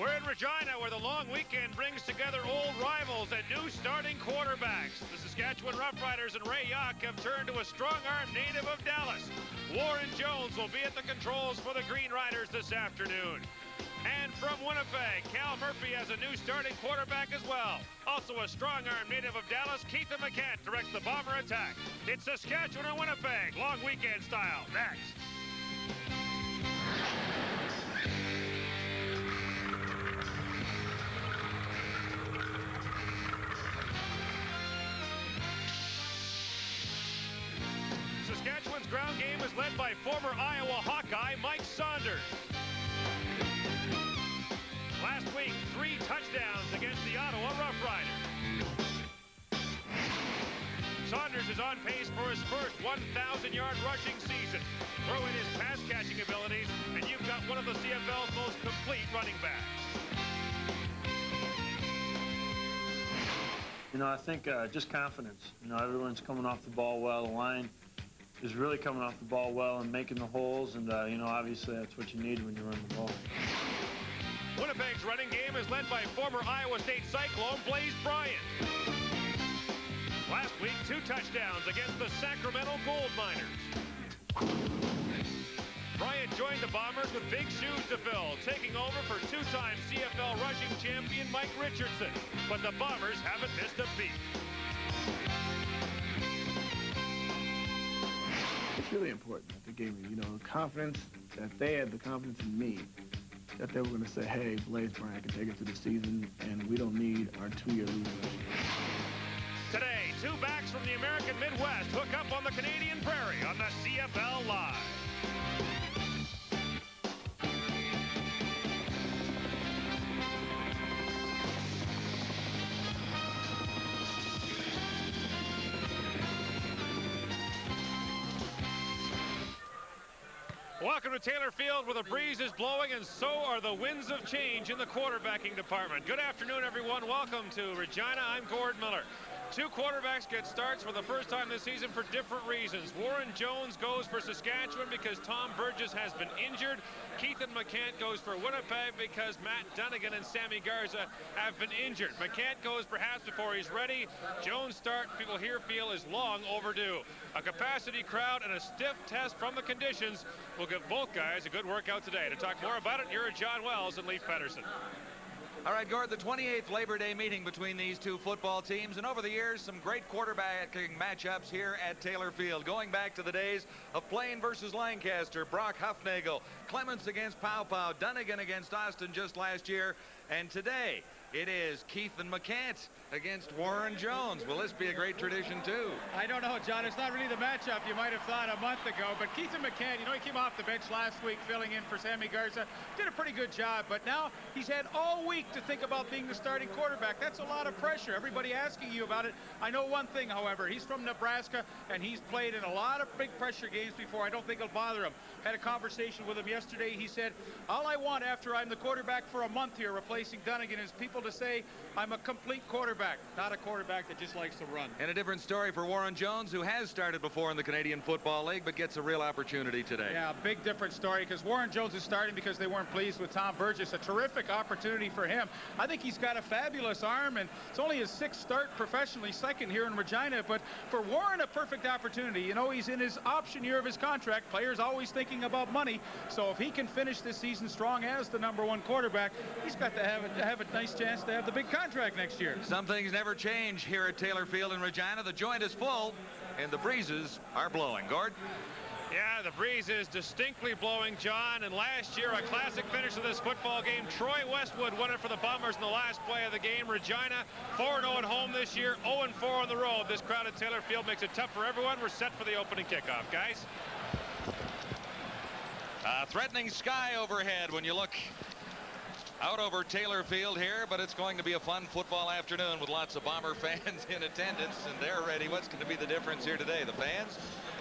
We're in Regina, where the long weekend brings together old rivals and new starting quarterbacks. The Saskatchewan Roughriders and Ray Yock have turned to a strong-arm native of Dallas. Warren Jones will be at the controls for the Green Riders this afternoon. And from Winnipeg, Cal Murphy has a new starting quarterback as well. Also a strong-arm native of Dallas, Keithan McCant directs the Bomber attack. It's Saskatchewan and Winnipeg, long weekend style. Next. Saskatchewan's ground game is led by former Iowa Hawkeye Mike Saunders. Last week, 3 touchdowns against the Ottawa Roughriders. Saunders is on pace for his first 1,000-yard rushing season. Throw in his pass-catching abilities, and you've got one of the CFL's most complete running backs. You know, I think just confidence. You know, everyone's coming off the ball well. The line is really coming off the ball well and making the holes, and you know, obviously that's what you need when you run the ball. Winnipeg's running game is led by former Iowa State Cyclone Blaze Bryant. Last week, 2 touchdowns against the Sacramento Gold Miners. Bryant joined the Bombers with big shoes to fill, taking over for 2-time CFL rushing champion Mike Richardson. But the Bombers haven't missed a beat. It's really important that they gave me, you know, confidence, that they had the confidence in me, that they were going to say, hey, Blaze Bryant can take it through the season, and we don't need our 2-year losing streak. Today, 2 backs from the American Midwest hook up on the Canadian Prairie on the CFL Live. Welcome to Taylor Field, where the breeze is blowing and so are the winds of change in the quarterbacking department. Good afternoon, everyone. Welcome to Regina. I'm Gord Miller. 2 quarterbacks get starts for the first time this season for different reasons. Warren Jones goes for Saskatchewan because Tom Burgess has been injured. Keithan McCant goes for Winnipeg because Matt Dunnigan and Sammy Garza have been injured. McCant goes perhaps before he's ready. Jones' start, people here feel, is long overdue. A capacity crowd and a stiff test from the conditions will give both guys a good workout today. To talk more about it, here are John Wells and Leif Pedersen. All right, Gord, the 28th Labor Day meeting between these 2 football teams, and over the years, some great quarterbacking matchups here at Taylor Field, going back to the days of Plain versus Lancaster, Brock Huffnagel, Clements against Pow Pow, Dunnigan against Austin just last year, and today it is Keithan McCant against Warren Jones. Will this be a great tradition, too? I don't know, John. It's not really the matchup you might have thought a month ago, but Keithan McCant, you know, he came off the bench last week filling in for Sammy Garza, did a pretty good job, but now he's had all week to think about being the starting quarterback. That's a lot of pressure. Everybody asking you about it. I know one thing, however. He's from Nebraska, and he's played in a lot of big pressure games before. I don't think it'll bother him. Had a conversation with him yesterday. He said, all I want after I'm the quarterback for a month here replacing Dunnigan is people to say I'm a complete quarterback, not a quarterback that just likes to run. And a different story for Warren Jones, who has started before in the Canadian Football League, but gets a real opportunity today. Yeah, big different story, because Warren Jones is starting because they weren't pleased with Tom Burgess. A terrific opportunity for him. I think he's got a fabulous arm, and it's only his 6th start professionally, 2nd here in Regina, but for Warren, a perfect opportunity. You know, he's in his option year of his contract. Players always thinking about money, so if he can finish this season strong as the #1 quarterback, he's got to have a nice chance to have the big contract next year. Some things never change here at Taylor Field in Regina. The joint is full, and the breezes are blowing. Gord? Yeah, the breeze is distinctly blowing, John, and last year a classic finish of this football game. Troy Westwood won it for the Bombers in the last play of the game. Regina 4-0 at home this year, 0-4 on the road. This crowd at Taylor Field makes it tough for everyone. We're set for the opening kickoff, guys. Threatening sky overhead when you look out over Taylor Field here, but it's going to be a fun football afternoon with lots of Bomber fans in attendance, and they're ready. What's going to be the difference here today? The fans?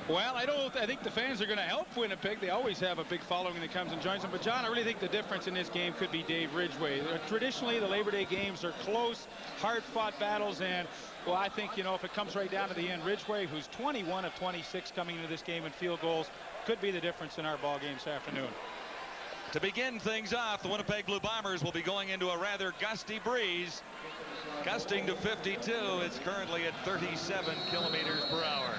Well, I think the fans are going to help Winnipeg. They always have a big following that comes and joins them. But, John, I really think the difference in this game could be Dave Ridgway. Traditionally, the Labor Day games are close, hard-fought battles, and, well, I think, you know, if it comes right down to the end, Ridgway, who's 21 of 26 coming into this game in field goals, could be the difference in our ball game this afternoon. To begin things off, the Winnipeg Blue Bombers will be going into a rather gusty breeze, gusting to 52. It's currently at 37 kilometers per hour.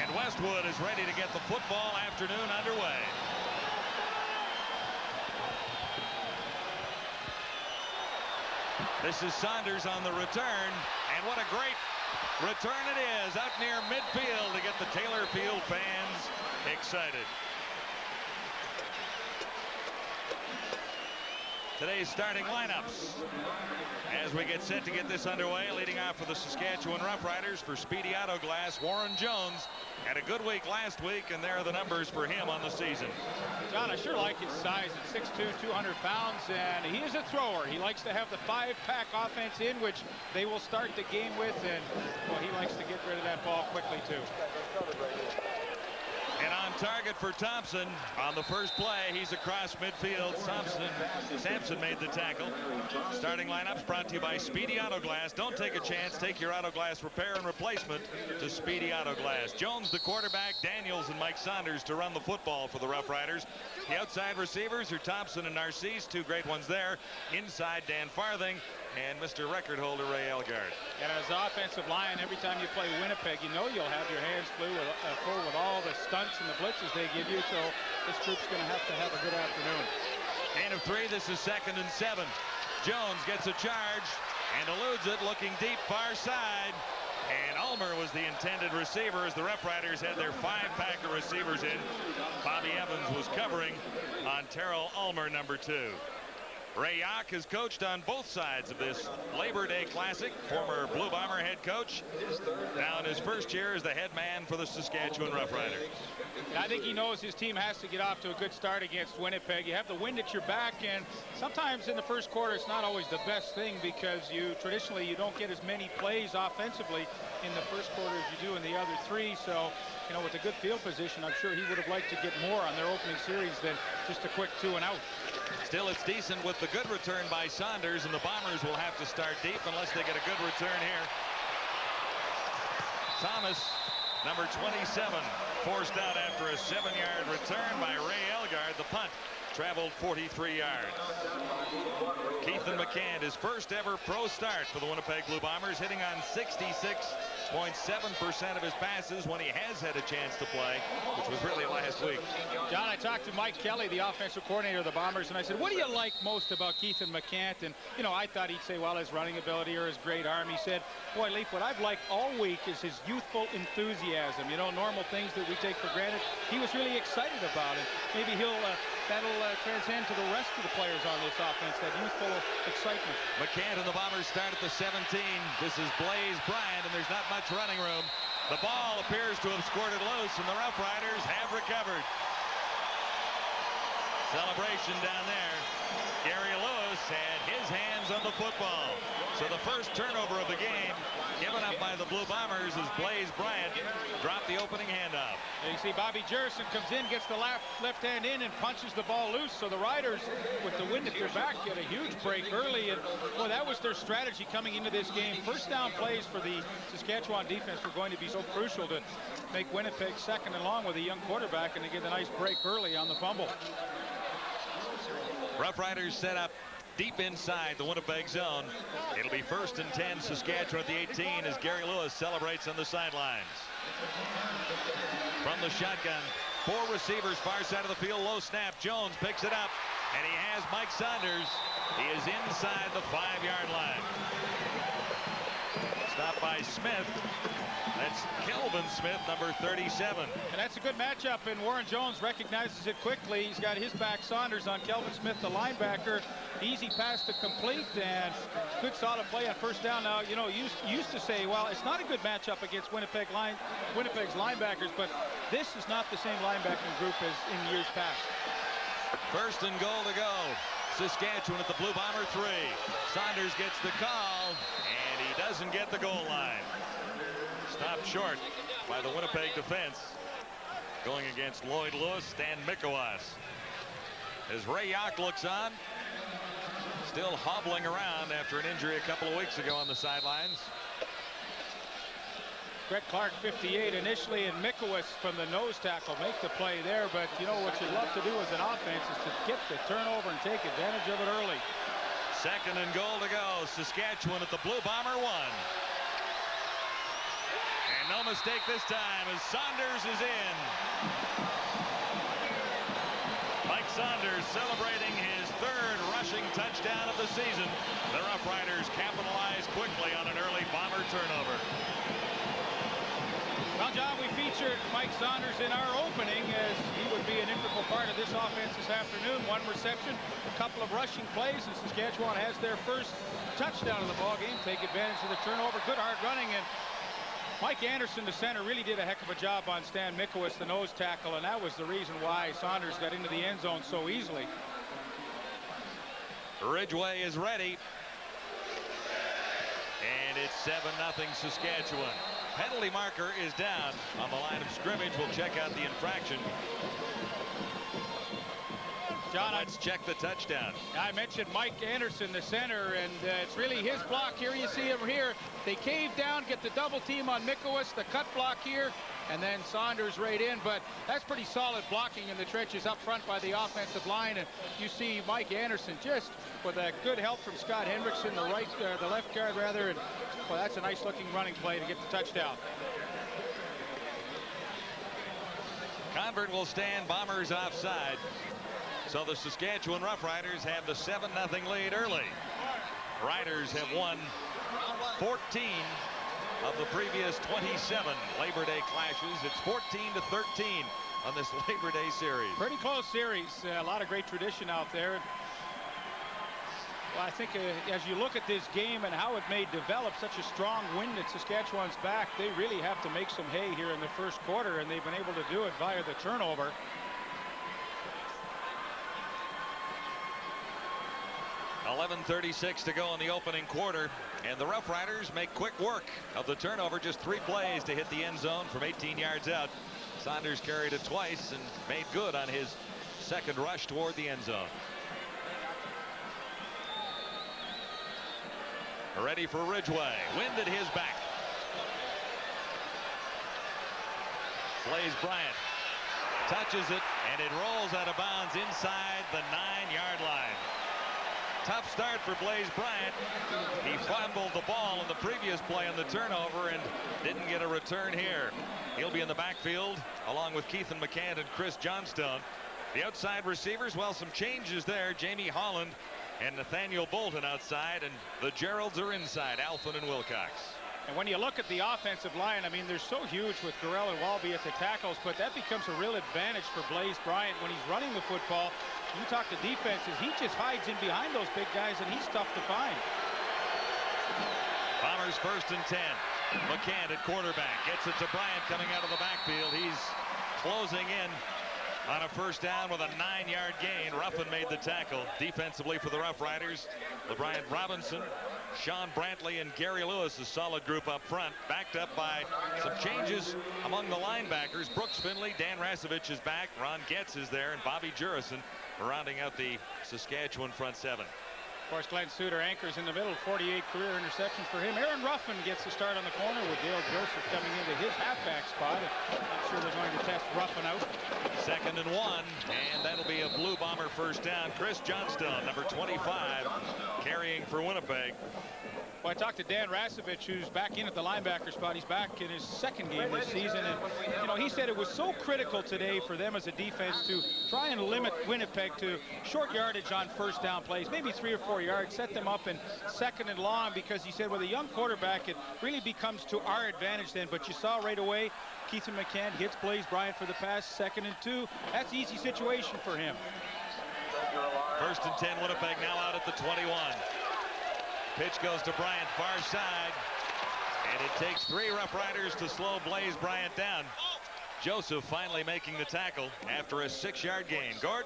And Westwood is ready to get the football afternoon underway. This is Saunders on the return, and what a great return it is out near midfield to get the Taylor Field fans excited. Today's starting lineups as we get set to get this underway. Leading off for the Saskatchewan Roughriders for Speedy Autoglass, Warren Jones. Had a good week last week, and there are the numbers for him on the season. John, I sure like his size at 6'2", 200 pounds, and he is a thrower. He likes to have the 5-pack offense in, which they will start the game with, and well, he likes to get rid of that ball quickly too. And on target for Thompson on the first play. He's across midfield. Sampson made the tackle. Starting lineups brought to you by Speedy Autoglass. Don't take a chance. Take your Autoglass repair and replacement to Speedy Autoglass. Jones, the quarterback. Daniels and Mike Saunders to run the football for the Roughriders. The outside receivers are Thompson and Narcisse. Two great ones there. Inside, Dan Farthing and Mr. Record holder Ray Elgard. And as offensive line, every time you play Winnipeg, you know you'll have your hands full with all the stunts and the blitzes they give you, so this group's going to have a good afternoon. Gain of 3. This is 2nd and 7. Jones gets a charge and eludes it, looking deep far side. And Ulmer was the intended receiver as the Roughriders had their 5-pack of receivers in. Bobby Evans was covering on Terrell Ulmer, number 2. Ray Yach has coached on both sides of this Labor Day Classic. Former Blue Bomber head coach. Now in his first year as the head man for the Saskatchewan Roughriders. I think he knows his team has to get off to a good start against Winnipeg. You have the wind at your back, and sometimes in the first quarter it's not always the best thing because traditionally you don't get as many plays offensively in the first quarter as you do in the other 3. So, you know, with a good field position, I'm sure he would have liked to get more on their opening series than just a quick 2 and out. Still, it's decent with the good return by Saunders, and the Bombers will have to start deep unless they get a good return here. Thomas, number 27, forced out after a 7-yard return by Ray Elgard. The punt traveled 43 yards. Keithan McCann, his first ever pro start for the Winnipeg Blue Bombers, hitting on 66.7% of his passes when he has had a chance to play, which was really last week. John, I talked to Mike Kelly, the offensive coordinator of the Bombers, and I said, what do you like most about Keithan McCann? And, you know, I thought he'd say, well, his running ability or his great arm. He said, boy, Leaf, what I've liked all week is his youthful enthusiasm. You know, normal things that we take for granted. He was really excited about it. Maybe that'll transcend to the rest of the players on this offense, that youthful excitement. McCann and the Bombers start at the 17. This is Blaze Bryant, and there's not much running room. The ball appears to have squirted loose, and the Roughriders have recovered. Celebration down there. Gary Lewis had his hands on the football. So the first turnover of the game given up by the Blue Bombers as Blaze Bryant dropped the opening handoff. And you see Bobby Jerison comes in, gets the left hand in, and punches the ball loose. So the Riders, with the wind at their back, get a huge break early. And well, that was their strategy coming into this game. First down plays for the Saskatchewan defense were going to be so crucial to make Winnipeg second and long with a young quarterback, and to get a nice break early on the fumble. Roughriders set up deep inside the Winnipeg zone. It'll be 1st and 10, Saskatchewan at the 18 as Gary Lewis celebrates on the sidelines. From the shotgun, 4 receivers far side of the field, low snap. Jones picks it up, and he has Mike Saunders. He is inside the 5-yard line. Stopped by Smith. That's Kelvin Smith, number 37. And that's a good matchup, and Warren Jones recognizes it quickly. He's got his back Saunders on Kelvin Smith, the linebacker. Easy pass to complete, and good solid play on first down. Now, you know, you used to say, well, it's not a good matchup against Winnipeg's linebackers, but this is not the same linebacking group as in years past. 1st and goal to go. Saskatchewan at the Blue Bomber 3. Saunders gets the call, and he doesn't get the goal line. Stopped short by the Winnipeg defense. Going against Lloyd Lewis, Stan Mikowas. As Ray Yach looks on, still hobbling around after an injury a couple of weeks ago on the sidelines. Brett Clark, 58 initially, and Mikowicz from the nose tackle make the play there. But you know what you love to do as an offense is to get the turnover and take advantage of it early. 2nd and goal to go. Saskatchewan at the Blue Bomber 1. And no mistake this time as Saunders is in. Mike Saunders celebrating his 3rd rushing touchdown of the season. The Roughriders capitalize quickly on an early Bomber turnover. Well, John, we featured Mike Saunders in our opening as he would be an integral part of this offense this afternoon. 1 reception, a couple of rushing plays, and Saskatchewan has their first touchdown of the ball game. Take advantage of the turnover. Good hard running, and Mike Anderson, the center, really did a heck of a job on Stan Mikowicz, the nose tackle, and that was the reason why Saunders got into the end zone so easily. Ridgway is ready. And it's 7-0 Saskatchewan. Penalty marker is down on the line of scrimmage. We'll check out the infraction. John, let's check the touchdown. I mentioned Mike Anderson, the center, and it's really his block here. You see him here. They cave down, get the double team on Mikowicz, the cut block here, and then Saunders right in. But that's pretty solid blocking in the trenches up front by the offensive line. And you see Mike Anderson just with a good help from Scott Hendrickson, the left guard rather. And well, that's a nice looking running play to get the touchdown. Convert will stand. Bombers offside. So the Saskatchewan Roughriders have the 7-0 lead early. Riders have won 14 of the previous 27 Labor Day clashes. It's 14-13 on this Labor Day series. Pretty close series. A lot of great tradition out there. Well, I think as you look at this game and how it may develop, such a strong wind at Saskatchewan's back, they really have to make some hay here in the first quarter, and they've been able to do it via the turnover. .36 to go in the opening quarter, and the Roughriders make quick work of the turnover. Just 3 plays to hit the end zone from 18 yards out. Saunders carried it twice and made good on his 2nd rush toward the end zone. Ready for Ridgway. Wind at his back. Blaze Bryant touches it, and it rolls out of bounds inside the 9-yard line. Tough start for Blaze Bryant. He fumbled the ball in the previous play on the turnover and didn't get a return here. He'll be in the backfield along with Keithan McCann and Chris Johnstone. The outside receivers, well, some changes there. Jamie Holland and Nathaniel Bolton outside, and the Geralds are inside, Alphen and Wilcox. And when you look at the offensive line, I mean, they're so huge with Gorell and Walby at the tackles, but that becomes a real advantage for Blaze Bryant when he's running the football. You talk to defenses, he just hides in behind those big guys, and he's tough to find. Bombers 1st and 10. McCann at quarterback gets it to Bryant coming out of the backfield. He's closing in on a 1st down with a 9-yard gain. Ruffin made the tackle. Defensively for the Roughriders, LeBryant Robinson, Sean Brantley, and Gary Lewis, a solid group up front, backed up by some changes among the linebackers. Brooks Finley, Dan Rasevich is back, Ron Getz is there, and Bobby Jurison rounding out the Saskatchewan front 7. Of course, Glenn Suter anchors in the middle, 48 career interceptions for him. Aaron Ruffin gets the start on the corner with Dale Joseph coming into his halfback spot. I'm sure they're going to test Ruffin out. 2nd and 1, and that'll be a Blue Bomber 1st down. Chris Johnstone, number 25, carrying for Winnipeg. Well, I talked to Dan Rasevich, who's back in at the linebacker spot. He's back in his 2nd game this season, and you know, he said it was so critical today for them as a defense to try and limit Winnipeg to short yardage on 1st down plays, maybe 3 or 4 yards, set them up in 2nd and long, because he said with a young quarterback it really becomes to our advantage then. But you saw right away Keithan McCann hits Blaze Bryant for the pass, 2nd and 2. That's an easy situation for him. 1st and 10, Winnipeg now out at the 21. Pitch goes to Bryant, far side, and it takes 3 Roughriders to slow Blaze Bryant down. Joseph finally making the tackle after a 6-yard gain. Gord?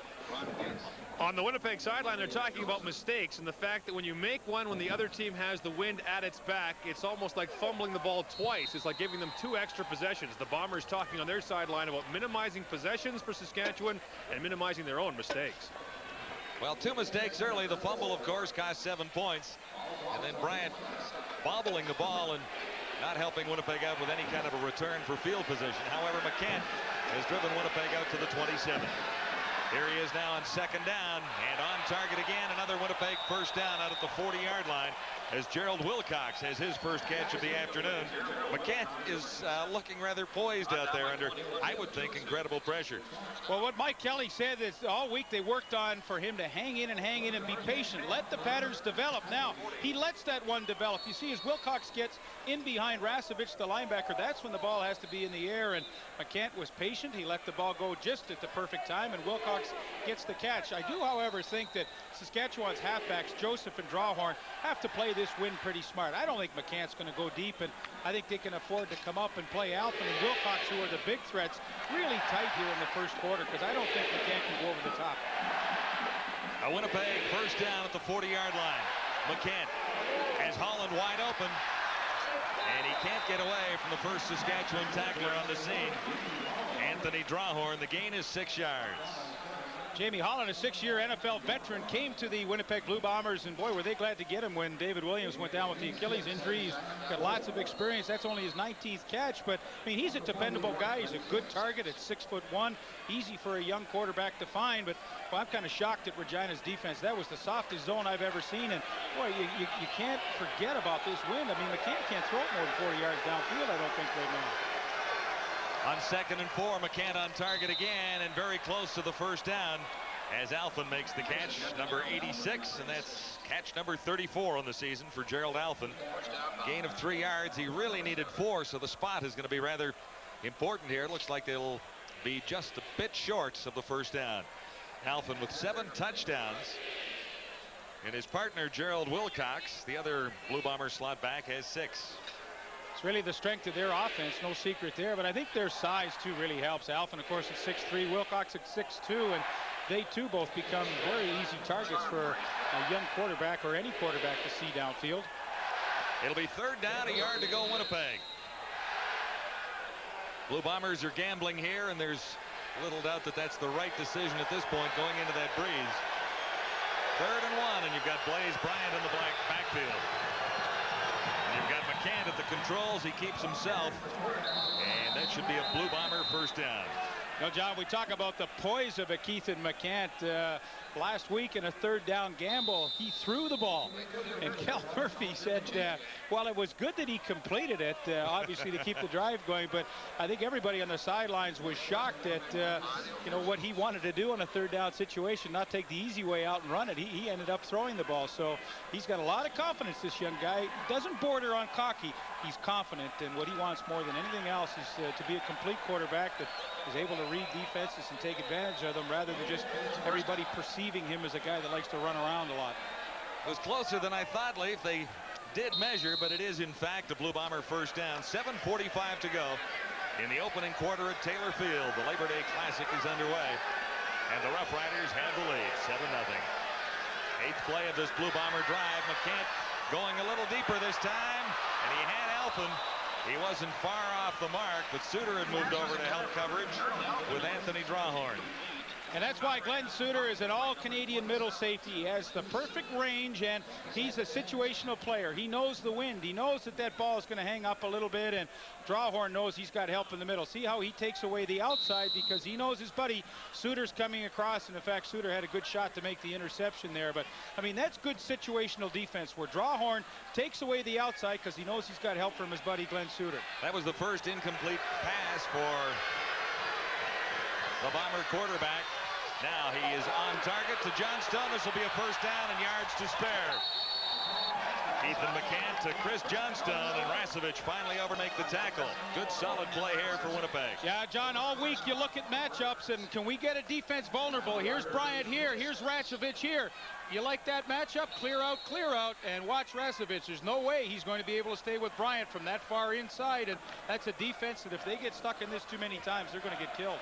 On the Winnipeg sideline, they're talking about mistakes and the fact that when you make one when the other team has the wind at its back, it's almost like fumbling the ball twice. It's like giving them 2 extra possessions. The Bombers talking on their sideline about minimizing possessions for Saskatchewan and minimizing their own mistakes. Well, 2 mistakes early. The fumble, of course, cost 7 points. And then Bryant bobbling the ball and not helping Winnipeg out with any kind of a return for field position. However, McCann has driven Winnipeg out to the 27. Here he is now on second down, and on target again. Another Winnipeg first down out at the 40-yard line as Gerald Wilcox has his first catch of the afternoon. McCann is looking rather poised out there under, I would think, incredible pressure. Well, what Mike Kelly said is all week they worked on for him to hang in and be patient. Let the patterns develop. Now, he lets that one develop. You see, as Wilcox gets in behind Rasevich, the linebacker, that's when the ball has to be in the air, and McCann was patient. He let the ball go just at the perfect time, and Wilcox gets the catch. I do, however, think that Saskatchewan's halfbacks, Joseph and Drawhorn, have to play this win pretty smart. I don't think McCann's going to go deep, and I think they can afford to come up and play Alphen and Wilcox, who are the big threats, really tight here in the first quarter, because I don't think McCann can go over the top. A Winnipeg first down at the 40-yard line. McCann has Holland wide open, and he can't get away from the first Saskatchewan tackler on the scene, Anthony Drawhorn. The gain is 6 yards. Jamie Holland, a 6-year NFL veteran, came to the Winnipeg Blue Bombers, and boy, were they glad to get him when David Williams went down with the Achilles injury. He's got lots of experience. That's only his 19th catch, but I mean, he's a dependable guy. He's a good target at 6'1", easy for a young quarterback to find. But well, I'm kind of shocked at Regina's defense. That was the softest zone I've ever seen, and boy, you can't forget about this win. I mean, McCann can't throw it more than 40 yards downfield, I don't think, right now. On 2nd and 4, McCann on target again, and very close to the first down as Alphen makes the catch, number 86, and that's catch number 34 on the season for Gerald Alphen. Gain of 3 yards. He really needed 4, so the spot is going to be rather important here. It looks like they'll be just a bit short of the first down. Alphen with 7 touchdowns, and his partner Gerald Wilcox, the other Blue Bomber slot back, has 6. It's really the strength of their offense, no secret there, but I think their size too really helps. Alphen, of course, at 6'3", Wilcox at 6'2", and they too both become very easy targets for a young quarterback or any quarterback to see downfield. It'll be 3rd down, a yard to go Winnipeg. Blue Bombers are gambling here, and there's little doubt that that's the right decision at this point going into that breeze. 3rd and 1, and you've got Blaze Bryant in the backfield. You've got McCann at the controls. He keeps himself, and that should be a Blue Bomber first down. Now, John, we talk about the poise of a Keith McCann. Last week in a 3rd down gamble, he threw the ball, and Kel Murphy said, well, it was good that he completed it, obviously to keep the drive going, but I think everybody on the sidelines was shocked at you know, what he wanted to do in a 3rd down situation, not take the easy way out and run it. He ended up throwing the ball, so he's got a lot of confidence, this young guy. Doesn't border on cocky. He's confident, and what he wants more than anything else is to be a complete quarterback that is able to read defenses and take advantage of them, rather than just everybody perceiving him as a guy that likes to run around a lot. It was closer than I thought, Leif. They did measure, but it is in fact a Blue Bomber first down. 7:45 to go in the opening quarter at Taylor Field. The Labor Day Classic is underway, and the Roughriders have the lead, 7-0. 8th play of this Blue Bomber drive. McCann going a little deeper this time, and he had Alphen. He wasn't far off the mark, but Suter had moved over to help coverage with Anthony Drawhorn. And that's why Glenn Suter is an all-Canadian middle safety. He has the perfect range, and he's a situational player. He knows the wind. He knows that that ball is going to hang up a little bit, and Drawhorn knows he's got help in the middle. See how he takes away the outside, because he knows his buddy Suter's coming across, and in fact, Suter had a good shot to make the interception there. But, I mean, that's good situational defense, where Drawhorn takes away the outside because he knows he's got help from his buddy Glenn Suter. That was the first incomplete pass for the Bomber quarterback. Now he is on target to Johnstone. This will be a first down and yards to spare. Ethan McCann to Chris Johnstone, and Rasevich finally overmake the tackle. Good solid play here for Winnipeg. Yeah, John, all week you look at matchups, and can we get a defense vulnerable? Here's Bryant here. Here's Rasevich here. You like that matchup? Clear out, and watch Rasevich. There's no way he's going to be able to stay with Bryant from that far inside, and that's a defense that if they get stuck in this too many times, they're going to get killed.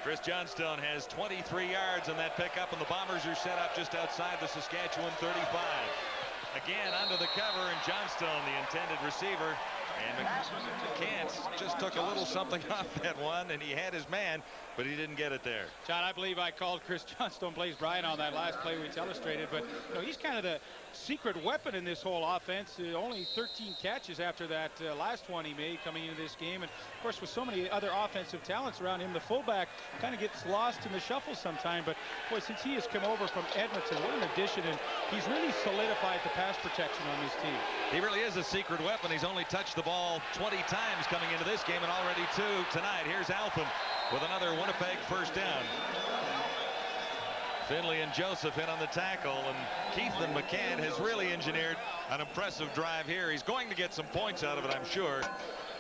Chris Johnstone has 23 yards on that pickup, and the Bombers are set up just outside the Saskatchewan 35. Again, under the cover, and Johnstone, the intended receiver, And McCants just took a little something off that one, and he had his man, but he didn't get it there. John, I believe I called Chris Johnstone plays Brian on that last play we illustrated, but you know, he's kind of the secret weapon in this whole offense. Only 13 catches after that last one he made coming into this game, and of course with so many other offensive talents around him, the fullback kind of gets lost in the shuffle sometime. But boy, since he has come over from Edmonton, what an addition, and he's really solidified the pass protection on this team. He really is a secret weapon. He's only touched the ball 20 times coming into this game, and already 2 tonight. Here's Alpham with another Winnipeg first down. Finley and Joseph in on the tackle, and Keithan McCann has really engineered an impressive drive here. He's going to get some points out of it, I'm sure.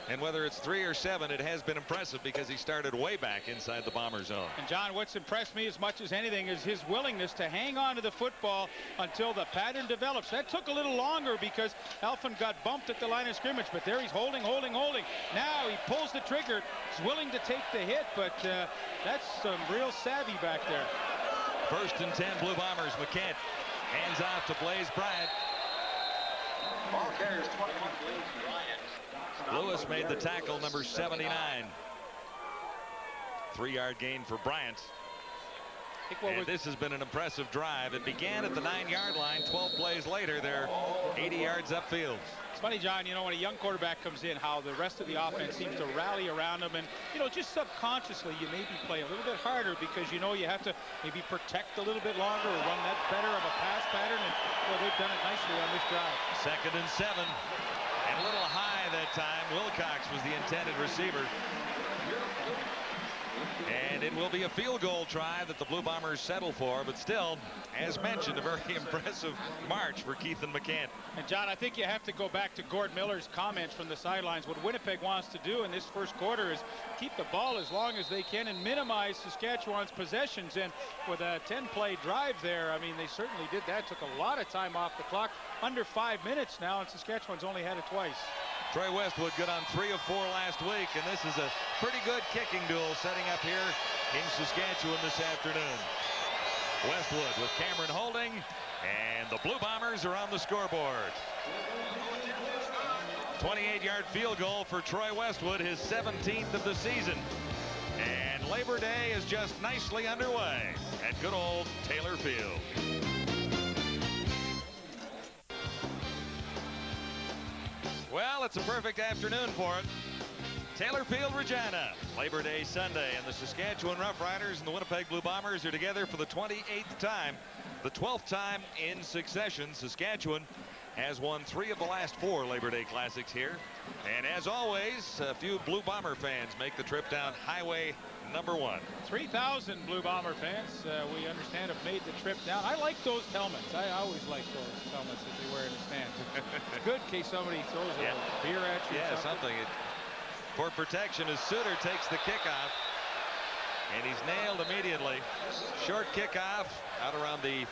And whether it's 3 or 7, it has been impressive because he started way back inside the Bomber zone. And John, what's impressed me as much as anything is his willingness to hang on to the football until the pattern develops. That took a little longer because Alpham got bumped at the line of scrimmage, but there he's holding. Now he pulls the trigger. He's willing to take the hit, but that's some real savvy back there. 1st and 10 Blue Bombers. McCann hands off to Blaze Bryant. Ball carriers 21. Lewis made the tackle, number 79. 3-yard gain for Bryant. And this has been an impressive drive. It began at the 9-yard line. 12 plays later, they're 80 yards upfield. It's funny, John, you know, when a young quarterback comes in, how the rest of the offense seems to rally around him. And, you know, just subconsciously, you maybe play a little bit harder because, you know, you have to maybe protect a little bit longer or run that better of a pass pattern. And, well, they've done it nicely on this drive. 2nd and 7. And a little high that time. Wilcox was the intended receiver. And it will be a field goal try that the Blue Bombers settle for, but still, as mentioned, a very impressive march for Keithan McCann. And John, I think you have to go back to Gord Miller's comments from the sidelines. What Winnipeg wants to do in this first quarter is keep the ball as long as they can and minimize Saskatchewan's possessions. And with a 10-play drive there, I mean, they certainly did that. Took a lot of time off the clock, under 5 minutes now, and Saskatchewan's only had it twice. Troy Westwood good on 3 of 4 last week, and this is a pretty good kicking duel setting up here in Saskatchewan this afternoon. Westwood with Cameron holding, and the Blue Bombers are on the scoreboard. 28-yard field goal for Troy Westwood, his 17th of the season. And Labor Day is just nicely underway at good old Taylor Field. Well, it's a perfect afternoon for it. Taylor Field, Regina, Labor Day Sunday, and the Saskatchewan Roughriders and the Winnipeg Blue Bombers are together for the 28th time, the 12th time in succession. Saskatchewan has won 3 of the last 4 Labor Day Classics here. And as always, a few Blue Bomber fans make the trip down Highway number 1. 3,000 Blue Bomber fans, we understand, have made the trip down. I like those helmets. I always like those helmets that they wear in the stands. It's good in case somebody throws a beer at you. Yeah, something. For protection as Suter takes the kickoff. And he's nailed immediately. Short kickoff out around the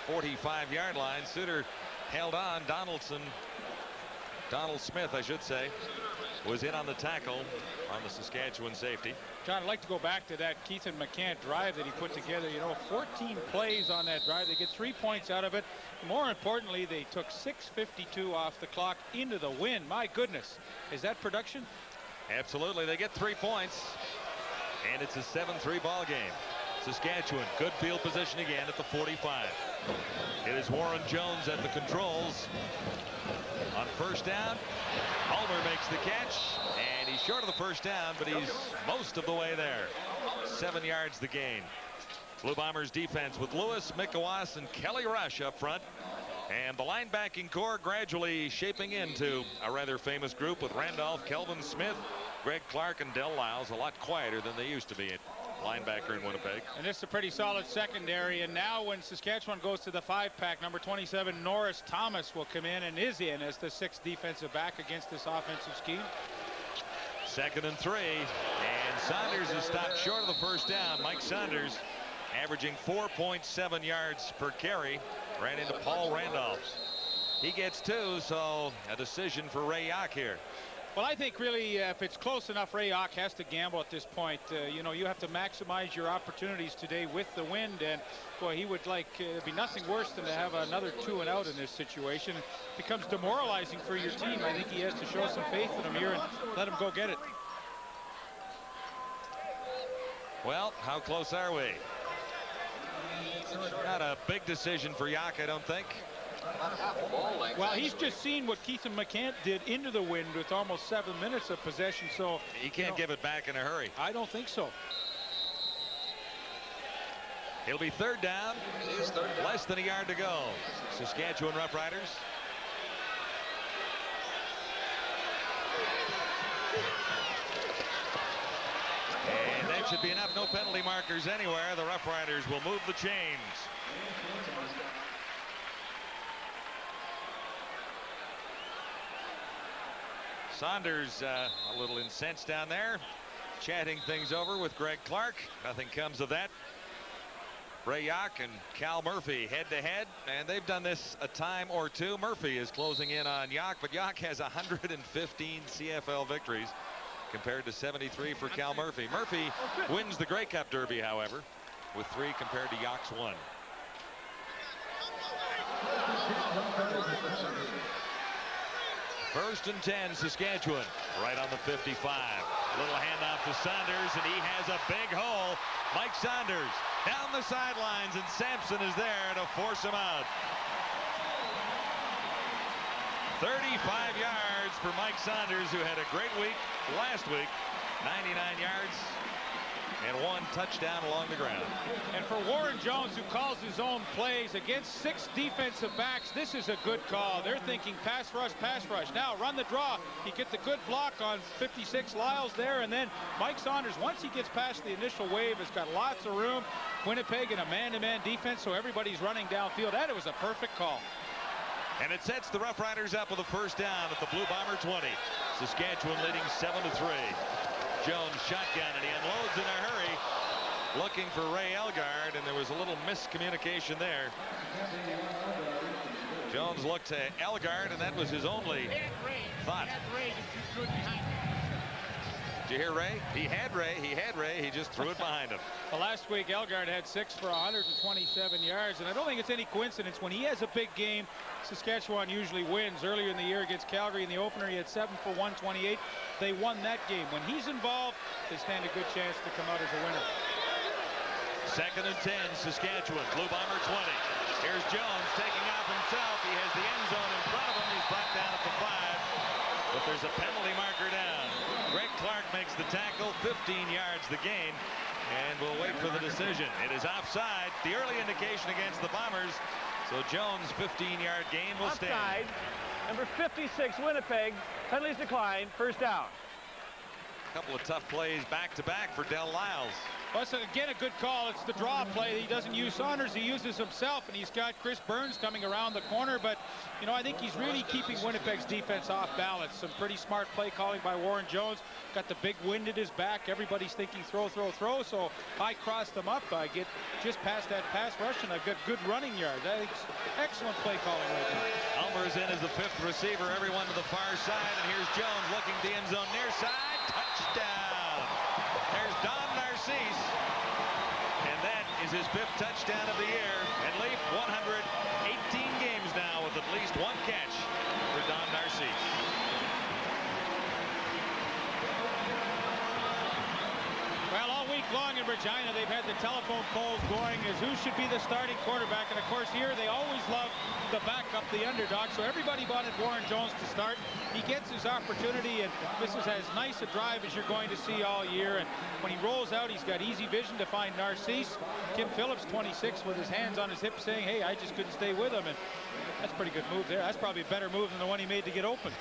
45-yard line. Suter held on. Donald Smith, I should say, was in on the tackle on the Saskatchewan safety. John, I'd like to go back to that Keithan McCann drive that he put together. You know, 14 plays on that drive. They get 3 points out of it. More importantly, they took 6:52 off the clock into the win. My goodness. Is that production? Absolutely. They get 3 points. And it's a 7-3 ball game. Saskatchewan, good field position again at the 45. It is Warren Jones at the controls. On first down, Ulmer makes the catch, and he's short of the first down, but he's most of the way there. 7 yards the gain. Blue Bombers defense with Lewis, Mikawas, and Kelly Rush up front. And the linebacking core gradually shaping into a rather famous group with Randolph, Kelvin Smith, Greg Clark, and Del Lyles. A lot quieter than they used to be at linebacker in Winnipeg. And this is a pretty solid secondary. And now when Saskatchewan goes to the 5-pack, number 27 Norris Thomas will come in and is in as the 6th defensive back against this offensive scheme. 2nd and 3, and Saunders is stopped short of the first down. Mike Saunders averaging 4.7 yards per carry. Ran into Paul Randolph. He gets 2, so a decision for Ray Yock here. Well, I think really if it's close enough, Ray Ock has to gamble at this point. You know, you have to maximize your opportunities today with the wind, and boy, he would like it'd be nothing worse than to have another 2 and out in this situation. It becomes demoralizing for your team. I think he has to show some faith in him here and let him go get it. Well, how close are we? Not a big decision for Yak, I don't think. Well, he's just seen what Keith McCann did into the wind with almost 7 minutes of possession, so he can't give it back in a hurry. I don't think so. It'll be third down. Less than a yard to go. Saskatchewan Roughriders. And that should be enough. No penalty markers anywhere. The Roughriders will move the chains. Saunders a little incensed down there, chatting things over with Greg Clark. Nothing comes of that. Ray Yak and Cal Murphy head to head, and they've done this a time or two. Murphy is closing in on Yak, but Yak has 115 CFL victories compared to 73 for Cal Murphy. Murphy wins the Grey Cup Derby, however, with 3 compared to Yak's 1. First and 10, Saskatchewan, right on the 55. Little handoff to Saunders, and he has a big hole. Mike Saunders down the sidelines, and Sampson is there to force him out. 35 yards for Mike Saunders, who had a great week last week. 99 yards and 1 touchdown along the ground. And for Warren Jones, who calls his own plays against 6 defensive backs, this is a good call. They're thinking pass rush, pass rush. Now run the draw. He gets a good block on 56 Lyles there, and then Mike Saunders, once he gets past the initial wave, has got lots of room. Winnipeg in a man-to-man defense, so everybody's running downfield. That was a perfect call. And it sets the Roughriders up with a first down at the Blue Bomber 20. Saskatchewan leading 7-3. Jones shotgun, and he unloads in a hurry, looking for Ray Elgard, and there was a little miscommunication there. Jones looked to Elgard, and that was his only thought. Did you hear Ray? He had Ray. He had Ray. He just threw it behind him. Well, last week, Elgard had 6 for 127 yards, and I don't think it's any coincidence. When he has a big game, Saskatchewan usually wins. Earlier in the year against Calgary in the opener, he had 7 for 128. They won that game. When he's involved, they stand a good chance to come out as a winner. Second and 10, Saskatchewan, Blue Bomber 20. Here's Jones taking off himself. He has the end zone in front of him. He's brought down at the 5, but there's a penalty marker down. Greg Clark makes the tackle, 15 yards the gain, and we'll wait for the decision. It is offside, the early indication against the Bombers, so Jones' 15-yard gain will stand. Offside, number 56, Winnipeg, penalties decline, first down. A couple of tough plays back-to-back for Del Lyles. Well, it's again a good call. It's the draw play. He doesn't use Saunders. He uses himself, and he's got Chris Burns coming around the corner. But, you know, I think he's really keeping Winnipeg's defense off balance. Some pretty smart play calling by Warren Jones. Got the big wind at his back. Everybody's thinking throw, throw, throw. So I crossed them up. I get just past that pass rush, and I've got good running yards. I think it's excellent play calling right now. Elmer's in as the 5th receiver. Everyone to the far side. And here's Jones looking to the end zone near side. Touchdown. There's Don Narcisse. And that is his 5th touchdown of the year. And Leaf, 118 games now with at least 1 catch for Don Narcisse. Well, all week long in Regina, they've had the telephone polls going as who should be the starting quarterback. And, of course, here they always love the backup, the underdog. So everybody wanted Warren Jones to start. He gets his opportunity, and this is as nice a drive as you're going to see all year. And when he rolls out, he's got easy vision to find Narcisse. Kim Phillips, 26, with his hands on his hips, saying, hey, I just couldn't stay with him. And that's a pretty good move there. That's probably a better move than the one he made to get open.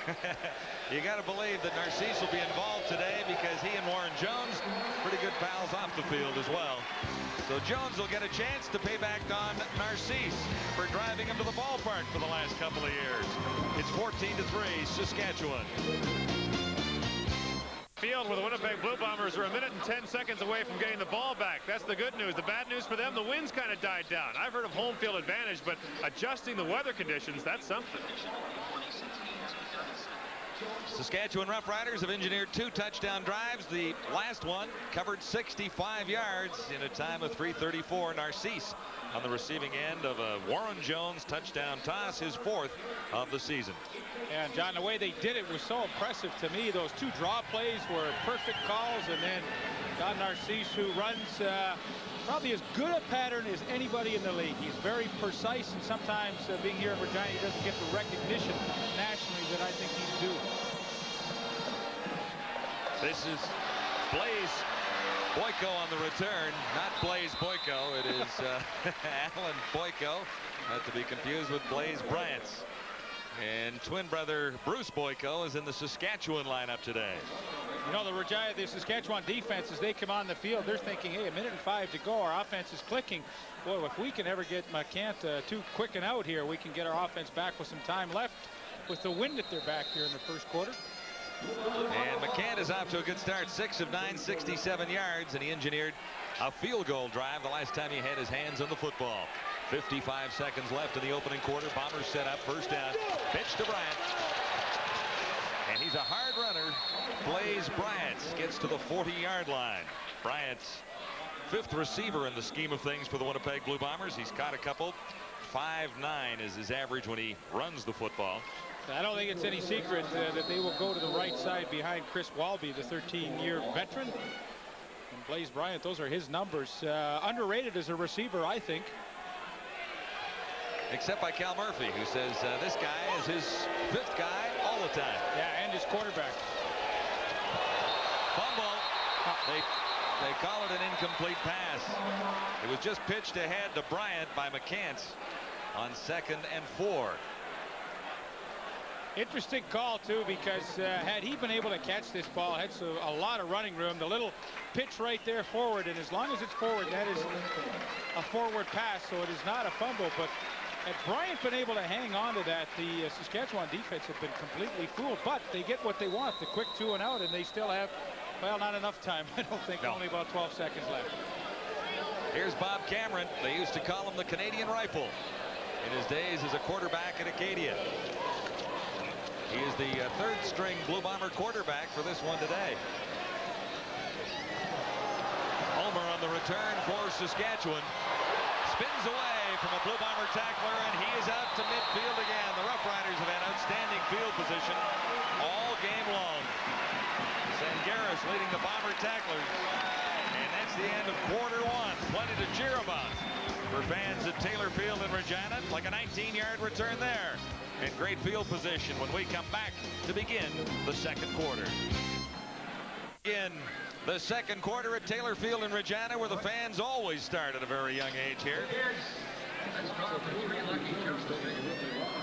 You got to believe that Narcisse will be involved today because he and Warren Jones, pretty good pals off the field as well. So Jones will get a chance to pay back on Narcisse for driving him to the ballpark for the last couple of years. It's 14-3, Saskatchewan. Field where the Winnipeg Blue Bombers are 1 minute and 10 seconds away from getting the ball back. That's the good news. The bad news for them, the wind's kind of died down. I've heard of home field advantage, but adjusting the weather conditions, that's something. Saskatchewan Roughriders have engineered 2 touchdown drives. The last one covered 65 yards in a time of 3:34. Narcisse on the receiving end of a Warren Jones touchdown toss, his 4th of the season. And John, the way they did it was so impressive to me. Those 2 draw plays were perfect calls, and then Don Narcisse, who runs probably as good a pattern as anybody in the league. He's very precise, and sometimes being here in Regina, he doesn't get the recognition nationally that I think he's due. This is Blaise Boyko on the return, not Blaise Boyko. It is Alan Boyko, not to be confused with Blaise Bryant. And twin brother Bruce Boyko is in the Saskatchewan lineup today. You know, the Saskatchewan defense, as they come on the field, they're thinking, hey, 1:05 to go. Our offense is clicking. Boy, if we can ever get McCant too quick and out here, we can get our offense back with some time left with the wind at their back here in the first quarter. And McCant is off to a good start. 6 of 9, 67 yards, and he engineered a field goal drive the last time he had his hands on the football. 55 seconds left in the opening quarter. Bombers set up, first down. Pitch to Bryant. And he's a hard runner. Blaise Bryant gets to the 40-yard line. Bryant's 5th receiver in the scheme of things for the Winnipeg Blue Bombers. He's caught a couple. 5'9" is his average when he runs the football. I don't think it's any secret that they will go to the right side behind Chris Walby, the 13-year veteran. And Blaise Bryant, those are his numbers. Underrated as a receiver, I think. Except by Cal Murphy, who says this guy is his 5th guy all the time. Yeah, and his quarterback. Fumble. They call it an incomplete pass. It was just pitched ahead to Bryant by McCant on 2nd and 4. Interesting call, too, because had he been able to catch this ball, had a lot of running room. The little pitch right there forward, and as long as it's forward, that is a forward pass, so it is not a fumble. But had Bryant been able to hang on to that, the Saskatchewan defense have been completely fooled. But they get what they want, the quick 2 and out, and they still have, well, not enough time. I don't think. No. Only about 12 seconds left. Here's Bob Cameron. They used to call him the Canadian Rifle in his days as a quarterback at Acadia. He is the 3rd-string Blue Bomber quarterback for this one today. Homer on the return for Saskatchewan. Spins away from a Blue Bomber tackler, and he is out to midfield again. The Roughriders have had outstanding field position all game long. Sangaris leading the Bomber tacklers. And that's the end of quarter 1. Plenty to cheer about for fans at Taylor Field in Regina. Like a 19-yard return there. And great field position when we come back to begin the second quarter. In the second quarter at Taylor Field in Regina, where the fans always start at a very young age here.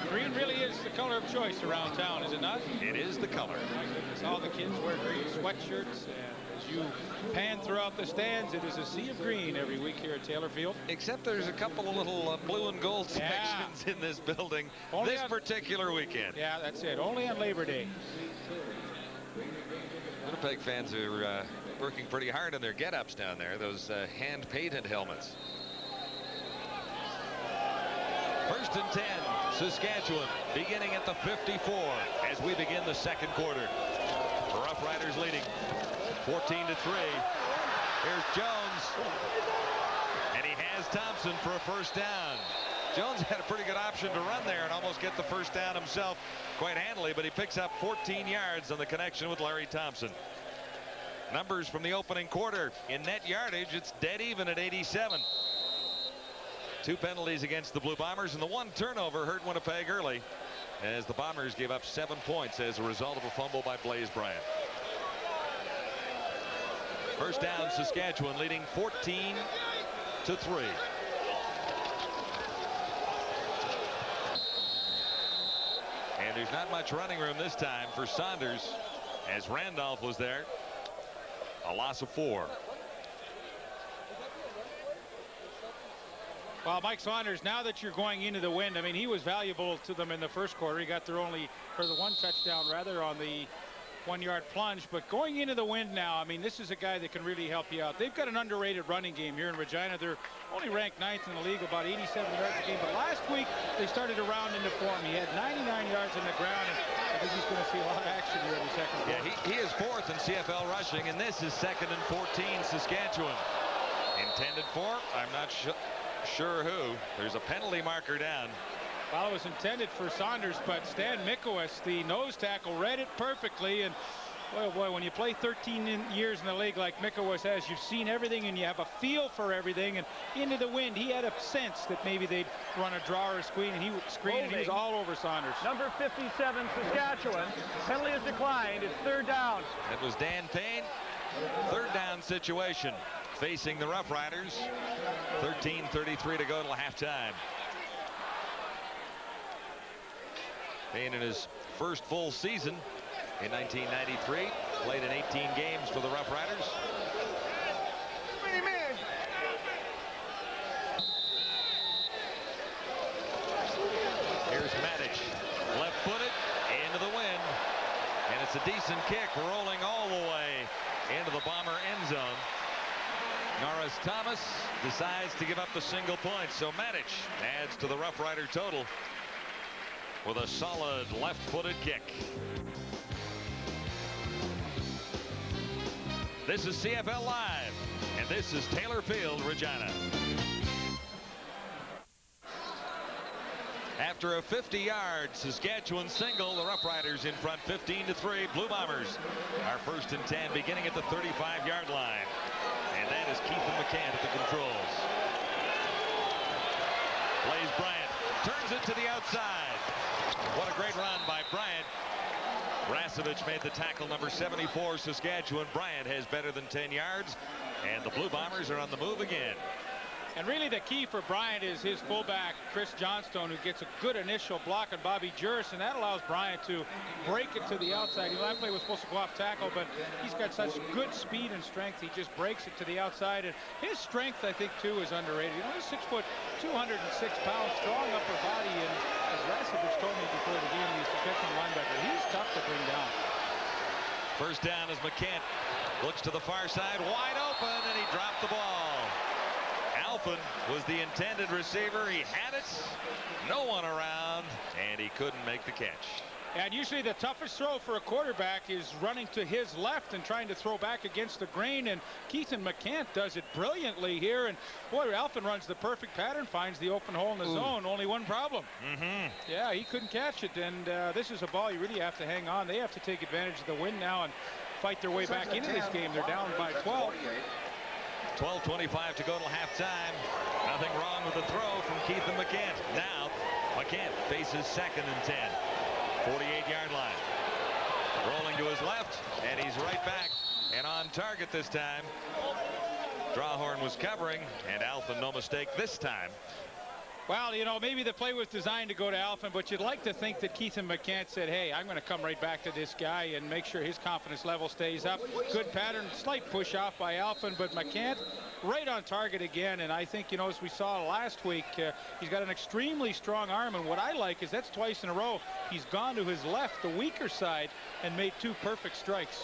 Green really is the color of choice around town, is it not? It is the color. My goodness, all the kids wear green sweatshirts, and as you pan throughout the stands, it is a sea of green every week here at Taylor Field. Except there's a couple of little blue and gold sections in this building only this particular weekend. Yeah, that's it. Only on Labor Day. Winnipeg fans are working pretty hard on their get-ups down there, those hand-painted helmets. 1st and 10, Saskatchewan beginning at the 54 as we begin the second quarter. The Roughriders leading 14-3. Here's Jones, and he has Thompson for a first down. Jones had a pretty good option to run there and almost get the first down himself quite handily, but he picks up 14 yards on the connection with Larry Thompson. Numbers from the opening quarter in net yardage, it's dead even at 87. 2 penalties against the Blue Bombers, and the 1 turnover hurt Winnipeg early as the Bombers gave up 7 points as a result of a fumble by Blaise Bryant. First down, Saskatchewan leading 14-3. And there's not much running room this time for Saunders as Randolph was there. A loss of 4. Well, Mike Saunders, now that you're going into the wind, I mean, he was valuable to them in the first quarter. He got the 1 touchdown rather on the 1-yard plunge, but going into the wind now, I mean, this is a guy that can really help you out. They've got an underrated running game here in Regina. They're only ranked 9th in the league, about 87 yards a game. But last week, they started to round into form. He had 99 yards on the ground, and I think he's going to see a lot of action here in the second quarter. Yeah, he is 4th in CFL rushing, and this is 2nd and 14, Saskatchewan. Intended for, I'm not sure who. There's a penalty marker down. Well, it was intended for Saunders, but Stan Mikowicz, the nose tackle, read it perfectly. And boy, when you play 13 years in the league like Mikowicz has, you've seen everything and you have a feel for everything. And into the wind, he had a sense that maybe they'd run a draw or a screen, and he was all over Saunders. Number 57, Saskatchewan. Penalty is declined. It's 3rd down. It was Dan Payne. 3rd down situation facing the Roughriders. 13:33 to go till halftime. Payne in his first full season in 1993, played in 18 games for the Roughriders. Here's Matic, left-footed, into the wind, and it's a decent kick, rolling all the way into the Bomber end zone. Norris Thomas decides to give up the single point, so Matic adds to the Roughrider total with a solid left-footed kick. This is CFL Live, and this is Taylor Field, Regina. After a 50-yard Saskatchewan single, the Roughriders in front 15-3. Blue Bombers are 1st and 10, beginning at the 35-yard line. And that is Keith McCann at the controls. Blaze Bryant turns it to the outside. What a great run by Bryant. Rasevich made the tackle, number 74, Saskatchewan. Bryant has better than 10 yards, and the Blue Bombers are on the move again. And really the key for Bryant is his fullback, Chris Johnstone, who gets a good initial block on Bobby Juris, and that allows Bryant to break it to the outside. That play was supposed to go off tackle, but he's got such good speed and strength. He just breaks it to the outside, and his strength, I think, too, is underrated. You know, he's 6 foot, 206 pounds, strong upper body, and as Rasevich told me before the game, he's a Saskatchewan linebacker. He's tough to bring down. 1st down as McCann looks to the far side, wide open, and he dropped the ball. Alphen was the intended receiver. He had it, no one around, and he couldn't make the catch. And usually the toughest throw for a quarterback is running to his left and trying to throw back against the grain, and Keithan McCant does it brilliantly here. And boy, Alphen runs the perfect pattern, finds the open hole in the zone. Only one problem. Yeah, he couldn't catch it, and this is a ball you really have to hang on. They have to take advantage of the wind now and fight their way back into this game. They're down by 12. 12:25 to go till halftime. Nothing wrong with the throw from Keithan McCant. Now McCant faces 2nd and 10. 48-yard line. Rolling to his left, and he's right back and on target this time. Drawhorn was covering, and Alphen, no mistake this time. Well, you know, maybe the play was designed to go to Alphen, but you'd like to think that Keithan McCant said, hey, I'm going to come right back to this guy and make sure his confidence level stays up. Good pattern, slight push off by Alphen, but McCant right on target again. And I think, you know, as we saw last week, he's got an extremely strong arm. And what I like is that's twice in a row he's gone to his left, the weaker side, and made 2 perfect strikes.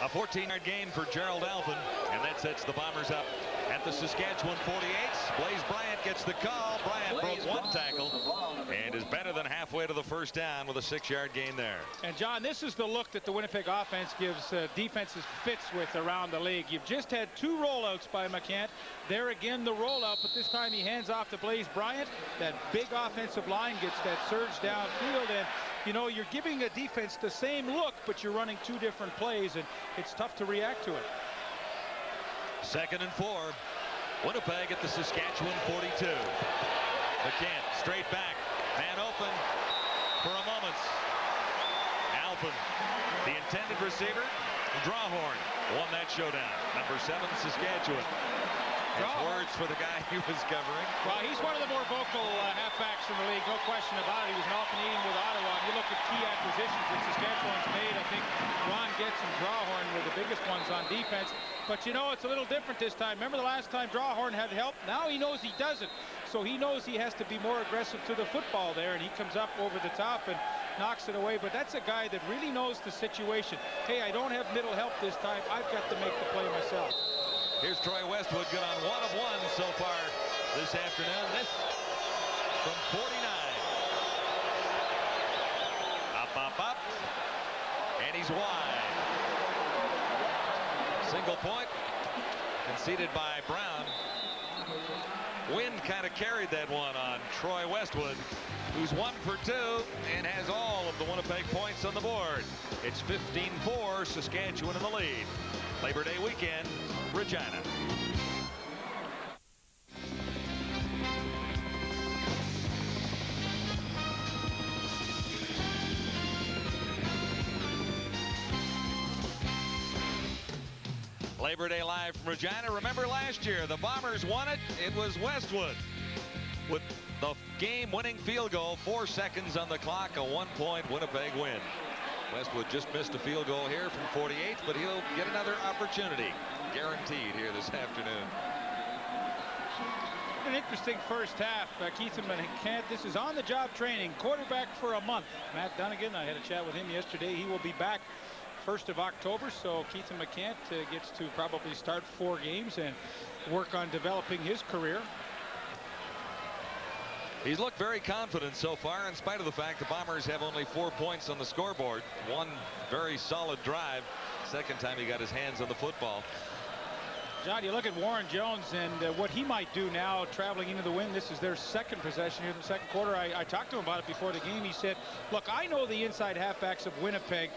A 14-yard gain for Gerald Alphen, and that sets the Bombers up at the Saskatchewan 48s. Blaze Bryant gets the call. Bryant broke 1 tackle and is better than halfway to the 1st down with a 6-yard gain there. And John, this is the look that the Winnipeg offense gives defenses fits with around the league. You've just had 2 rollouts by McCant. There again the rollout, but this time he hands off to Blaze Bryant. That big offensive line gets that surge downfield, and you know, you're giving a defense the same look, but you're running 2 different plays, and it's tough to react to it. 2nd and 4. Winnipeg at the Saskatchewan 42. McCant straight back. Man open for a moment. Alphen, the intended receiver. Drawhorn won that showdown. Number 7, Saskatchewan. That's words for the guy he was covering. Well, he's one of the more vocal halfbacks in the league, no question about it. He was an alternating with Ottawa. And you look at key acquisitions that Saskatchewan's made. I think Ron Getz and Drawhorn were the biggest ones on defense. But, you know, it's a little different this time. Remember the last time Drawhorn had help? Now he knows he doesn't. So he knows he has to be more aggressive to the football there, and he comes up over the top. And knocks it away. But that's a guy that really knows the situation. Hey, I don't have middle help this time. I've got to make the play myself. Here's Troy Westwood, good on 1 of 1 so far this afternoon. This from 49. Up. And he's wide. Single point conceded by Brown. Wind kind of carried that one on Troy Westwood, who's 1 for 2 and has all of the Winnipeg points on the board. It's 15-4, Saskatchewan in the lead. Labor Day weekend, Regina. Labor Day live from Regina. Remember last year, the Bombers won it. It was Westwood with the game-winning field goal. 4 seconds on the clock, a 1-point Winnipeg win. Westwood just missed a field goal here from 48, but he'll get another opportunity, guaranteed, here this afternoon. An interesting first half. Keith McCant, this is on-the-job training. Quarterback for a month. Matt Dunnigan, I had a chat with him yesterday. He will be back 1st of October, so Keith McCant gets to probably start 4 games and work on developing his career. He's looked very confident so far, in spite of the fact the Bombers have only 4 points on the scoreboard. 1 very solid drive. Second time he got his hands on the football. John, you look at Warren Jones and what he might do now traveling into the win. This is their second possession here in the second quarter. I talked to him about it before the game. He said, look, I know the inside halfbacks of Winnipeg,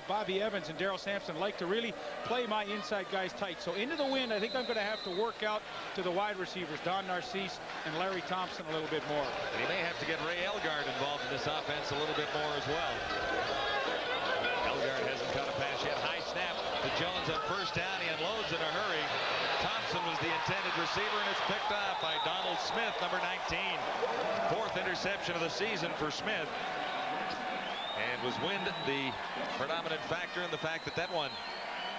Bobby Evans and Daryl Sampson, like to really play my inside guys tight. So into the wind, I think I'm going to have to work out to the wide receivers, Don Narcisse and Larry Thompson, a little bit more. And he may have to get Ray Elgard involved in this offense a little bit more as well. Elgard hasn't caught a pass yet. High snap to Jones on first down. He unloads in a hurry. Thompson was the intended receiver, and it's picked off by Donald Smith, number 19. 4th interception of the season for Smith. And was wind the predominant factor in the fact that that one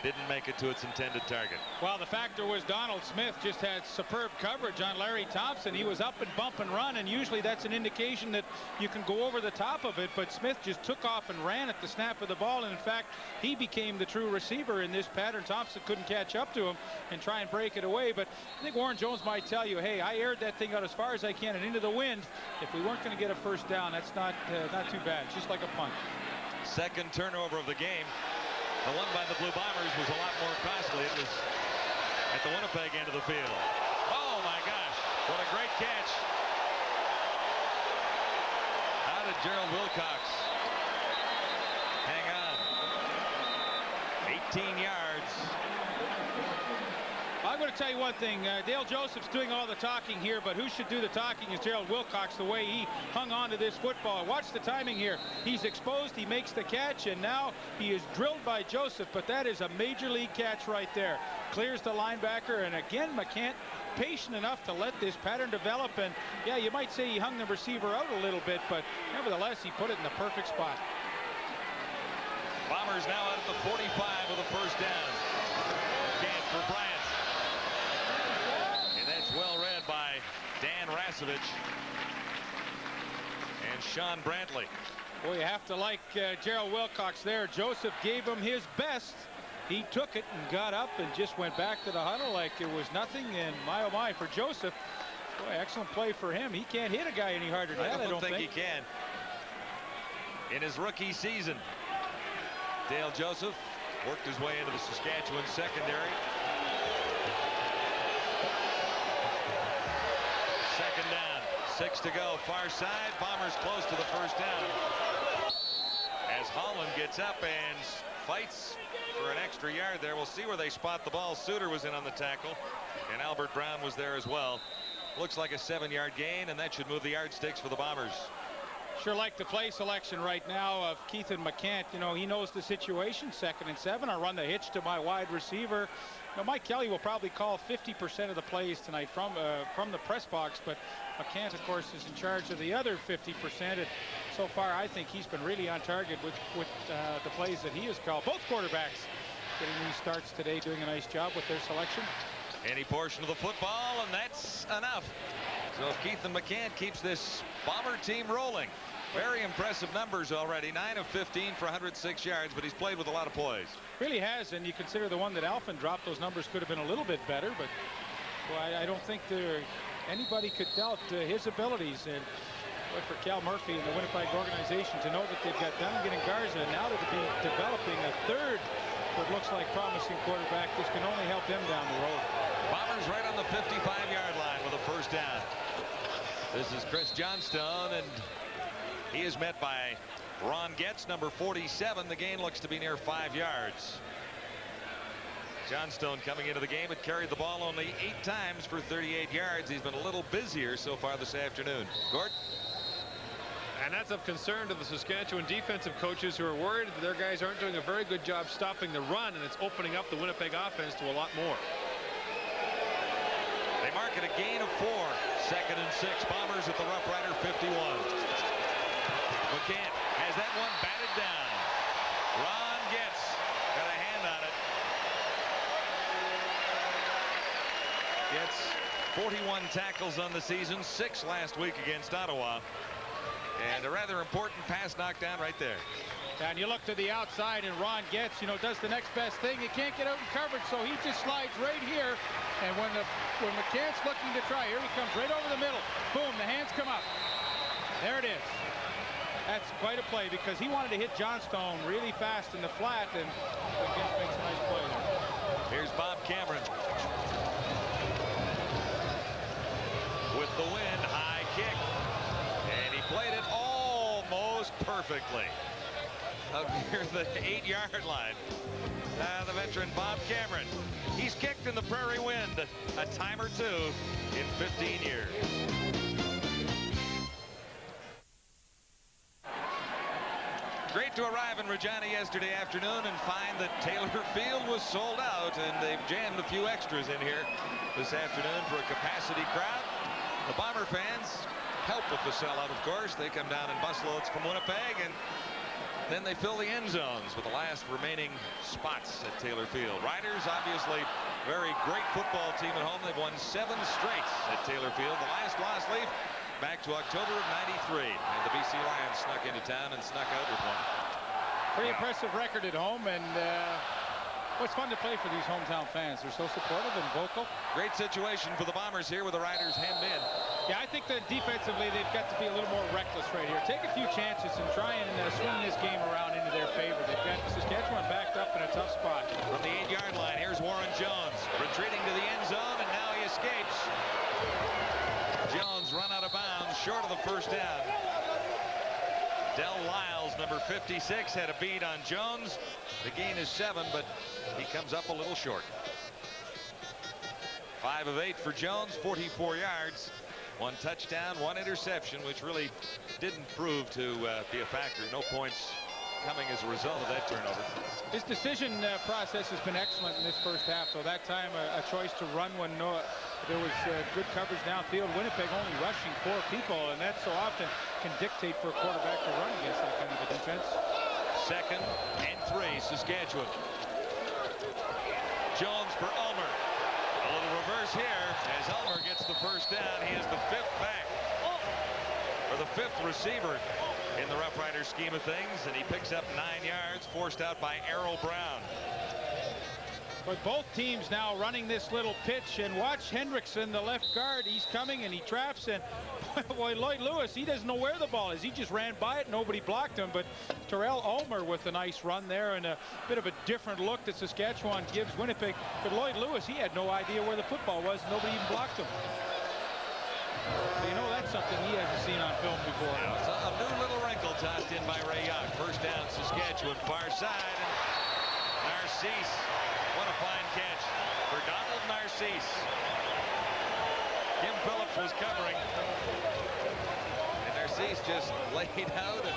didn't make it to its intended target? Well, the factor was Donald Smith just had superb coverage on Larry Thompson. He was up and bump and run, and usually that's an indication that you can go over the top of it, but Smith just took off and ran at the snap of the ball, and in fact he became the true receiver in this pattern. Thompson couldn't catch up to him and try and break it away, but I think Warren Jones might tell you, hey, I aired that thing out as far as I can and into the wind. If we weren't going to get a first down, that's not too bad. It's just like a punt. Second turnover of the game. The one by the Blue Bombers was a lot more costly. It was at the Winnipeg end of the field. Oh my gosh, what a great catch. How did Gerald Wilcox hang on? 18 yards. I'm going to tell you one thing. Dale Joseph's doing all the talking here, but who should do the talking is Gerald Wilcox, the way he hung on to this football. Watch the timing here. He's exposed, he makes the catch, and now he is drilled by Joseph, but that is a major league catch right there. Clears the linebacker, and again, McCant patient enough to let this pattern develop, and yeah, you might say he hung the receiver out a little bit, but nevertheless, he put it in the perfect spot. Bombers now out at the 45 with a first down. McCant for Bryant. Well read by Dan Rasevich and Sean Brantley. Well, you have to like Gerald Wilcox there. Joseph gave him his best. He took it and got up and just went back to the huddle like it was nothing. And my, oh my, for Joseph, boy, excellent play for him. He can't hit a guy any harder than that, I don't think. He can. In his rookie season, Dale Joseph worked his way into the Saskatchewan secondary. Second down, 6 to go, far side. Bombers close to the first down. As Holland gets up and fights for an extra yard there. We'll see where they spot the ball. Suter was in on the tackle, and Albert Brown was there as well. Looks like a 7-yard gain, and that should move the yardsticks for the Bombers. Sure like the play selection right now of Keith McCant. You know, he knows the situation. 2nd and 7. I'll run the hitch to my wide receiver. Now, Mike Kelly will probably call 50% of the plays tonight from the press box, but McCant, of course, is in charge of the other 50%. And so far, I think he's been really on target with the plays that he has called. Both quarterbacks getting these starts today, doing a nice job with their selection. Any portion of the football, and that's enough. So if Keith McCant keeps this Bomber team rolling, Very impressive numbers already. 9 of 15 for 106 yards, but he's played with a lot of poise. Really has, and you consider the one that Alfin dropped, those numbers could have been a little bit better, but well, I don't think anybody could doubt his abilities. And boy, for Cal Murphy and the Winnipeg organization to know that they've got Dungan and Garza, now to be developing a third what looks like promising quarterback, this can only help them down the road. Bombers right on the 55-yard line with a first down. This is Chris Johnstone, and he is met by Ron Getz, number 47. The gain looks to be near 5 yards. Johnstone coming into the game had carried the ball only 8 times for 38 yards. He's been a little busier so far this afternoon. Gord? And that's of concern to the Saskatchewan defensive coaches, who are worried that their guys aren't doing a very good job stopping the run, and it's opening up the Winnipeg offense to a lot more. They mark it a gain of 4. 2nd and 6. Bombers at the Roughrider 51. McCann has that one batted down. Ron Getz got a hand on it. Getz 41 tackles on the season, 6 last week against Ottawa. And a rather important pass knockdown right there. And you look to the outside, and Ron Getz, does the next best thing. He can't get out in coverage, so he just slides right here. And when McCann's looking to try, here he comes right over the middle. Boom, the hands come up. There it is. That's quite a play, because he wanted to hit Johnstone really fast in the flat, and Getz makes a nice play there. Here's Bob Cameron with the wind, high kick, and he played it almost perfectly up near the 8-yard line. The veteran Bob Cameron, he's kicked in the prairie wind a time or two in 15 years. Great to arrive in Regina yesterday afternoon and find that Taylor Field was sold out, and they've jammed a few extras in here this afternoon for a capacity crowd. The Bomber fans help with the sellout, of course. They come down in busloads from Winnipeg, and then they fill the end zones with the last remaining spots at Taylor Field. Riders, obviously, very great football team at home. They've won 7 straights at Taylor Field. The last loss leave back to October of '93, and the BC Lions snuck into town and snuck out with one. Pretty impressive record at home, and well, it's fun to play for these hometown fans. They're so supportive and vocal. Great situation for the Bombers here with the Riders hemmed in. Yeah, I think that defensively they've got to be a little more reckless right here. Take a few chances and try and swing this game around into their favor. They've got Saskatchewan backed up in a tough spot. From the 8-yard line, here's Warren Jones retreating to the end zone, and now he escapes. Jones run out of bounds short of the first down. Del Lyles, number 56, had a beat on Jones. The gain is 7, but he comes up a little short. 5 of 8 for Jones, 44 yards. 1 touchdown, 1 interception, which really didn't prove to be a factor. No points coming as a result of that turnover. His decision process has been excellent in this first half, though. That time a choice to run when there was good coverage downfield. Winnipeg only rushing 4 people, and that so often can dictate for a quarterback to run against that kind of a defense. 2nd and 3, Saskatchewan. Jones for Ulmer. A little reverse here as Ulmer gets the first down. He is the 5th back, or the 5th receiver in the Rough Riders scheme of things, and he picks up 9 yards, forced out by Errol Brown. But both teams now running this little pitch, and watch Hendrickson, the left guard. He's coming and he traps, and boy, Lloyd Lewis, he doesn't know where the ball is. He just ran by it. Nobody blocked him, but Terrell Ulmer with a nice run there, and a bit of a different look that Saskatchewan gives Winnipeg. But Lloyd Lewis, he had no idea where the football was. Nobody even blocked him. So you know that's something he hasn't seen on film before. Now it's a new little wrinkle tossed in by Ray Yock. First down, Saskatchewan, far side, and Narcisse. What a fine catch for Donald Narcisse. Kim Phillips was covering, and Narcisse just laid out and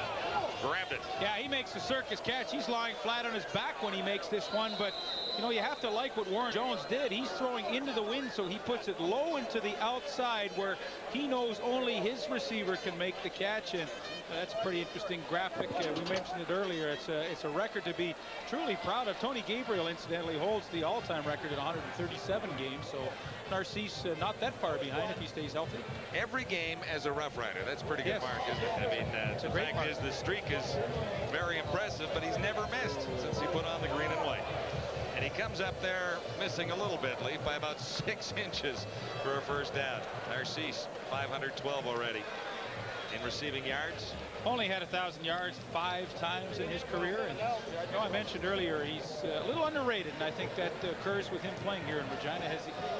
grabbed it. Yeah, he makes a circus catch. He's lying flat on his back when he makes this one, but you know, you have to like what Warren Jones did. He's throwing into the wind, so he puts it low into the outside where he knows only his receiver can make the catch. And that's a pretty interesting graphic. We mentioned it earlier. It's a record to be truly proud of. Tony Gabriel, incidentally, holds the all-time record at 137 games. So Narcisse not that far behind if he stays healthy. Every game as a Rough Rider. That's a pretty good mark, isn't it? I mean, the fact is the streak is very impressive, but he's never missed since he put on the green and white. And he comes up there missing a little bit, Leaf, by about 6 inches for a first down. Narcisse, 512 already in receiving yards. Only had 1,000 yards 5 times in his career. And you know, I mentioned earlier he's a little underrated, and I think that occurs with him playing here in Regina.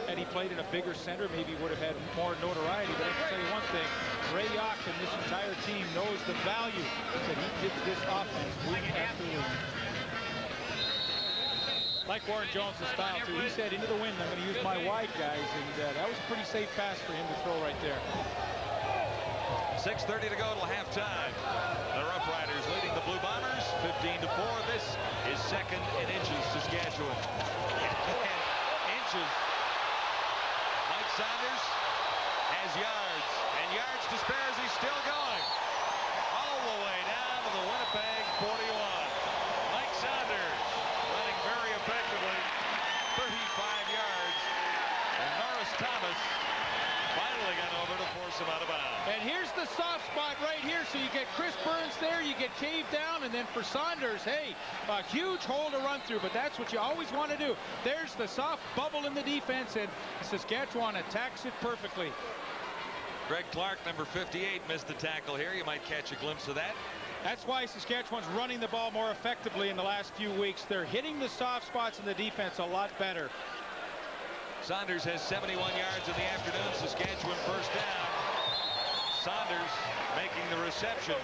Had he played in a bigger center, maybe he would have had more notoriety. But I can tell you one thing, Ray Yock and this entire team knows the value that he gives this offense week after week. Like Warren Jones' style too. He said into the wind, I'm going to use my wide guys, and that was a pretty safe pass for him to throw right there. 6:30 to go till halftime. The Rough Riders leading the Blue Bombers 15-4. This is second in inches, Saskatchewan. Inches. Mike Saunders has yards, and yards to spare as he's still going. All the way down to the Winnipeg 41. Mike Saunders running very effectively, 35 yards, and Norris Thomas finally got over to force him out of bounds. And here's the soft spot right here. So you get Chris Burns there, you get caved down, and then for Saunders, hey, a huge hole to run through, but that's what you always want to do. There's the soft bubble in the defense, and Saskatchewan attacks it perfectly. Greg Clark, number 58, missed the tackle here. You might catch a glimpse of that. That's why Saskatchewan's running the ball more effectively in the last few weeks. They're hitting the soft spots in the defense a lot better. Saunders has 71 yards in the afternoon. Saskatchewan first down. Saunders making the reception.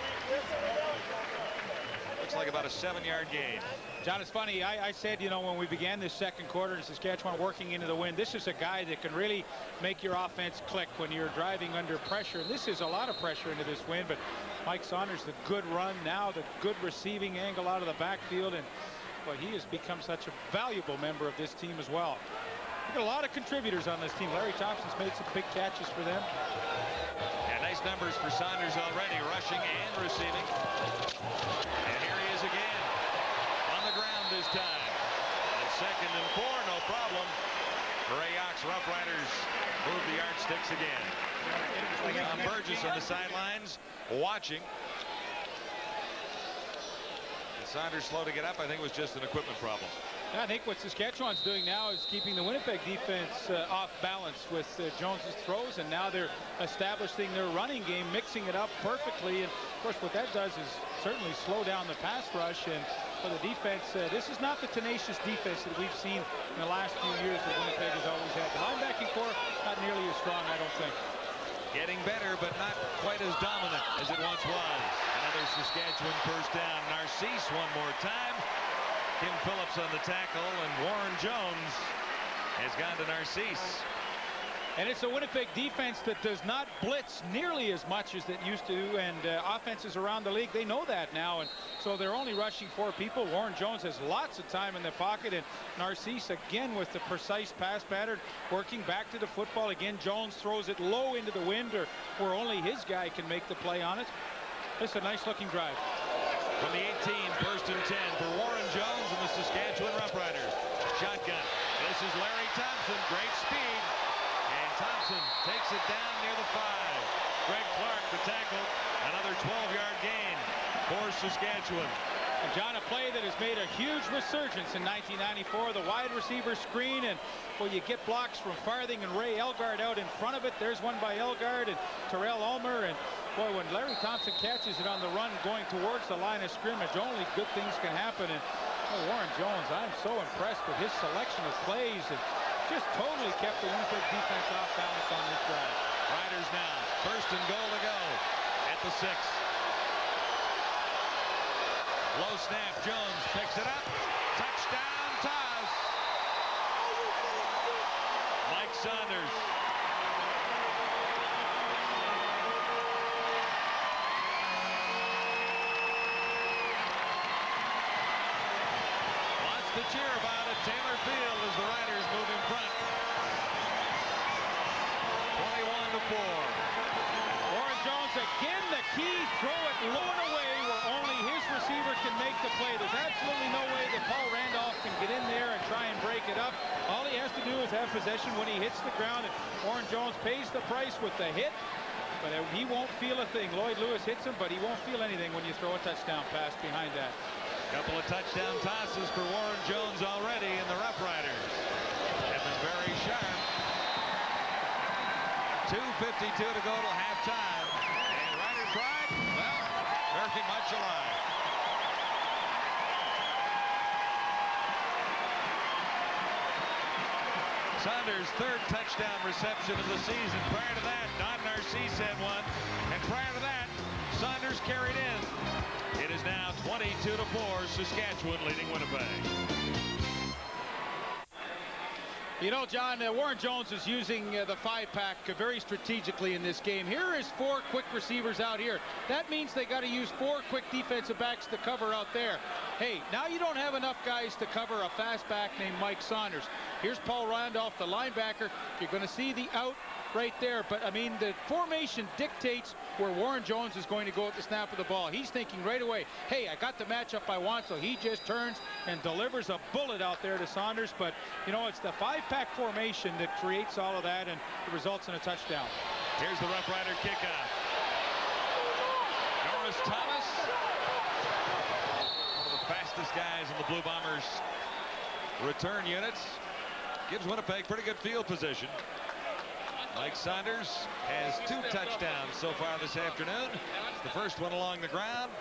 Looks like about a 7-yard gain. John, it's funny. I said, you know, when we began this second quarter in Saskatchewan working into the wind, this is a guy that can really make your offense click when you're driving under pressure. This is a lot of pressure into this wind, but Mike Saunders, the good run now, the good receiving angle out of the backfield, and boy, he has become such a valuable member of this team as well. We've got a lot of contributors on this team. Larry Thompson's made some big catches for them. Yeah, nice numbers for Saunders already, rushing and receiving. And here he is again. On the ground this time. And 2nd and 4, no problem. Ray Yock's Rough Riders move the yardsticks again. Tom Burgess on the sidelines watching. And Saunders slow to get up. I think it was just an equipment problem. I think what Saskatchewan's doing now is keeping the Winnipeg defense off balance with Jones's throws, and now they're establishing their running game, mixing it up perfectly. And of course, what that does is certainly slow down the pass rush. And for the defense, this is not the tenacious defense that we've seen in the last few years that Winnipeg has always had. The linebacking core not nearly as strong, I don't think. Getting better, but not quite as dominant as it once was. Another Saskatchewan first down. Narcisse one more time. Kim Phillips on the tackle, and Warren Jones has gone to Narcisse. And it's a Winnipeg defense that does not blitz nearly as much as it used to, and offenses around the league, they know that now, and so they're only rushing 4 people. Warren Jones has lots of time in the pocket, and Narcisse again with the precise pass pattern, working back to the football. Again, Jones throws it low into the wind, or where only his guy can make the play on it. It's a nice looking drive. From the 18, 1st and 10 for Warren Jones and the Saskatchewan Roughriders. Shotgun. This is Larry Thompson. Great speed. And Thompson takes it down near the 5. Greg Clark, the tackle. Another 12-yard gain for Saskatchewan. And John, a play that has made a huge resurgence in 1994. The wide receiver screen, and well, you get blocks from Farthing and Ray Elgard out in front of it. There's one by Elgard and Terrell Ulmer, and boy, when Larry Thompson catches it on the run going towards the line of scrimmage, only good things can happen. And Warren Jones, I'm so impressed with his selection of plays, and just totally kept the Winnipeg defense off balance on this drive. Riders now, 1st and goal to go at the 6. Low snap, Jones picks it up. Touchdown, toss. Mike Saunders. To to cheer about at Taylor Field as the Riders move in front. 21-4. Warren Jones again, the key, throw it low and away where only his receiver can make the play. There's absolutely no way that Paul Randolph can get in there and try and break it up. All he has to do is have possession when he hits the ground, and Warren Jones pays the price with the hit, but he won't feel a thing. Lloyd Lewis hits him, but he won't feel anything when you throw a touchdown pass behind that. Couple of touchdown tosses for Warren Jones already, and the Roughriders have been very sharp. 2:52 to go till halftime. And Rider Pride, well, very much alive. Saunders' third touchdown reception of the season. Prior to that, Don Narcisse had one. And prior to that, Saunders carried in. It is now 22-4, Saskatchewan leading Winnipeg. You know, John, Warren Jones is using the 5-pack very strategically in this game. Here is 4 quick receivers out here. That means they got to use 4 quick defensive backs to cover out there. Hey, now you don't have enough guys to cover a fast back named Mike Saunders. Here's Paul Randolph, the linebacker. You're going to see the out right there. But, I mean, the formation dictates where Warren Jones is going to go at the snap of the ball. He's thinking right away, hey, I got the matchup I want, so he just turns and delivers a bullet out there to Saunders. But, you know, it's the 5-pack formation that creates all of that, and it results in a touchdown. Here's the Rough Rider kickoff. Norris Thomas, one of the fastest guys in the Blue Bombers return units, gives Winnipeg pretty good field position. Mike Saunders has 2 touchdowns so far this afternoon. The first one along the ground,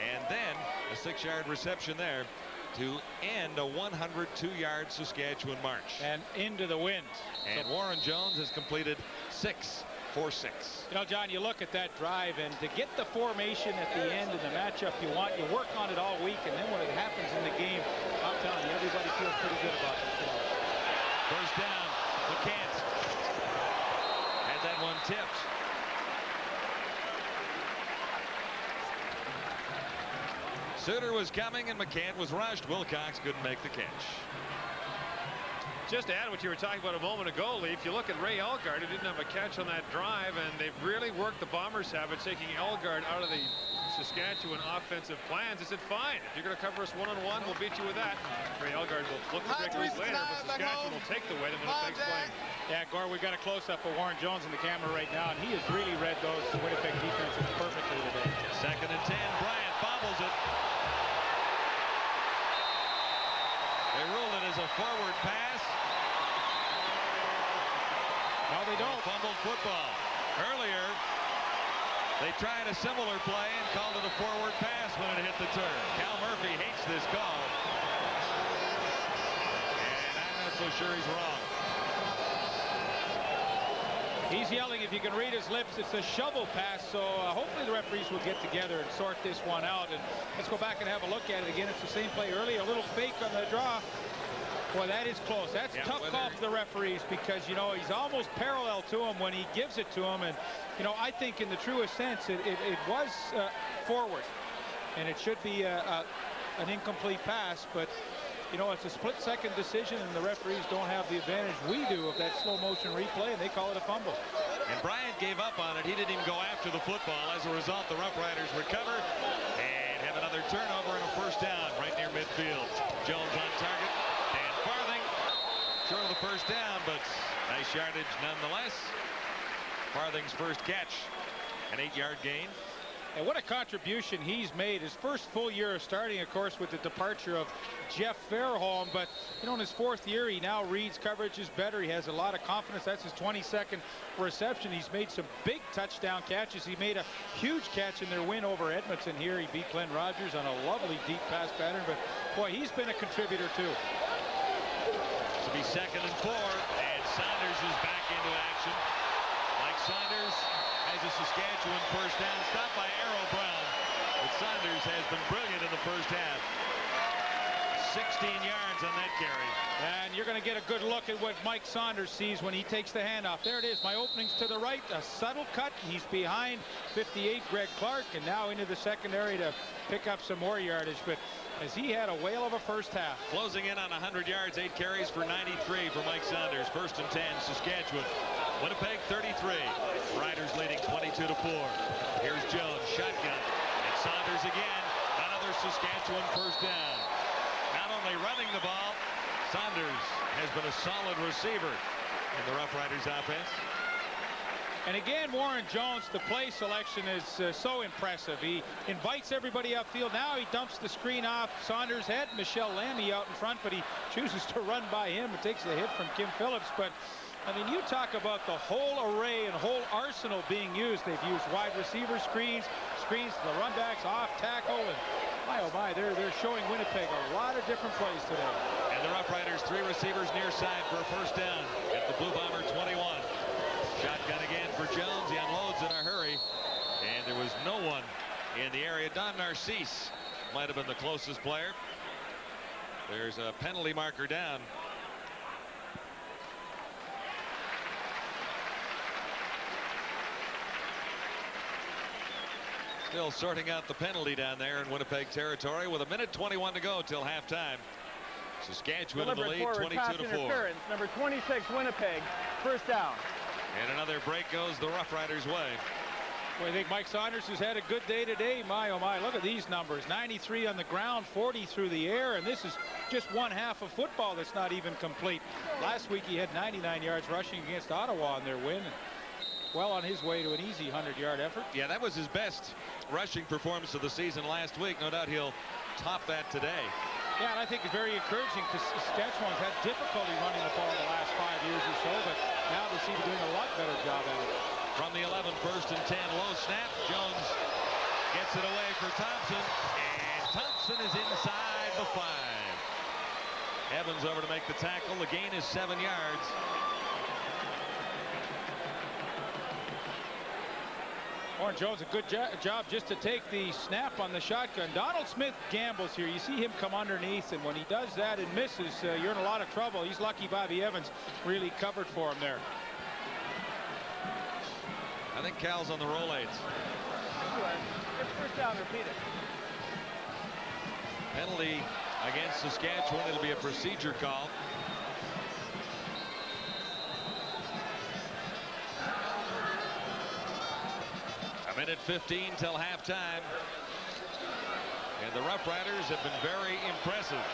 and then a 6-yard reception there to end a 102-yard Saskatchewan march. And into the wind. And Warren Jones has completed 6 for 6. You know, John, you look at that drive, and to get the formation at the end and the matchup you want, you work on it all week, and then when it happens in the game, I'm telling you, everybody feels pretty good about it. First down, McCants. Had that one tipped. Suter was coming, and McCant was rushed. Wilcox couldn't make the catch. Just to add what you were talking about a moment ago, Leaf, you look at Ray Elgard, who didn't have a catch on that drive, and they've really worked the Bombers' habit, taking Elgard out of the Saskatchewan offensive plans. They said, fine, if you're going to cover us one-on-one, we'll beat you with that. Ray Elgard will flip the break later, but Saskatchewan will take the weight of Winnipeg's playing. Yeah, Gore, we got a close-up of Warren Jones in the camera right now, and he has really read those Winnipeg defenses perfectly today. 2nd and 10, Bryant bobbles it. They ruled it as a forward pass. No, they don't. Fumbled football. Earlier, they tried a similar play and called it a forward pass when it hit the turn. Cal Murphy hates this call. And I'm not so sure he's wrong. He's yelling, if you can read his lips, it's a shovel pass, so hopefully the referees will get together and sort this one out. And let's go back and have a look at it again. It's the same play earlier, a little fake on the draw. Boy, that is close. That's a tough call for the referees because, you know, he's almost parallel to him when he gives it to him. And, you know, I think in the truest sense, it was forward. And it should be an incomplete pass, but you know, it's a split-second decision, and the referees don't have the advantage we do of that slow-motion replay, and they call it a fumble. And Bryant gave up on it. He didn't even go after the football. As a result, the Rough Riders recover and have another turnover and a first down right near midfield. Jones on target. Dan Farthing short of the first down, but nice yardage nonetheless. Farthing's first catch, an 8-yard gain. And what a contribution he's made. His first full year of starting, of course, with the departure of Jeff Fairholm. But, you know, in his 4th year, he now reads coverages better. He has a lot of confidence. That's his 22nd reception. He's made some big touchdown catches. He made a huge catch in their win over Edmonton here. He beat Glenn Rogers on a lovely deep pass pattern. But, boy, he's been a contributor, too. To be 2nd and 4, and Saunders is back into action. Mike Saunders has a Saskatchewan first down, stopped by Arrow Brown. But Saunders has been brilliant in the first half. 16 yards on that carry. And you're going to get a good look at what Mike Saunders sees when he takes the handoff. There it is. My opening's to the right. A subtle cut. He's behind 58 Greg Clark, and now into the secondary to pick up some more yardage. But as he had a whale of a first half. Closing in on 100 yards, 8 carries for 93 for Mike Saunders. 1st and 10, Saskatchewan. Winnipeg 33. Riders leading 22-4. Here's Jones, shotgun, and Saunders again. Another Saskatchewan first down. Not only running the ball, Saunders has been a solid receiver in the Roughriders offense. And again, Warren Jones, the play selection is so impressive. He invites everybody upfield. Now he dumps the screen off Saunders' head. Michelle Lamy out in front, but he chooses to run by him. It takes the hit from Kim Phillips. But, I mean, you talk about the whole array and whole arsenal being used. They've used wide receiver screens to the runbacks, off tackle, and my, oh my, they're showing Winnipeg a lot of different plays today. And the Roughriders, 3 receivers near side for a first down at the Blue Bomber 21. Shotgun again for Jones. He unloads in a hurry, and there was no one in the area. Don Narcisse might have been the closest player. There's a penalty marker down. Still sorting out the penalty down there in Winnipeg territory with 1:21 to go till halftime. Saskatchewan in the lead, 22-4. Number 26, Winnipeg, first down. And another break goes the Roughriders' way. Well, I think Mike Saunders has had a good day today. My, oh my, look at these numbers. 93 on the ground, 40 through the air, and this is just one half of football that's not even complete. Last week he had 99 yards rushing against Ottawa in their win. Well on his way to an easy 100-yard effort. Yeah, that was his best rushing performance of the season last week. No doubt he'll top that today. Yeah, and I think it's very encouraging because Saskatchewan's had difficulty running the ball the last 5 years or so, but now they seem to be doing a lot better job at it. From the 11, 1st and 10, low snap. Jones gets it away for Thompson, and Thompson is inside the 5. Evans over to make the tackle. The gain is 7 yards. Warren Jones, a good job just to take the snap on the shotgun. Donald Smith gambles here. You see him come underneath, and when he does that and misses, you're in a lot of trouble. He's lucky Bobby Evans really covered for him there. I think Cal's on the roll aids. First down, repeat it. Penalty against Saskatchewan. It'll be a procedure call. A minute 15 till halftime. And the Roughriders have been very impressive.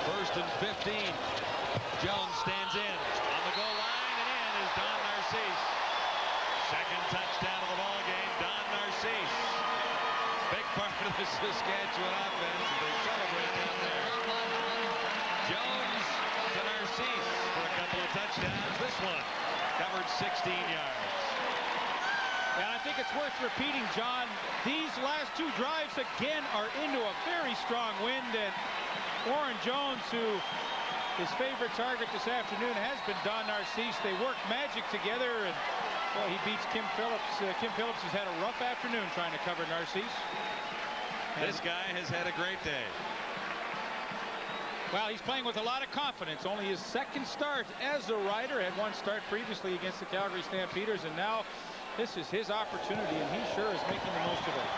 First and 15. Jones stands in on the goal line, and in is Don Narcisse. Second touchdown of the ball game, Don Narcisse. Big part of the Saskatchewan offense. They celebrate down there. Jones to Narcisse for a couple of touchdowns. This one covered 16 yards. And I think it's worth repeating, John, these last 2 drives again are into a very strong wind, and Warren Jones, who his favorite target this afternoon has been Don Narcisse. They work magic together, and well, he beats Kim Phillips. Kim Phillips has had a rough afternoon trying to cover Narcisse. This guy has had a great day. Well, he's playing with a lot of confidence. Only his second start as a Rider. Had one start previously against the Calgary Stampeders, and now this is his opportunity, and he sure is making the most of it.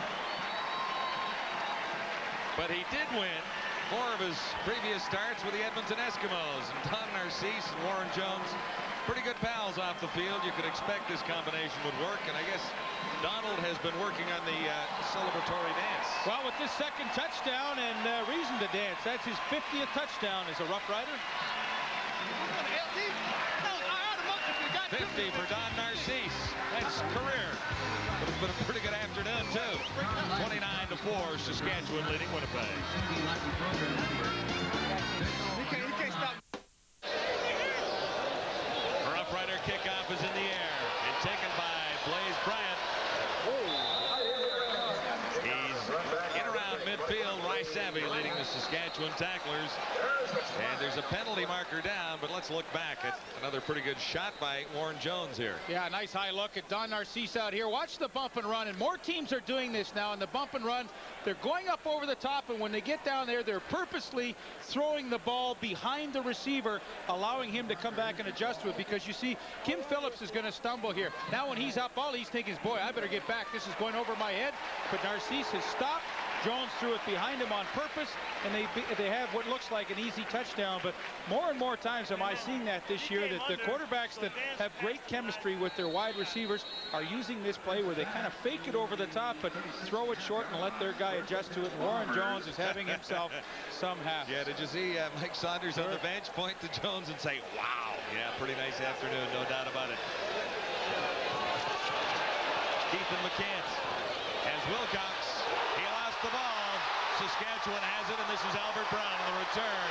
But he did win 4 of his previous starts with the Edmonton Eskimos. And Don Narcisse and Warren Jones, pretty good pals off the field. You could expect this combination would work, and I guess Donald has been working on the celebratory dance. Well, with this second touchdown and reason to dance, that's his 50th touchdown as a Rough Rider. 50 for Don Narcisse. That's career. But it's been a pretty good afternoon, too. 29-4, Saskatchewan leading Winnipeg. Rough Rider kickoff is in the air and taken by Blaze Bryant. He's in around midfield. Rice Savvy leading the Saskatchewan tacklers. And there's There's a penalty marker down, but let's look back at another pretty good shot by Warren Jones here. Yeah, nice high look at Don Narcisse out here. Watch the bump and run, and more teams are doing this now. In the bump and run, they're going up over the top, and when they get down there, they're purposely throwing the ball behind the receiver, allowing him to come back and adjust to it, because you see Kim Phillips is going to stumble here. Now when he's up, all he's thinking is, boy, I better get back. This is going over my head. But Narcisse has stopped. Jones threw it behind him on purpose, and they have what looks like an easy touchdown. But more and more times am I seeing that this year, that the quarterbacks that have great chemistry with their wide receivers are using this play where they kind of fake it over the top, but throw it short and let their guy adjust to it. And Warren Jones is having himself some half. Yeah, did you see Mike Saunders on the bench point to Jones and say, wow? Yeah, pretty nice afternoon, no doubt about it. Ethan McCants has Wilcox. He lost the ball. Saskatchewan has it, and this is Albert Brown on the return.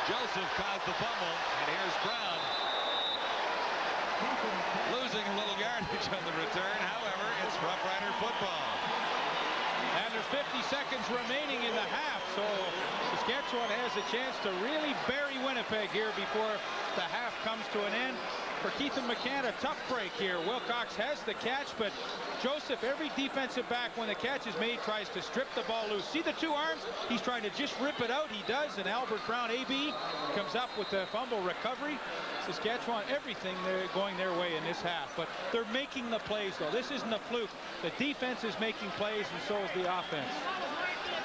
Joseph caused the fumble, and here's Brown. Losing a little yardage on the return. However, it's Rough Rider football. And there's 50 seconds remaining in the half, so Saskatchewan has a chance to really bury Winnipeg here before the half comes to an end. For Keithan McCann, a tough break here. Wilcox has the catch, but Joseph, every defensive back, when the catch is made, tries to strip the ball loose. See the two arms? He's trying to just rip it out. He does, and Albert Brown, AB, comes up with the fumble recovery. Saskatchewan, everything they're going their way in this half, but they're making the plays, though. This isn't a fluke. The defense is making plays, and so is the offense.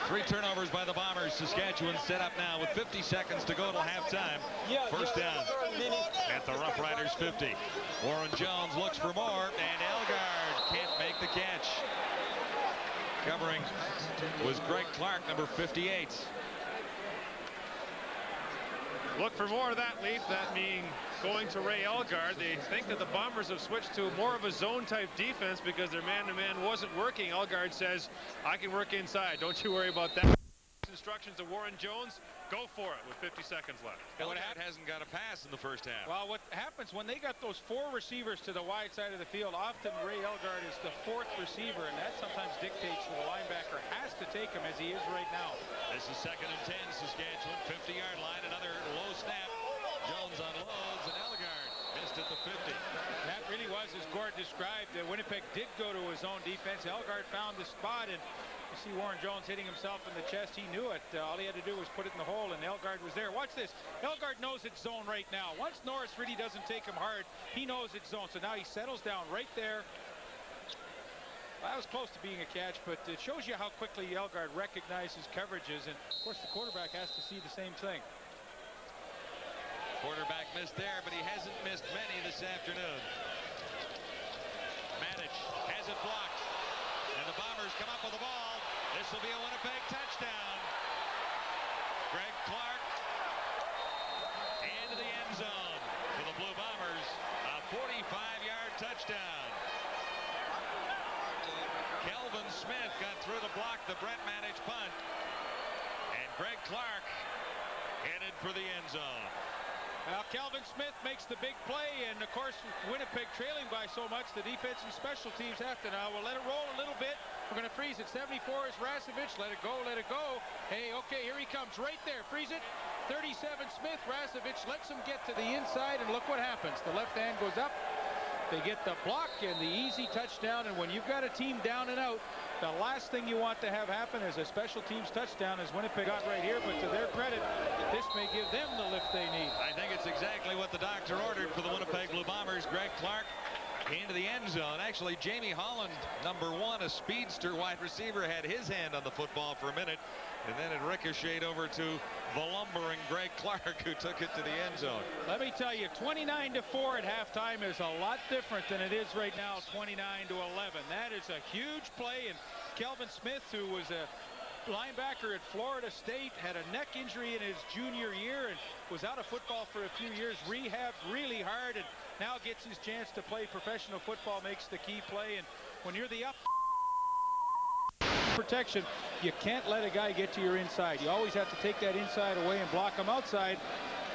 3 turnovers by the Bombers. Saskatchewan set up now with 50 seconds to go till halftime. First down at the Rough Riders 50. Warren Jones looks for more, and Elgard can't make the catch. Covering was Greg Clark, number 58. Look for more of that, Leaf. That means going to Ray Elgard. They think that the Bombers have switched to more of a zone-type defense because their man-to-man wasn't working. Elgard says, I can work inside. Don't you worry about that. Instructions to Warren Jones. Go for it with 50 seconds left. Elgard hasn't got a pass in the first half. Well, what happens when they got those 4 receivers to the wide side of the field, often Ray Elgard is the 4th receiver, and that sometimes dictates the linebacker has to take him as he is right now. This is 2nd and 10, Saskatchewan, 50-yard line, another low snap. Jones unloads, and Elgard missed at the 50. That really was, as Gord described, Winnipeg did go to his own defense. Elgard found the spot, and you see Warren Jones hitting himself in the chest. He knew it. All he had to do was put it in the hole, and Elgard was there. Watch this. Elgard knows it's zone right now. Once Norris really doesn't take him hard, he knows it's zone. So now he settles down right there. That was close to being a catch, but it shows you how quickly Elgard recognizes coverages, and of course the quarterback has to see the same thing. Quarterback missed there, but he hasn't missed many this afternoon. Manich has it blocked, and the Bombers come up with the ball. This will be a Winnipeg touchdown. Greg Clark into the end zone for the Blue Bombers. A 45-yard touchdown. Kelvin Smith got through to block the Brett Manich punt. And Greg Clark headed for the end zone. Now Kelvin Smith makes the big play, and of course Winnipeg trailing by so much, the defense and special teams have to now. We'll let it roll a little bit. We're going to freeze it. 74 is Rasevich. Let it go, let it go. Hey, okay, here he comes right there. Freeze it. 37 Smith. Rasevich lets him get to the inside, and look what happens. The left hand goes up. They get the block and the easy touchdown, and when you've got a team down and out, the last thing you want to have happen is a special teams touchdown, as Winnipeg got right here, but to their credit, this may give them the lift they need. I think it's exactly what the doctor ordered for the Winnipeg Blue Bombers. Greg Clark into the end zone. Actually, Jamie Holland, number 1, a speedster wide receiver, had his hand on the football for a minute, and then it ricocheted over to the lumbering Greg Clark, who took it to the end zone. Let me tell you, 29-4 at halftime is a lot different than it is right now, 29-11. That is a huge play, and Kelvin Smith, who was a linebacker at Florida State, had a neck injury in his junior year and was out of football for a few years, rehabbed really hard, and now gets his chance to play professional football, makes the key play. And when you're the up protection, you can't let a guy get to your inside. You always have to take that inside away and block him outside.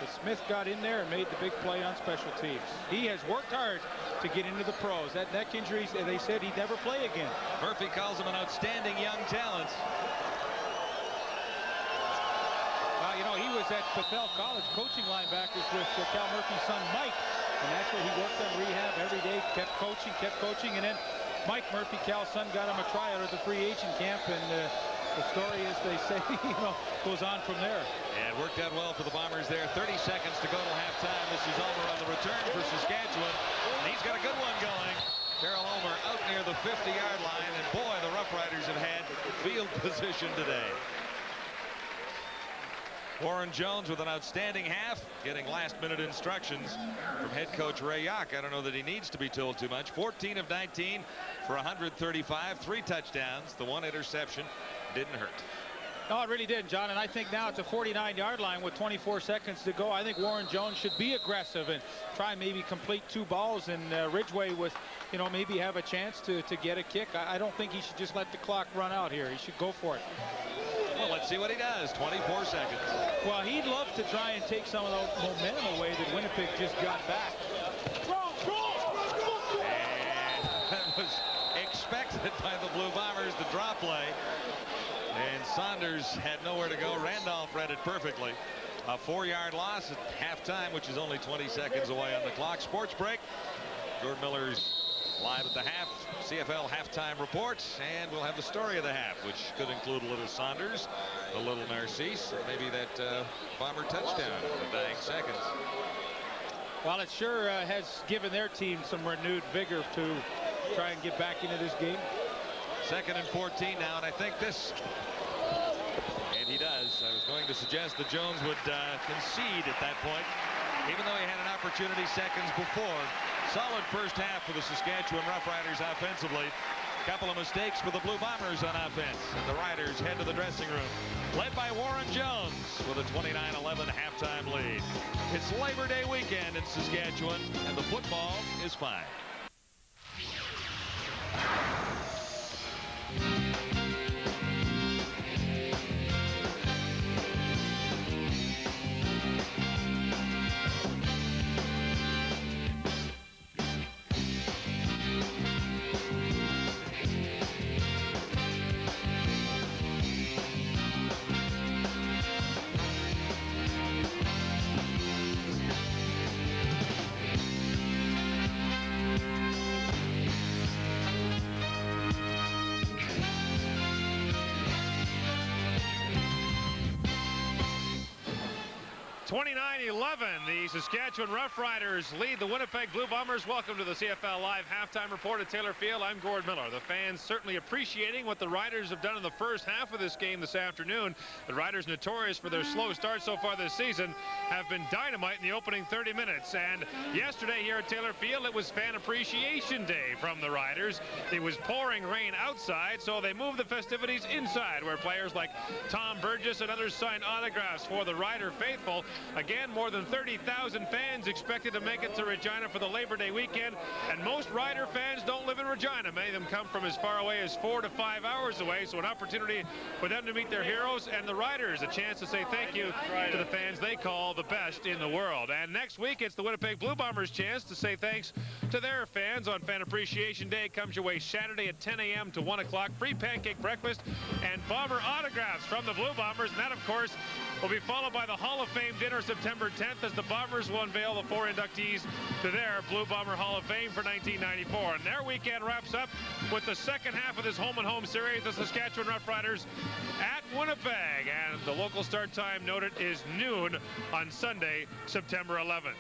But Smith got in there and made the big play on special teams. He has worked hard to get into the pros. That neck injury, they said he'd never play again. Murphy calls him an outstanding young talent. You know, was at Bethel College coaching linebackers with Cal Murphy's son Mike, and that's where he worked on rehab every day, kept coaching, and then Mike Murphy, Cal's son, got him a tryout at the free agent camp, and the story, as they say, goes on from there. And worked out well for the Bombers there. 30 seconds to go till halftime. This is Ulmer on the return for Saskatchewan, and he's got a good one going. Carroll Ulmer out near the 50-yard line, and boy, the Roughriders have had field position today. Warren Jones with an outstanding half, getting last-minute instructions from head coach Ray Yock. I don't know that he needs to be told too much. 14 of 19 for 135, 3 touchdowns. The 1 interception didn't hurt. No, it really didn't, John, and I think now it's a 49-yard line with 24 seconds to go. I think Warren Jones should be aggressive and try maybe complete 2 balls, and Ridgway with, maybe have a chance to get a kick. I don't think he should just let the clock run out here. He should go for it. Well, let's see what he does. 24 seconds. Well, he'd love to try and take some of the momentum away that Winnipeg just got back. And that was expected by the Blue Bombers, the drop play. And Saunders had nowhere to go. Randolph read it perfectly. A 4-yard loss at halftime, which is only 20 seconds away on the clock. Sports break. Gord Miller's live at the half. CFL halftime reports, and we'll have the story of the half, which could include a little Saunders, a little Narcisse, and maybe that Bomber touchdown in the dying seconds. Well, it sure has given their team some renewed vigor to try and get back into this game. 2nd and 14 now, and I think this, and he does. I was going to suggest that Jones would concede at that point, even though he had an opportunity seconds before. Solid first half for the Saskatchewan Roughriders offensively. Couple of mistakes for the Blue Bombers on offense, and the Riders head to the dressing room, led by Warren Jones with a 29-11 halftime lead. It's Labor Day weekend in Saskatchewan, and the football is fine. The Saskatchewan Roughriders lead the Winnipeg Blue Bombers. Welcome to the CFL Live halftime report at Taylor Field. I'm Gord Miller. The fans certainly appreciating what the Riders have done in the first half of this game this afternoon. The Riders, notorious for their slow start so far this season, have been dynamite in the opening 30 minutes. And yesterday here at Taylor Field, it was Fan Appreciation Day from the Riders. It was pouring rain outside, so they moved the festivities inside, where players like Tom Burgess and others signed autographs for the Rider faithful. Again, more than 30,000 fans expected to make it to Regina for the Labor Day weekend, and most Rider fans don't live in Regina. Many of them come from as far away as 4 to 5 hours away, so an opportunity for them to meet their heroes and the Riders, a chance to say thank you to the fans they call the best in the world. And next week, it's the Winnipeg Blue Bombers' chance to say thanks to their fans on Fan Appreciation Day. It comes your way Saturday at 10 a.m. to 1 o'clock. Free pancake breakfast and Bomber autographs from the Blue Bombers. And that, of course, will be followed by the Hall of Fame dinner September 10th, as the Bombers will unveil the 4 inductees to their Blue Bomber Hall of Fame for 1994. And their weekend wraps up with the second half of this home-and-home series, the Saskatchewan Roughriders at Winnipeg. And the local start time noted is noon on Sunday, September 11th.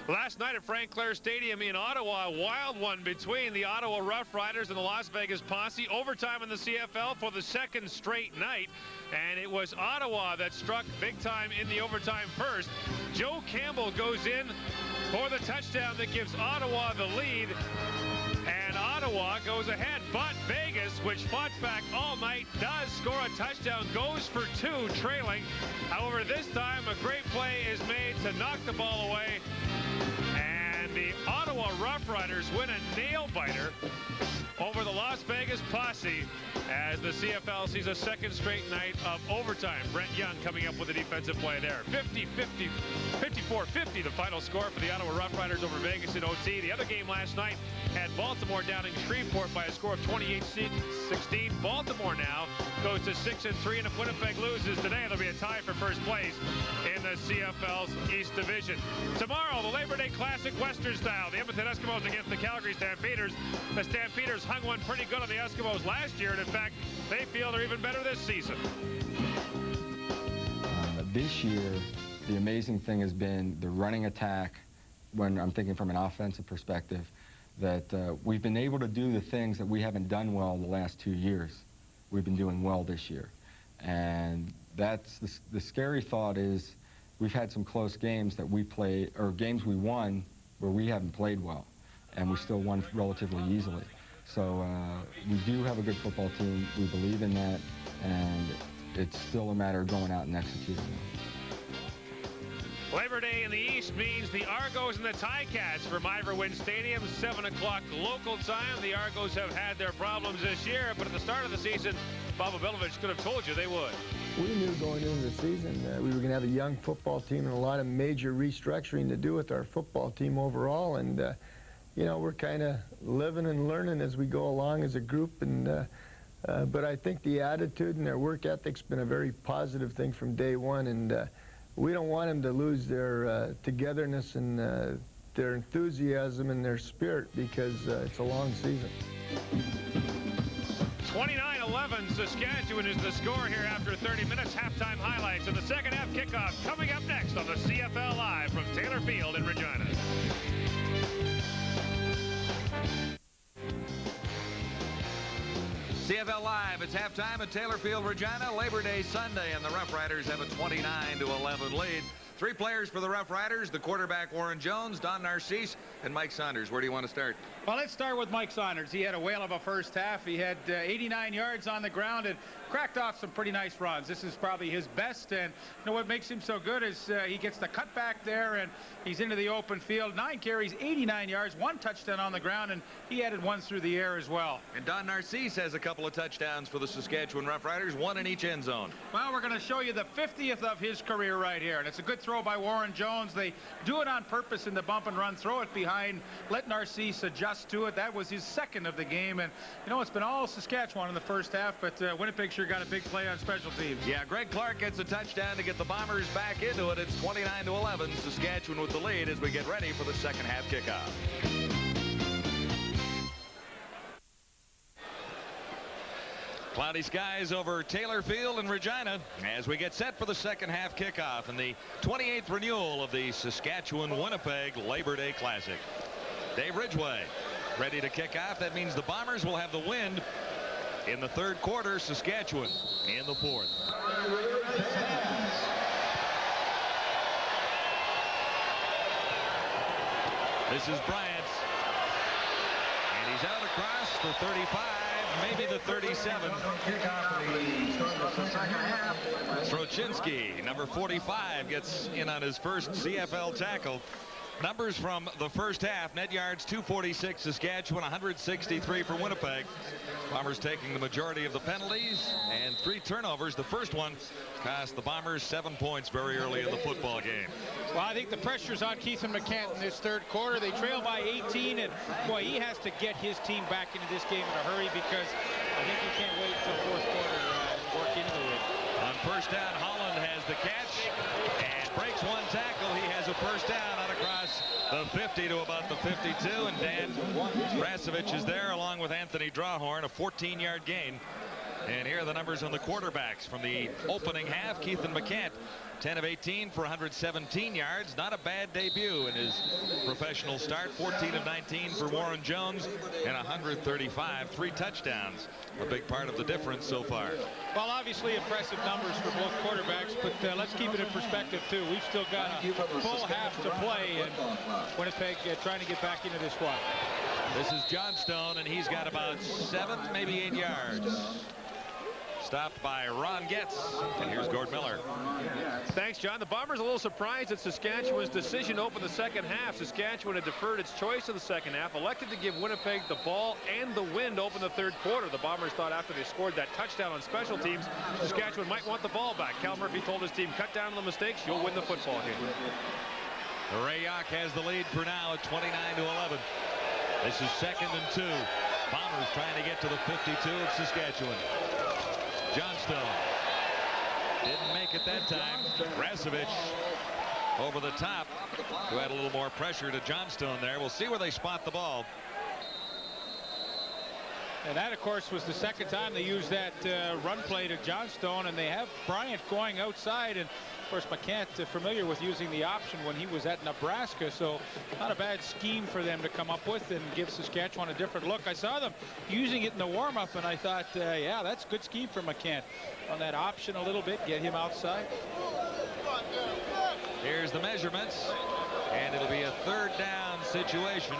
Last night at Frank Clair Stadium in Ottawa, a wild one between the Ottawa Roughriders and the Las Vegas Posse. Overtime in the CFL for the second straight night. And it was Ottawa that struck big time in the overtime first. Joe Campbell goes in for the touchdown that gives Ottawa the lead. And Ottawa goes ahead, but Vegas, which fought back all night, does score a touchdown, goes for 2 trailing. However, this time a great play is made to knock the ball away. And the Ottawa Roughriders win a nail-biter over the Las Vegas Posse as the CFL sees a second straight night of overtime. Brent Young coming up with a defensive play there. 54-50 the final score for the Ottawa Roughriders over Vegas in OT. The other game last night had Baltimore down in Shreveport by a score of 28-16. Baltimore now goes to 6-3, and if Winnipeg loses today, there'll be a tie for first place in the CFL's East Division. Tomorrow, the Labor Day Classic Western style. The Edmonton Eskimos against the Calgary Stampeders. The Stampeders hung one pretty good on the Eskimos last year, and in fact, they feel they're even better this season. This year, the amazing thing has been the running attack, when I'm thinking from an offensive perspective, that we've been able to do the things that we haven't done well in the last 2 years. We've been doing well this year. And that's the scary thought is we've had some close games that we played, or games we won where we haven't played well, and we still won relatively easily. So we do have a good football team. We believe in that, and it's still a matter of going out and executing it. Labor Day in the East means the Argos and the Ticats from Ivor Wynne Stadium, 7 o'clock local time. The Argos have had their problems this year, but at the start of the season, Bob Abilovich could have told you they would. We knew going into the season we were going to have a young football team and a lot of major restructuring to do with our football team overall. And, you know, we're kind of living and learning as we go along as a group. And but I think the attitude and their work ethic's been a very positive thing from day one. And we don't want them to lose their togetherness and their enthusiasm and their spirit, because it's a long season. 29-11, Saskatchewan is the score here after 30 minutes. Halftime highlights of the second half kickoff coming up next on the CFL Live from Taylor Field in Regina. CFL Live, it's halftime at Taylor Field, Regina, Labor Day Sunday, and the Roughriders have a 29-11 lead. 3 players for the Roughriders, the quarterback Warren Jones, Don Narcisse, and Mike Saunders. Where do you want to start? Well, let's start with Mike Saunders. He had a whale of a first half. He had 89 yards on the ground and cracked off some pretty nice runs. This is probably his best, and you know what makes him so good is he gets the cut back there, and he's into the open field. 9 carries, 89 yards, 1 touchdown on the ground, and he added 1 through the air as well. And Don Narcisse has a couple of touchdowns for the Saskatchewan Roughriders, 1 in each end zone. Well, we're going to show you the 50th of his career right here, and it's a good throw by Warren Jones. They do it on purpose in the bump and run, throw it behind, let Narcisse adjust to it. That was his second of the game, and you know, it's been all Saskatchewan in the first half, but Winnipeg sure got a big play on special teams. Yeah, Greg Clark gets a touchdown to get the Bombers back into it. It's 29-11, Saskatchewan with the lead as we get ready for the second half kickoff. Cloudy skies over Taylor Field and Regina as we get set for the second half kickoff and the 28th renewal of the Saskatchewan-Winnipeg Labor Day Classic. Dave Ridgway ready to kick off. That means the Bombers will have the wind in the third quarter. Saskatchewan in the fourth. This is Bryant, and he's out across the 35. Maybe the 37. Stroczynski, number 45, gets in on his first CFL tackle. Numbers from the first half: net yards 246 Saskatchewan, 163 for Winnipeg. Bombers taking the majority of the penalties and 3 turnovers. The first one cost the Bombers 7 points very early in the football game. Well, I think the pressure's on Keithan McCann in this third quarter. They trail by 18, and boy, he has to get his team back into this game in a hurry, because I think he can't wait until fourth quarter to work into it. On first down, Holland has the catch and breaks 1 tackle. He has a first down out across the 50 to about the 52, and Dan Rasevich is there along with Anthony Drawhorn, a 14-yard gain. And here are the numbers on the quarterbacks from the opening half. Keithan McCann, 10 of 18 for 117 yards. Not a bad debut in his professional start. 14 of 19 for Warren Jones and 135. 3 touchdowns. A big part of the difference so far. Well, obviously impressive numbers for both quarterbacks, but let's keep it in perspective too. We've still got a full half to play, and Winnipeg trying to get back into this one. This is Johnstone, and he's got about 7, maybe 8 yards. Stopped by Ron Getz, and here's Gord Miller. Thanks, John. The Bombers a little surprised at Saskatchewan's decision to open the second half. Saskatchewan had deferred its choice in the second half, elected to give Winnipeg the ball and the wind to open the third quarter. The Bombers thought after they scored that touchdown on special teams, Saskatchewan might want the ball back. Cal Murphy told his team, cut down on the mistakes, you'll win the football game. Ray Yock has the lead for now at 29-11. This is 2nd and 2. Bombers trying to get to the 52 of Saskatchewan. Johnstone. Didn't make it that time. Rasevich over the top to add a little more pressure to Johnstone there. We'll see where they spot the ball. And that, of course, was the second time they used that run play to Johnstone, and they have Bryant going outside. And of course, McCant familiar with using the option when he was at Nebraska, so not a bad scheme for them to come up with and give Saskatchewan a different look. I saw them using it in the warm-up, and I thought, yeah, that's a good scheme for McCant on that option a little bit, get him outside. Here's the measurements, and it'll be a third down situation.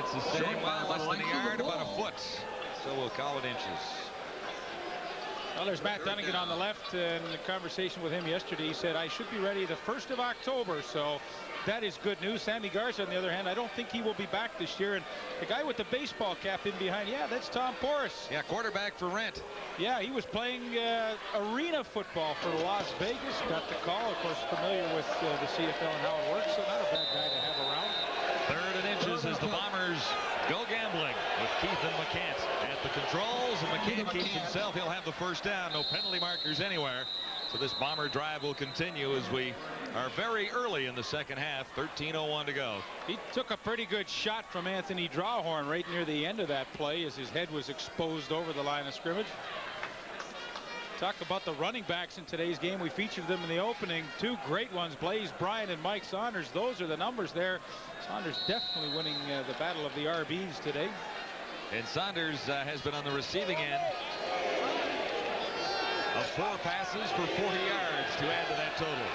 It's the same, less than a yard, about a foot, so we'll call it inches. Well, there's Matt Dunnigan on the left. In the conversation with him yesterday, he said, I should be ready the 1st of October. So that is good news. Sammy Garza, on the other hand, I don't think he will be back this year. And the guy with the baseball cap in behind, yeah, that's Tom Porras. Yeah, quarterback for rent. Yeah, he was playing arena football for Las Vegas. Got the call, of course, familiar with the CFL and how it works. So not a bad guy to have around. 3rd and inches as the Bombers go gambling with Keith and McCant at the controls, and McCant keeps himself. He'll have the first down. No penalty markers anywhere. So this Bomber drive will continue as we are very early in the second half. 13:01 to go. He took a pretty good shot from Anthony Drawhorn right near the end of that play as his head was exposed over the line of scrimmage. Talk about the running backs in today's game. We featured them in the opening. 2 great ones, Blaze Bryant and Mike Saunders. Those are the numbers there. Saunders definitely winning the battle of the RBs today. And Saunders has been on the receiving end of 4 passes for 40 yards to add to that total.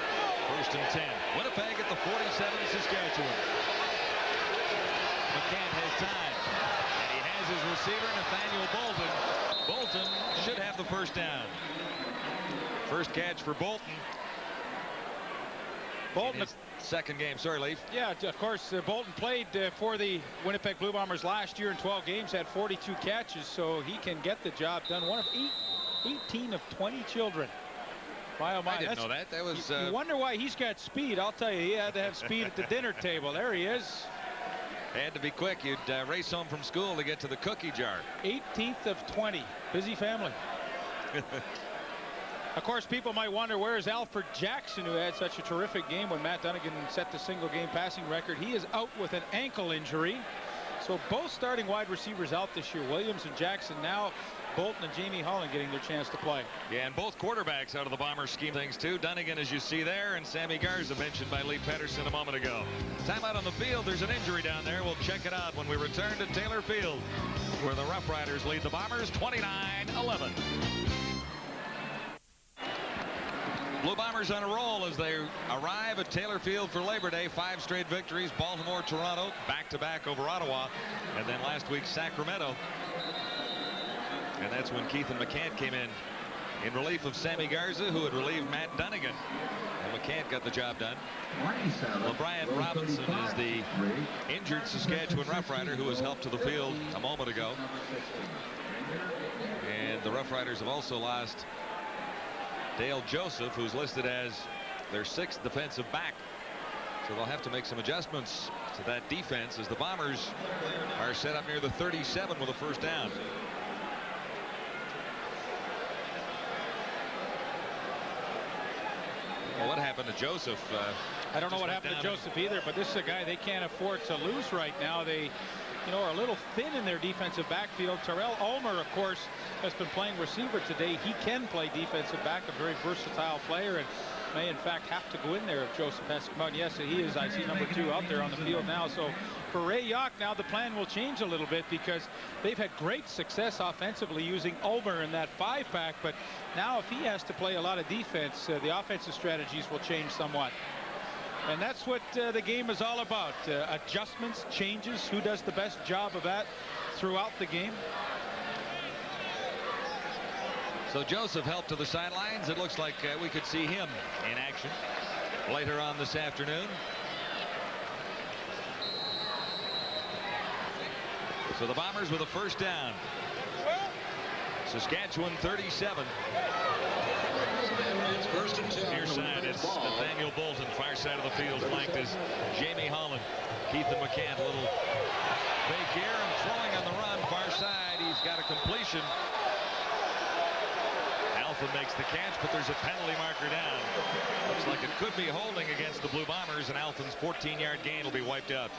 1st and 10. Winnipeg at the 47, Saskatchewan. McCant has time, and he has his receiver, Nathaniel Bolton. Bolton should have the first down. First catch for Bolton. Bolton, his second game. Sorry, Leaf. Yeah, of course, Bolton played for the Winnipeg Blue Bombers last year in 12 games, had 42 catches, so he can get the job done. One of 18 of 20 children. My, oh my. I didn't know that. That was. You wonder why he's got speed. I'll tell you, he had to have speed at the dinner table. There he is. Had to be quick. You'd race home from school to get to the cookie jar. 18th of 20. Busy family. Of course, people might wonder, where is Alfred Jackson, who had such a terrific game when Matt Dunnigan set the single-game passing record? He is out with an ankle injury. So both starting wide receivers out this year, Williams and Jackson. Now Bolton and Jamie Holland getting their chance to play. Yeah, and both quarterbacks out of the Bombers scheme things too. Dunnigan, as you see there, and Sammy Garza, mentioned by Lee Pedersen a moment ago. Timeout on the field. There's an injury down there. We'll check it out when we return to Taylor Field, where the Roughriders lead the Bombers 29-11. Blue Bombers on a roll as they arrive at Taylor Field for Labor Day. 5 straight victories. Baltimore, Toronto, back-to-back over Ottawa, and then last week Sacramento. And that's when Keith and McCant came in relief of Sammy Garza, who had relieved Matt Dunnigan. And McCant got the job done. LeBryant Robinson is the injured Saskatchewan Roughrider who was helped to the field a moment ago. And the Roughriders have also lost Dale Joseph, who's listed as their 6th defensive back. So they'll have to make some adjustments to that defense as the Bombers are set up near the 37 with a first down. Well, what happened to Joseph? I don't know what happened to Joseph either, but this is a guy they can't afford to lose right now. They, are a little thin in their defensive backfield. Terrell Ulmer, of course, has been playing receiver today. He can play defensive back, a very versatile player, and may in fact have to go in there if Joseph has to come out. Yes, he is. I see number 2 out there on the field now. So for Ray Yawk, now the plan will change a little bit because they've had great success offensively using Ulmer in that 5-pack. But now if he has to play a lot of defense, the offensive strategies will change somewhat. And that's what the game is all about. Adjustments, changes, who does the best job of that throughout the game. So Joseph helped to the sidelines. It looks like we could see him in action later on this afternoon. So the Bombers with a first down. Saskatchewan 37. First and 10. Near side, it's Nathaniel Bolton. Far side of the field, flanked is Jamie Holland. Keith and McCant, a little fake here and throwing on the run. Far side, he's got a completion. Alphen makes the catch, but there's a penalty marker down. Looks like it could be holding against the Blue Bombers, and Alphen's 14-yard gain will be wiped out.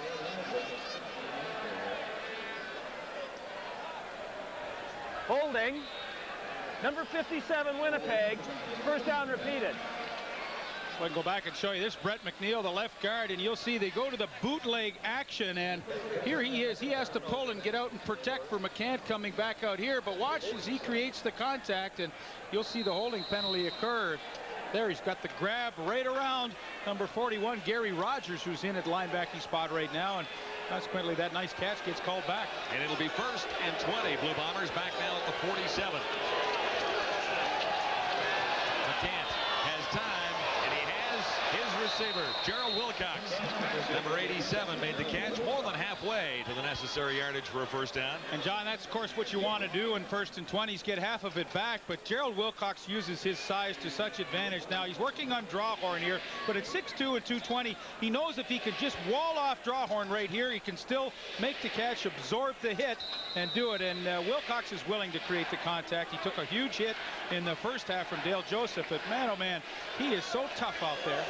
Holding. Number 57, Winnipeg. First down repeated. So I can go back and show you this. Brett McNeil, the left guard, and you'll see they go to the bootleg action, and here he is. He has to pull and get out and protect for McCann coming back out here, but watch as he creates the contact, and you'll see the holding penalty occur. There, he's got the grab right around number 41, Gary Rogers, who's in at linebacking spot right now, and consequently that nice catch gets called back. And it'll be 1st and 20. Blue Bombers back now at the 47. McCann has time, and he has his receiver, Gerald Wilcox. Number 87 made the catch more than halfway to the necessary yardage for a first down. And John, that's of course what you want to do in 1st and 20s, get half of it back, but Gerald Wilcox uses his size to such advantage. Now he's working on Drawhorn here, but at 6'2" and 220, he knows if he can just wall off Drawhorn right here, he can still make the catch, absorb the hit, and do it. And Wilcox is willing to create the contact. He took a huge hit in the first half from Dale Joseph, but man, oh man, he is so tough out there.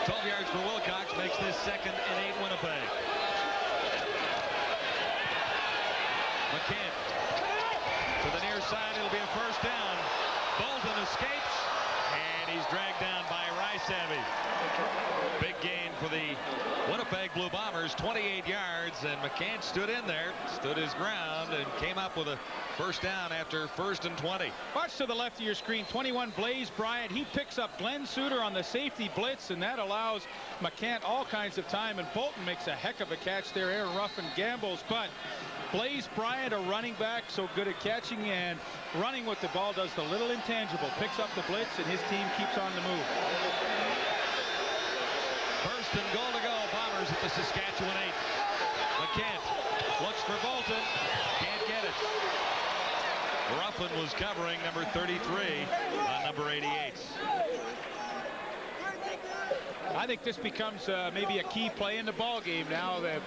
12 yards for Wilcox makes this 2nd and 8 Winnipeg. McCann to the near side. It'll be a first down. Bolton escapes, and he's dragged down by Rysavi. Big gain for the Winnipeg Blue Bombers, 28 yards, and McCann stood in there, stood his ground, and came up with a first down after 1st and 20. Watch to the left of your screen, 21, Blaze Bryant. He picks up Glenn Suter on the safety blitz, and that allows McCann all kinds of time, and Bolton makes a heck of a catch there. Aaron Ruffin gambles, but Blaze Bryant, a running back, so good at catching and running with the ball, does the little intangible, picks up the blitz, and his team keeps on the move. 1st and goal to go. Bombers at the Saskatchewan 8. McCann looks for Bolton. Can't get it. Ruffin was covering number 33 on number 88. I think this becomes maybe a key play in the ball game now. That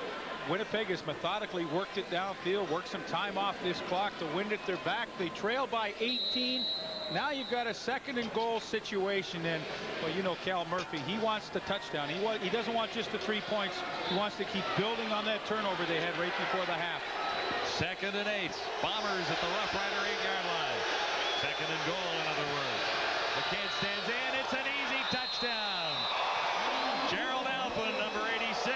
Winnipeg has methodically worked it downfield, worked some time off this clock to win it. They're back. They trail by 18. Now you've got a 2nd and goal situation, and well, you know Cal Murphy, he wants the touchdown. He doesn't want just the 3 points. He wants to keep building on that turnover they had right before the half. 2nd and 8. Bombers at the Roughrider 8-yard line. 2nd and goal, in other words. McCann stands in. It's an easy touchdown. Gerald Alphen, number 86,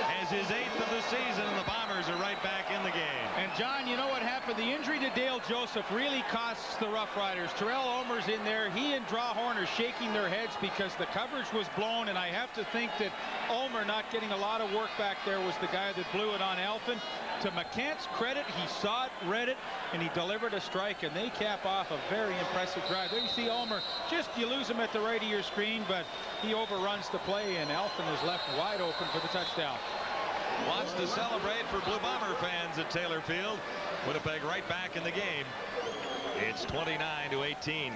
has his 8th of the season, and the Bombers are right back in the game. And John, you know what happened? The injury to Dale Joseph really costs the Roughriders. Terrell Ulmer's in there. He and Drawhorn are shaking their heads because the coverage was blown, and I have to think that Ulmer not getting a lot of work back there was the guy that blew it on Alphen. To McCann's credit, he saw it, read it, and he delivered a strike, and they cap off a very impressive drive. There you see Ulmer, you lose him at the right of your screen, but he overruns the play, and Alphen is left wide open for the touchdown. Wants to celebrate for Blue Bomber fans at Taylor Field. Winnipeg right back in the game. It's 29-18.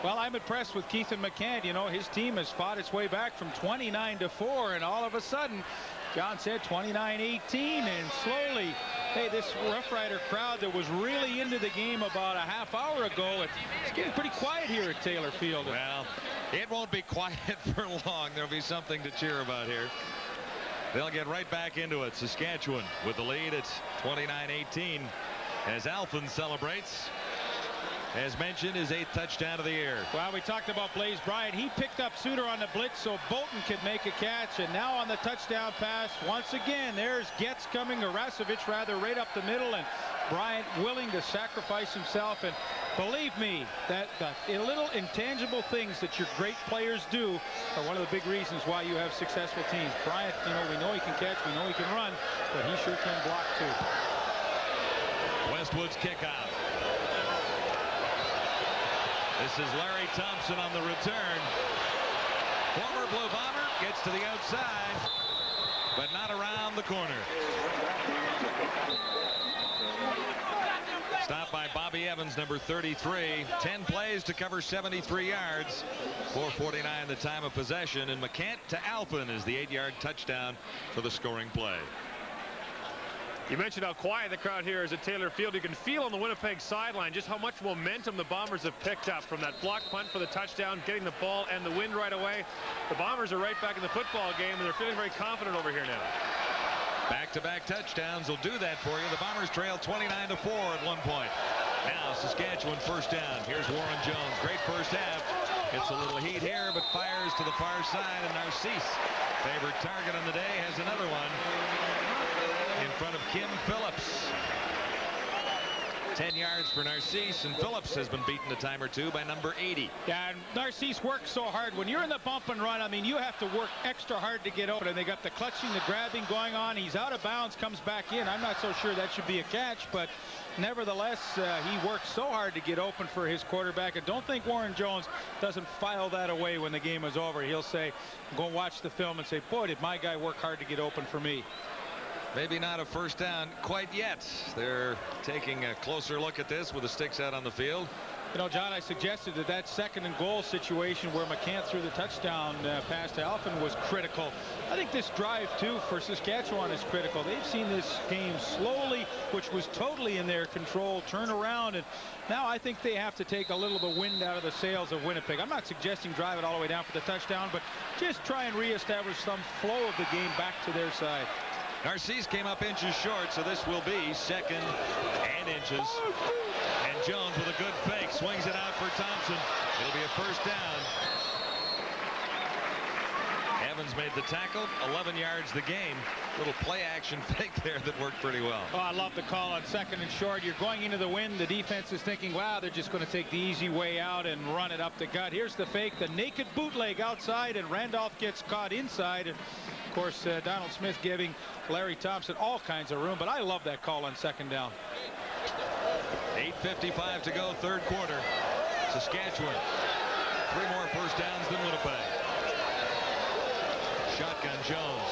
Well, I'm impressed with Keith and McCann. You know, his team has fought its way back from 29-4, and all of a sudden, John said 29-18, and slowly, hey, this Rough Rider crowd that was really into the game about a half hour ago, it's getting pretty quiet here at Taylor Field. Well, it won't be quiet for long. There'll be something to cheer about here. They'll get right back into it. Saskatchewan with the lead. It's 29-18 as Alphen celebrates. As mentioned, his 8th touchdown of the year. Well, we talked about Blaze Bryant. He picked up Suter on the blitz so Bolton could make a catch. And now on the touchdown pass, once again, there's Getz coming, or Rasevich rather, right up the middle. And Bryant willing to sacrifice himself. And believe me, that the little intangible things that your great players do are one of the big reasons why you have successful teams. Bryant, you know, we know he can catch, we know he can run, but he sure can block too. Westwood's kickoff. This is Larry Thompson on the return. Former Blue Bomber gets to the outside, but not around the corner. Stopped by Bobby Evans, number 33. 10 plays to cover 73 yards. 4:49 the time of possession, and McCann to Alphen is the 8-yard touchdown for the scoring play. You mentioned how quiet the crowd here is at Taylor Field. You can feel on the Winnipeg sideline just how much momentum the Bombers have picked up from that block punt for the touchdown, getting the ball and the wind right away. The Bombers are right back in the football game, and they're feeling very confident over here now. Back-to-back touchdowns will do that for you. The Bombers trail 29-4 at one point. Now Saskatchewan first down. Here's Warren Jones. Great first half. Gets a little heat here, but fires to the far side, and Narcisse, favorite target on the day, has another one in front of Kim Phillips. 10 yards for Narcisse, and Phillips has been beaten a time or two by number 80. Yeah, and Narcisse works so hard. When you're in the bump and run, I mean, you have to work extra hard to get open. And they got the clutching, the grabbing going on. He's out of bounds, comes back in. I'm not so sure that should be a catch, but nevertheless, he works so hard to get open for his quarterback. And don't think Warren Jones doesn't file that away when the game is over. He'll say, go watch the film and say, boy, did my guy work hard to get open for me. Maybe not a first down quite yet. They're taking a closer look at this with the sticks out on the field. You know, John, I suggested that second and goal situation where McCann threw the touchdown pass to Alphen was critical. I think this drive, too, for Saskatchewan is critical. They've seen this game slowly, which was totally in their control, turn around, and now I think they have to take a little of the wind out of the sails of Winnipeg. I'm not suggesting drive it all the way down for the touchdown, but just try and reestablish some flow of the game back to their side. Narcisse came up inches short, so this will be second and inches. And Jones with a good fake swings it out for Thompson. It'll be a first down. Evans made the tackle, 11 yards the game. Little play action fake there that worked pretty well. Oh, I love the call on second and short. You're going into the wind. The defense is thinking, wow, they're just going to take the easy way out and run it up the gut. Here's the fake, the naked bootleg outside, and Randolph gets caught inside. And of course, Donald Smith giving Larry Thompson all kinds of room, but I love that call on second down. 8:55 to go, third quarter. Saskatchewan, 3 more first downs than Winnipeg. Shotgun Jones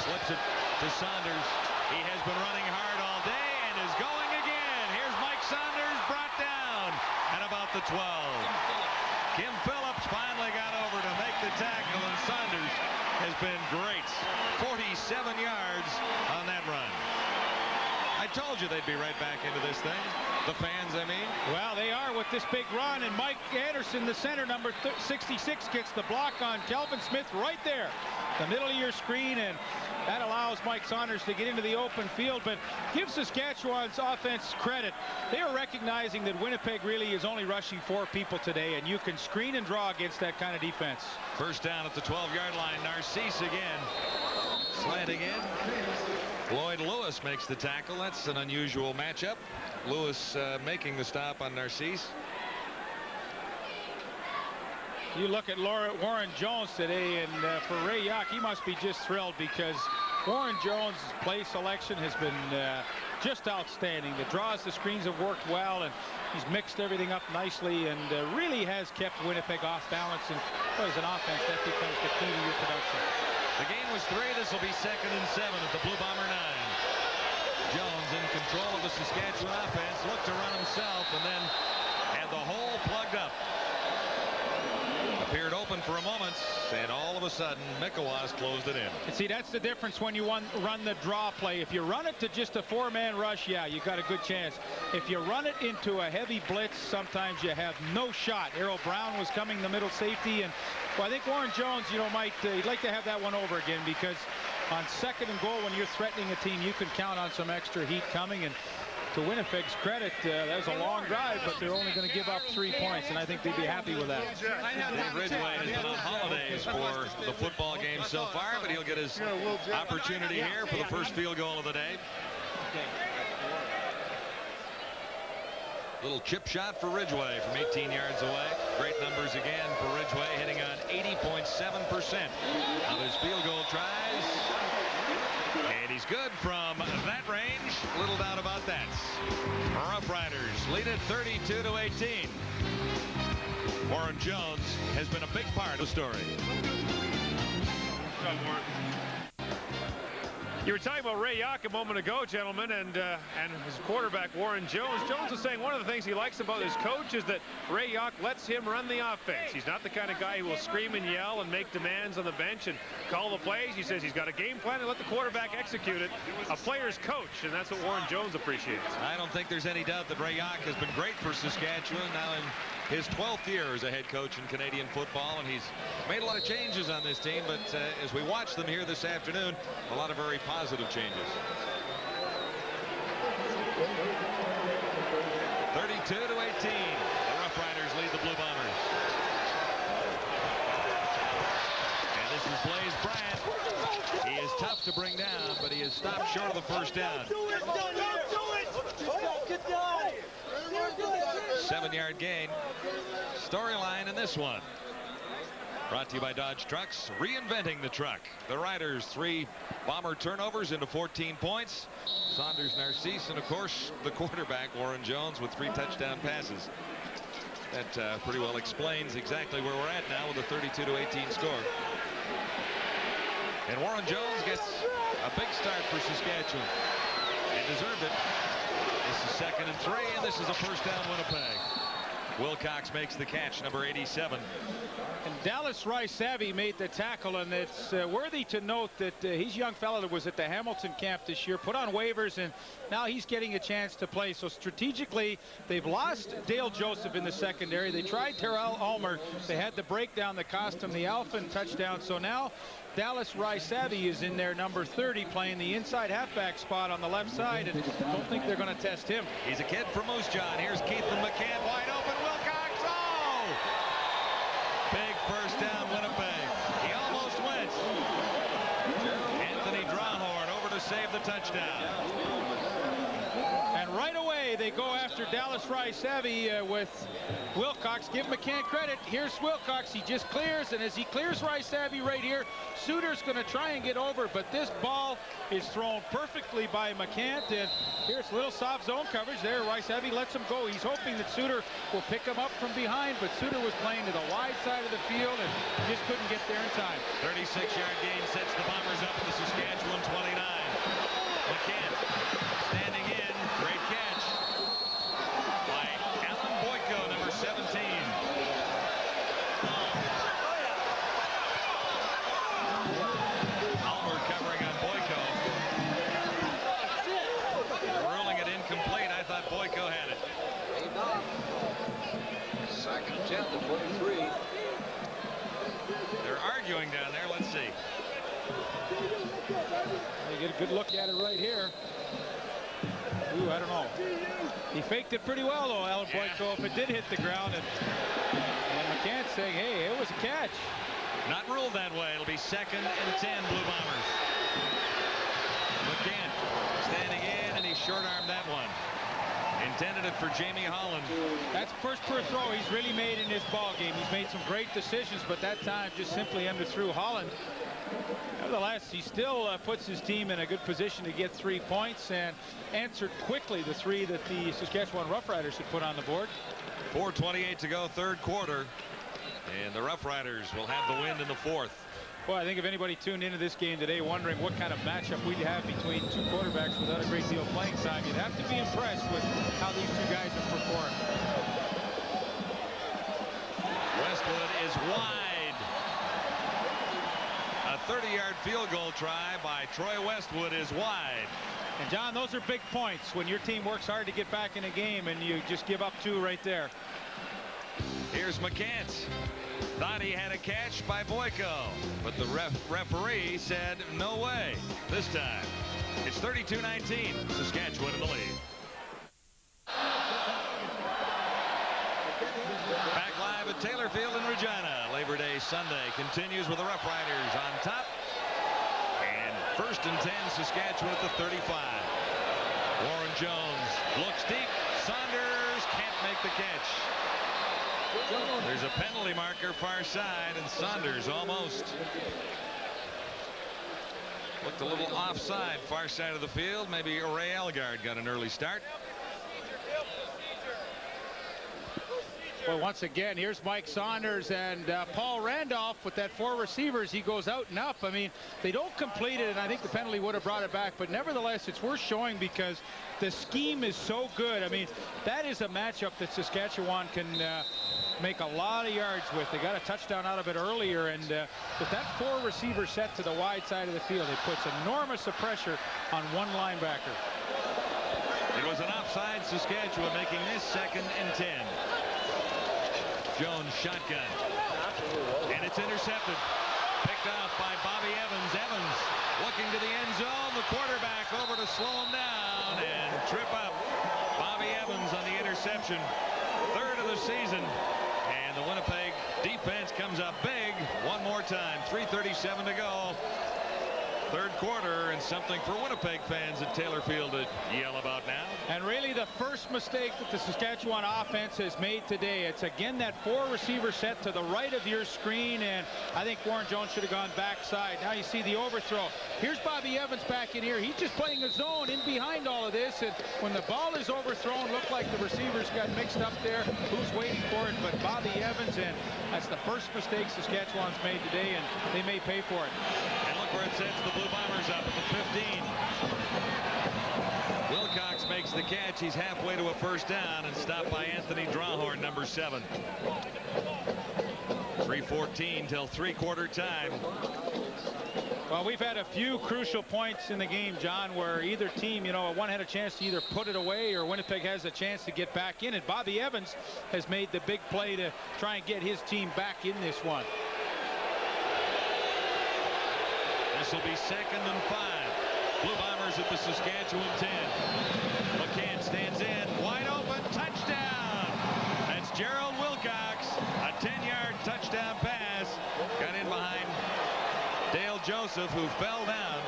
slips it to Saunders. He has been running hard all day and is going again. Here's Mike Saunders, brought down at about the 12. Kim Phillips finally got over to make the tackle, and Saunders has been great. 47 yards on that run. I told you they'd be right back into this thing. The fans, I mean. Well, they are with this big run, and Mike Anderson, the center, number 66, gets the block on Kelvin Smith right there. The middle of your screen, and that allows Mike Saunders to get into the open field. But give Saskatchewan's offense credit. They are recognizing that Winnipeg really is only rushing 4 people today, and you can screen and draw against that kind of defense. First down at the 12-yard line. Narcisse again. Slanting in. Lloyd Lewis makes the tackle. That's an unusual matchup. Lewis making the stop on Narcisse. You look at Warren Jones today, and for Ray Yock, he must be just thrilled because Warren Jones' play selection has been just outstanding. The draws, the screens have worked well, and he's mixed everything up nicely and really has kept Winnipeg off balance. And as an offense, that becomes the key to your production. The game was 3. This will be second and 7 at the Blue Bomber 9. Jones in control of the Saskatchewan offense, looked to run himself and then had the hole plugged up. Appeared open for a moment, and all of a sudden Mikowas closed it in. And see, that's the difference when you run the draw play. If you run it to just a 4-man rush, yeah, you got a good chance. If you run it into a heavy blitz, sometimes you have no shot. Errol Brown was coming the middle safety, and well, I think Warren Jones, you know, he'd like to have that one over again, because on second and goal, when you're threatening a team, you can count on some extra heat coming. And to Winnipeg's credit, that was a long drive, but they're only going to give up 3 points, and I think they'd be happy with that. Dave Ridgway has been on holidays for the football game so far, but he'll get his opportunity here for the first field goal of the day. Little chip shot for Ridgway from 18 yards away. Great numbers again for Ridgway, hitting on 80.7% of his field goal tries. And he's good from that range. Little doubt about that. Roughriders lead it 32-18. Warren Jones has been a big part of the story. You were talking about Ray Yach a moment ago, gentlemen, and his quarterback, Warren Jones. Jones was saying one of the things he likes about his coach is that Ray Yach lets him run the offense. He's not the kind of guy who will scream and yell and make demands on the bench and call the plays. He says he's got a game plan and let the quarterback execute it. A player's coach, and that's what Warren Jones appreciates. I don't think there's any doubt that Ray Yach has been great for Saskatchewan now in his 12th year as a head coach in Canadian football, and he's made a lot of changes on this team, but as we watch them here this afternoon, a lot of very positive changes. 32-18. The Roughriders lead the Blue Bombers. And this is Blaze Bryant. He is tough to bring down, but he is stopped short of the first down. 7-yard gain. Storyline in this one. Brought to you by Dodge Trucks, reinventing the truck. The Riders 3 Bomber turnovers into 14 points. Saunders, Narcisse, and of course the quarterback Warren Jones with 3 touchdown passes. That pretty well explains exactly where we're at now with a 32-18 score. And Warren Jones gets a big start for Saskatchewan and deserved it. This is 2nd and 3, and this is a first down Winnipeg. Wilcox makes the catch, number 87. And Dallas Rice-Savvy made the tackle, and it's worthy to note that he's a young fellow that was at the Hamilton camp this year, put on waivers, and now he's getting a chance to play. So strategically, they've lost Dale Joseph in the secondary. They tried Terrell Ulmer. They had the breakdown that cost him the Alphen touchdown. So now Dallas Rice-Savvy is in there, number 30, playing the inside halfback spot on the left side, and don't think they're going to test him. He's a kid from Moose Jaw. Here's Keith and McCann wide open. Wilcox, oh! Big first down, Winnipeg. He almost went. Anthony Drawhorn over to save the touchdown. And right away, they go after Dallas Rice-Savvy with Wilcox. Give McCann credit. Here's Wilcox. He just clears, and as he clears Rice-Savvy right here, Suter's going to try and get over, but this ball is thrown perfectly by McCann. And here's a little soft zone coverage there. Rice-Savvy lets him go. He's hoping that Suter will pick him up from behind, but Suter was playing to the wide side of the field and just couldn't get there in time. 36-yard gain sets the Bombers up at the Saskatchewan 29. McCann standing in. Great catch by Alan Boyko, number 17. Ulmer covering on Boyko. Ruling it incomplete. I thought Boyko had it. 2nd and 10 to 23. They're arguing down there. Let's see. You get a good look at it right here. Ooh, I don't know. He faked it pretty well, though, Alan Boyko, if it did hit the ground. And McCann's saying, hey, it was a catch. Not ruled that way. It'll be 2nd and 10, Blue Bombers. McCann standing in, and he short-armed that one. Intended it for Jamie Holland. That's first per throw he's really made in this ball game. He's made some great decisions, but that time just simply underthrew Holland. Nevertheless, he still puts his team in a good position to get 3 points and answered quickly the 3 that the Saskatchewan Roughriders had put on the board. 4:28 to go, 3rd quarter. And the Roughriders will have the win in the 4th. Well, I think if anybody tuned into this game today wondering what kind of matchup we'd have between 2 quarterbacks without a great deal of playing time, you'd have to be impressed with how these 2 guys have performed. Westwood is wide. A 30-yard field goal try by Troy Westwood is wide. And, John, those are big points when your team works hard to get back in a game and you just give up 2 right there. Here's McCann. Thought he had a catch by Boyko, but the referee said no way this time. It's 32-19, Saskatchewan in the lead. Back live at Taylor Field in Regina. Labor Day Sunday continues with the Roughriders on top. And 1st and 10, Saskatchewan at the 35. Warren Jones looks deep. Saunders can't make the catch. There's a penalty marker far side, and Saunders almost looked a little offside far side of the field. Maybe Ray Elgard got an early start. Well, once again, here's Mike Saunders and Paul Randolph with that 4 receivers. He goes out and up. I mean, they don't complete it, and I think the penalty would have brought it back. But nevertheless, it's worth showing because the scheme is so good. I mean, that is a matchup that Saskatchewan can make a lot of yards with. They got a touchdown out of it earlier, and with that 4 receiver set to the wide side of the field, it puts enormous pressure on one linebacker. It was an offside Saskatchewan, making this 2nd and 10. Jones shotgun, and it's intercepted. Picked off by Bobby Evans. Evans looking to the end zone. The quarterback over to slow him down and trip up. Bobby Evans on the interception. 3rd of the season. And the Winnipeg defense comes up big one more time. 3:37 to go. 3rd quarter, and something for Winnipeg fans at Taylor Field to yell about now. And really the first mistake that the Saskatchewan offense has made today. It's again that 4 receiver set to the right of your screen, and I think Warren Jones should have gone backside. Now you see the overthrow. Here's Bobby Evans back in here. He's just playing a zone in behind all of this, and when the ball is overthrown, looked like the receivers got mixed up there. Who's waiting for it but Bobby Evans, and that's the first mistake Saskatchewan's made today, and they may pay for it. And look where it sets the Blue Bombers up at the 15. Wilcox makes the catch. He's halfway to a first down and stopped by Anthony Drawhorn, number 7. 3:14 till 3/4 time. Well, we've had a few crucial points in the game, John, where either team, you know, one had a chance to either put it away or Winnipeg has a chance to get back in it. Bobby Evans has made the big play to try and get his team back in this one. This will be 2nd and 5. Blue Bombers at the Saskatchewan 10. McCann stands in, wide open, touchdown. That's Gerald Wilcox, a 10-yard touchdown pass. Got in behind Dale Joseph, who fell down.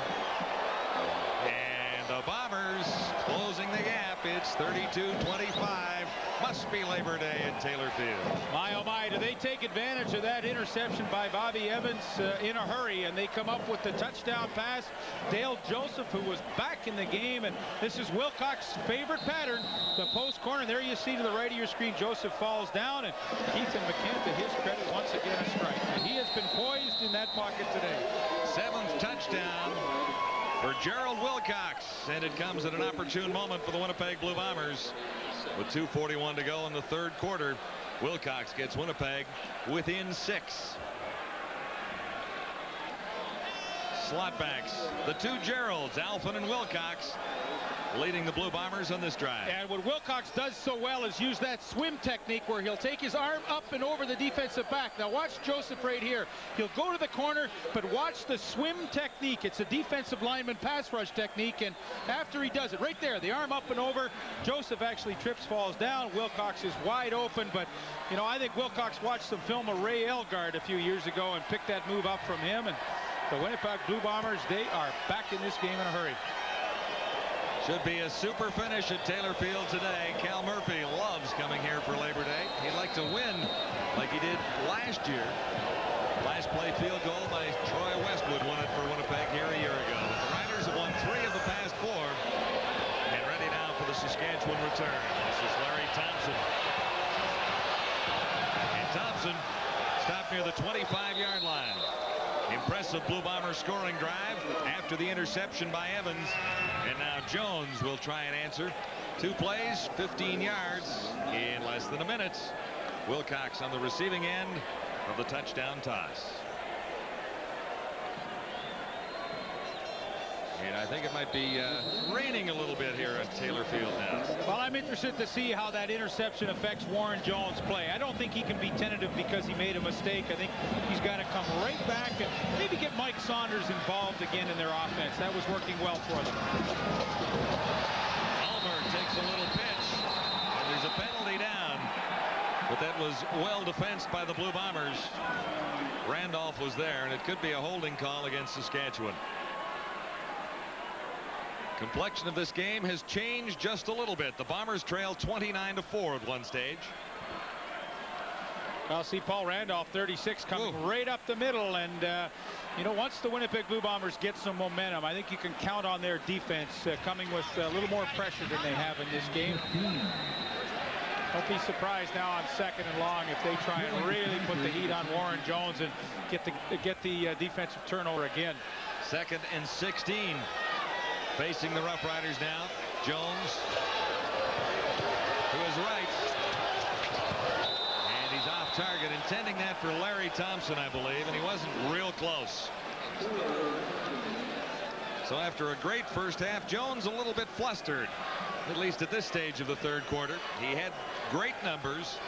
And the Bombers closing the gap. It's 32-25. Must be Labor Day at Taylor Field. My, oh my, do they take advantage of that interception by Bobby Evans in a hurry, and they come up with the touchdown pass. Dale Joseph, who was back in the game, and this is Wilcox's favorite pattern, the post corner. There you see to the right of your screen, Joseph falls down, and Ethan McCann, to his credit, once again a strike. And he has been poised in that pocket today. 7th touchdown for Gerald Wilcox, and it comes at an opportune moment for the Winnipeg Blue Bombers. With 2:41 to go in the 3rd quarter, Wilcox gets Winnipeg within 6. Slotbacks, the 2 Geralds, Alphen and Wilcox, leading the Blue Bombers on this drive. And what Wilcox does so well is use that swim technique where he'll take his arm up and over the defensive back. Now watch Joseph right here. He'll go to the corner, but watch the swim technique. It's a defensive lineman pass rush technique, and after he does it, right there, the arm up and over, Joseph actually trips, falls down. Wilcox is wide open, but you know, I think Wilcox watched some film of Ray Elgard a few years ago and picked that move up from him, and the Winnipeg Blue Bombers, they are back in this game in a hurry. Should be a super finish at Taylor Field today. Cal Murphy loves coming here for Labor Day. He'd like to win like he did last year. Last play field goal by Troy Westwood won it for Winnipeg here a year ago. The Riders have won 3 of the past 4. And ready now for the Saskatchewan return. This is Larry Thompson. And Thompson stopped near the 25-yard line. Impressive Blue Bomber scoring drive after the interception by Evans. And now Jones will try and answer. 2 plays, 15 yards in less than a minute. Wilcox on the receiving end of the touchdown toss. And I think it might be raining a little bit here at Taylor Field now. Well, I'm interested to see how that interception affects Warren Jones' play. I don't think he can be tentative because he made a mistake. I think he's got to come right back and maybe get Mike Saunders involved again in their offense. That was working well for them. Ulmer takes a little pitch, and there's a penalty down. But that was well defensed by the Blue Bombers. Randolph was there, and it could be a holding call against Saskatchewan. Complexion of this game has changed just a little bit. The Bombers trail 29-4 at one stage. I'll see Paul Randolph, 36, coming right up the middle, and you know, once the Winnipeg Blue Bombers get some momentum, I think you can count on their defense coming with a little more pressure than they have in this game. Don't be surprised now on 2nd and long if they try and really put the heat on Warren Jones and get the defensive turnover again. 2nd and 16. Facing the Roughriders now. Jones, who is right. And he's off target, intending that for Larry Thompson, I believe, and he wasn't real close. So after a great first half, Jones a little bit flustered, at least at this stage of the 3rd quarter. He had great numbers,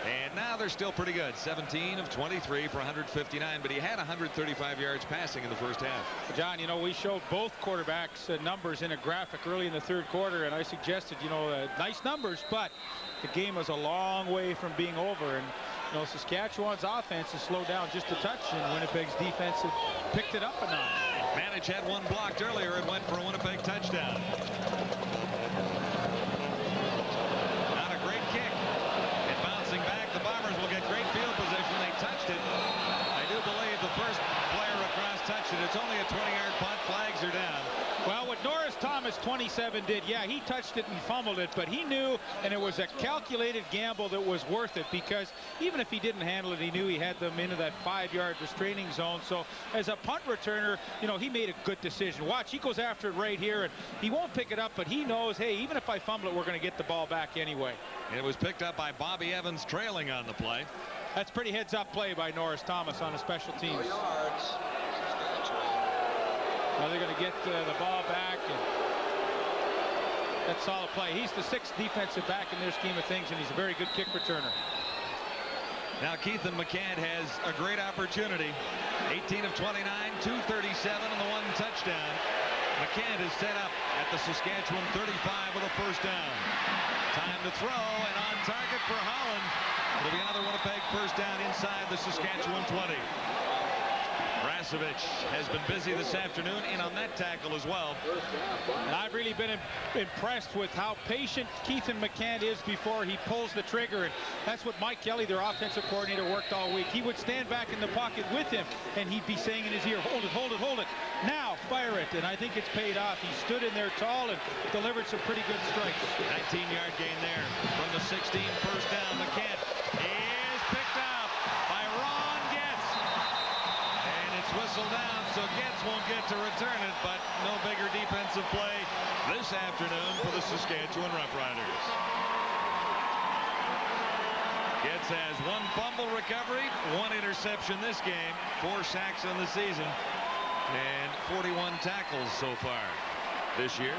and now they're still pretty good. 17 of 23 for 159, but he had 135 yards passing in the first half. John, you know, we showed both quarterbacks numbers in a graphic early in the 3rd quarter, and I suggested, you know, nice numbers, but the game was a long way from being over. And you know, Saskatchewan's offense has slowed down just a touch, and Winnipeg's defense had picked it up a notch. Manich had one blocked earlier. It went for a Winnipeg touchdown. Not a great kick. And bouncing back, the Bombers will get great field position. They touched it. I do believe the first player across touched it. It's only a 20-yard punt. Flags are down. Well, what Norris Thomas 27 did, yeah, he touched it and fumbled it, but he knew, and it was a calculated gamble that was worth it, because even if he didn't handle it, he knew he had them into that 5-yard restraining zone. So as a punt returner, you know, he made a good decision. Watch, he goes after it right here, and he won't pick it up, but he knows, hey, even if I fumble it, we're going to get the ball back anyway. It was picked up by Bobby Evans trailing on the play. That's pretty heads-up play by Norris Thomas on a special teams. Now they're going to get the ball back, and that's solid play. He's the 6th defensive back in their scheme of things, and he's a very good kick returner. Now Keithan McCann has a great opportunity. 18 of 29, 237, and the 1 touchdown. McCann is set up at the Saskatchewan 35 with a first down. Time to throw, and on target for Holland. It'll be another Winnipeg first down inside the Saskatchewan 20. Rasevich has been busy this afternoon in on that tackle as well. And I've really been impressed with how patient Keithan McCann is before he pulls the trigger. And that's what Mike Kelly, their offensive coordinator, worked all week. He would stand back in the pocket with him, and he'd be saying in his ear, hold it, hold it, hold it. Now, fire it. And I think it's paid off. He stood in there tall and delivered some pretty good strikes. 19-yard gain there from the 16. First down. McCann is picked up by Ron Getz. And it's whistled down, so Getz won't get to return it, but no bigger defensive play this afternoon for the Saskatchewan Roughriders. Getz has 1 fumble recovery, 1 interception this game, 4 sacks on the season, and 41 tackles so far this year.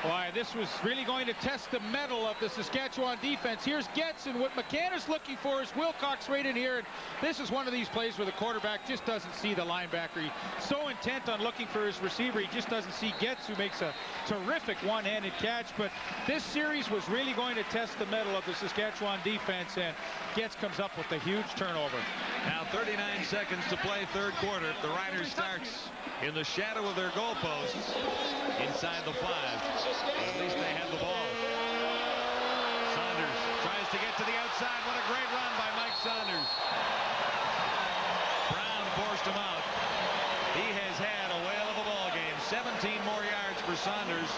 Why, this was really going to test the mettle of the Saskatchewan defense. Here's Getz, and what McCann is looking for is Wilcox right in here. And this is one of these plays where the quarterback just doesn't see the linebacker. He's so intent on looking for his receiver, he just doesn't see Getz, who makes a terrific one-handed catch. But this series was really going to test the mettle of the Saskatchewan defense, and Getz comes up with a huge turnover. Now 39 seconds to play 3rd quarter. The Riders starts in the shadow of their goalposts inside the 5. At least they have the ball. Saunders tries to get to the outside. What a great run by Mike Saunders. Brown forced him out. He has had a whale of a ball game. 17 more yards for Saunders.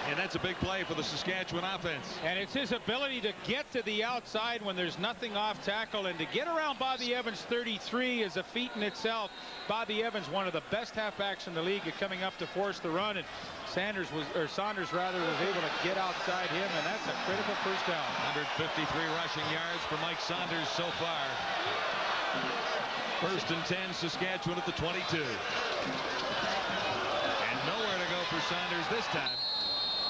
And that's a big play for the Saskatchewan offense. And it's his ability to get to the outside when there's nothing off tackle, and to get around Bobby Evans 33 is a feat in itself. Bobby Evans, one of the best halfbacks in the league, at coming up to force the run, and Saunders was able to get outside him, and that's a critical first down. 153 rushing yards for Mike Saunders so far. 1st and 10, Saskatchewan at the 22. And nowhere to go for Saunders this time.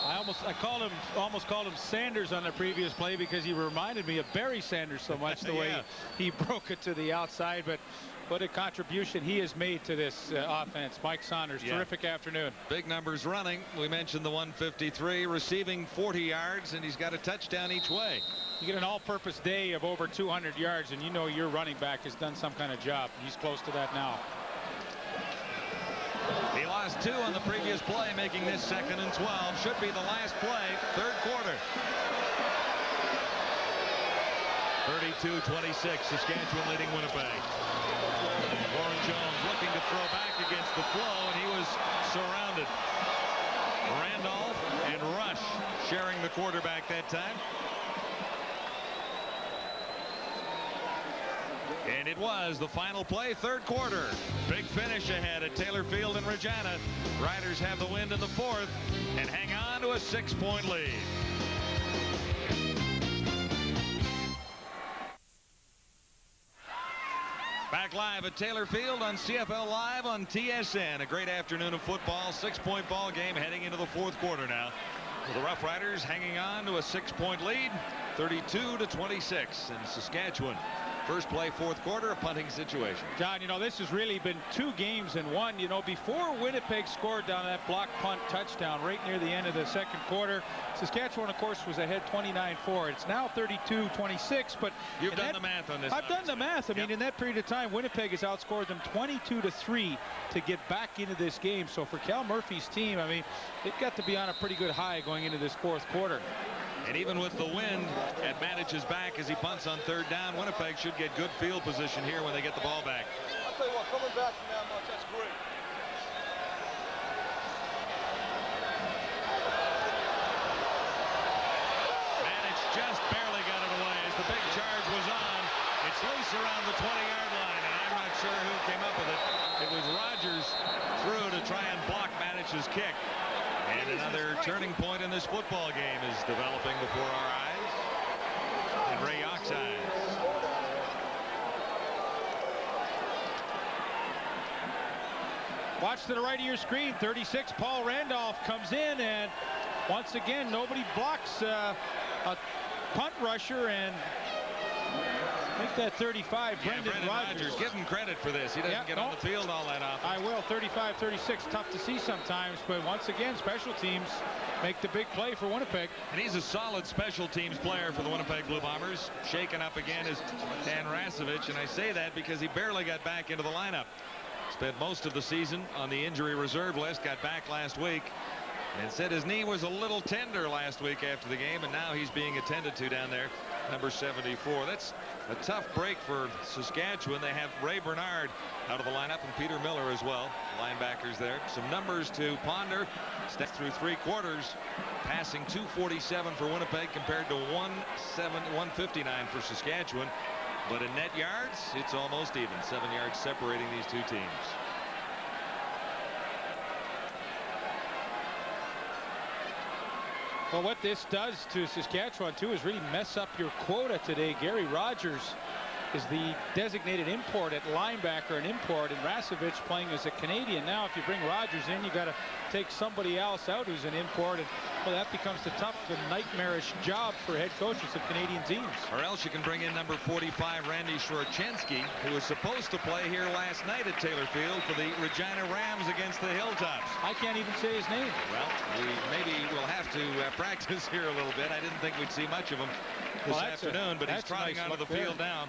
I almost called him Sanders on the previous play, because he reminded me of Barry Sanders so much, the way he broke it to the outside. But what a contribution he has made to this offense. Mike Saunders, terrific afternoon. Big numbers running. We mentioned the 153, receiving 40 yards, and he's got a touchdown each way. You get an all-purpose day of over 200 yards, and you know your running back has done some kind of job. He's close to that now. He lost 2 on the previous play, making this 2nd and 12. Should be the last play, 3rd quarter. 32-26, Saskatchewan leading Winnipeg. Warren Jones looking to throw back against the flow, and he was surrounded. Randolph and Rush sharing the quarterback that time. And it was the final play, third quarter. Big finish ahead at Taylor Field in Regina. Riders have the win in the fourth and hang on to a 6-point lead. Back live at Taylor Field on CFL Live on TSN. A great afternoon of football. 6-point ball game heading into the fourth quarter now. The Roughriders hanging on to a 6-point lead, 32-26 in Saskatchewan. First play, fourth quarter, a punting situation. John, you know, this has really been 2 games in one. You know, before Winnipeg scored down that block punt touchdown right near the end of the second quarter, Saskatchewan, of course, was ahead 29-4. It's now 32-26, but you've done the math on this. I've done the math. I mean, in that period of time, Winnipeg has outscored them 22-3 to get back into this game. So for Cal Murphy's team, I mean, they've got to be on a pretty good high going into this fourth quarter. And even with the wind at Manich's back as he punts on third down, Winnipeg should get good field position here when they get the ball back. I'll tell you what, coming back from that much, that's great. Manich just barely got it away as the big charge was on. It's loose around the 20-yard line, and I'm not sure who came up with it. It was Rogers through to try and block Manich's kick. And another turning point in this football game is developing before our eyes. And Ray Yock's eyes. Watch to the right of your screen. 36, Paul Randolph comes in, and once again, nobody blocks a punt rusher, and make that 35, Brendan Rogers. Give him credit for this. He doesn't get on the field all that often. I will. 35-36, tough to see sometimes, but once again, special teams make the big play for Winnipeg. And he's a solid special teams player for the Winnipeg Blue Bombers. Shaken up again is Dan Rasevich, and I say that because he barely got back into the lineup. Spent most of the season on the injury reserve list, got back last week, and said his knee was a little tender last week after the game, and now he's being attended to down there, number 74. That's a tough break for Saskatchewan. They have Ray Bernard out of the lineup and Peter Miller as well, linebackers there. Some numbers to ponder. Stepped through 3 quarters, passing 247 for Winnipeg compared to 159 for Saskatchewan. But in net yards, it's almost even. 7 yards separating these two teams. Well, what this does to Saskatchewan, too, is really mess up your quota today. Gary Rogers is the designated import at linebacker, an import, and Rasevich playing as a Canadian. Now, if you bring Rogers in, you got to take somebody else out who's an import, and well, that becomes the tough and nightmarish job for head coaches of Canadian teams. Or else you can bring in number 45, Randy Shorchensky, who was supposed to play here last night at Taylor Field for the Regina Rams against the Hilltops. I can't even say his name. Well, maybe we'll have to practice here a little bit. I didn't think we'd see much of him this afternoon, but he's trotting nice out of the field now.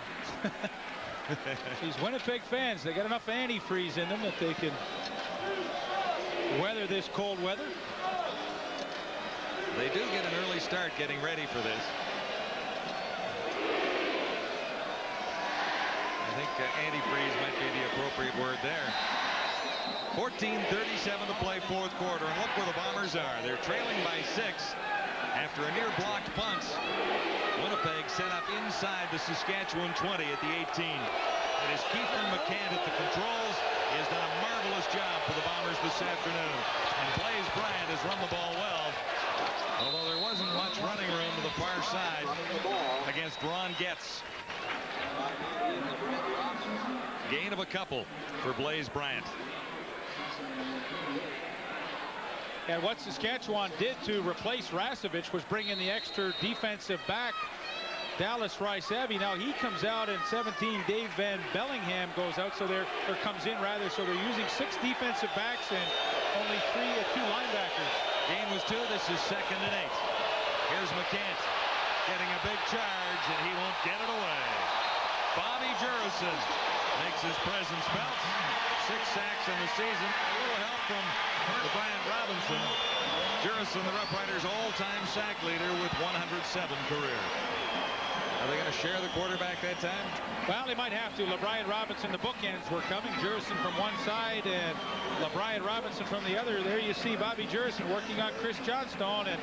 These Winnipeg fans, they got enough antifreeze in them that they can weather this cold weather. They do get an early start getting ready for this. I think antifreeze might be the appropriate word there. 14:37 to play fourth quarter, and look where the Bombers are. They're trailing by 6 after a near blocked punt. Winnipeg set up inside the Saskatchewan 20 at the 18. It is Keithan McCann at the controls. He has done a marvelous job for the Bombers this afternoon. And Blaze Bryant has run the ball well, although there wasn't much running room to the far side against Ron Getz. Gain of a couple for Blaze Bryant. And what Saskatchewan did to replace Rasevich was bring in the extra defensive back, Dallas Rice-Abbey. Now he comes out, and 17, Dave Van Bellingham goes out, so there comes in rather. So they're using 6 defensive backs and only 2 linebackers. Game was 2. This is 2nd and 8. Here's McCann getting a big charge, and he won't get it away. Bobby Jurison makes his presence felt. 6 sacks in the season. A little help from Brian Robinson. Jurison, the Roughriders' all-time sack leader with 107 career. Are they going to share the quarterback that time? Well, they might have to. LeBrian Robinson, the bookends were coming. Jurison from one side and LeBrian Robinson from the other. There you see Bobby Jurison working on Chris Johnstone, and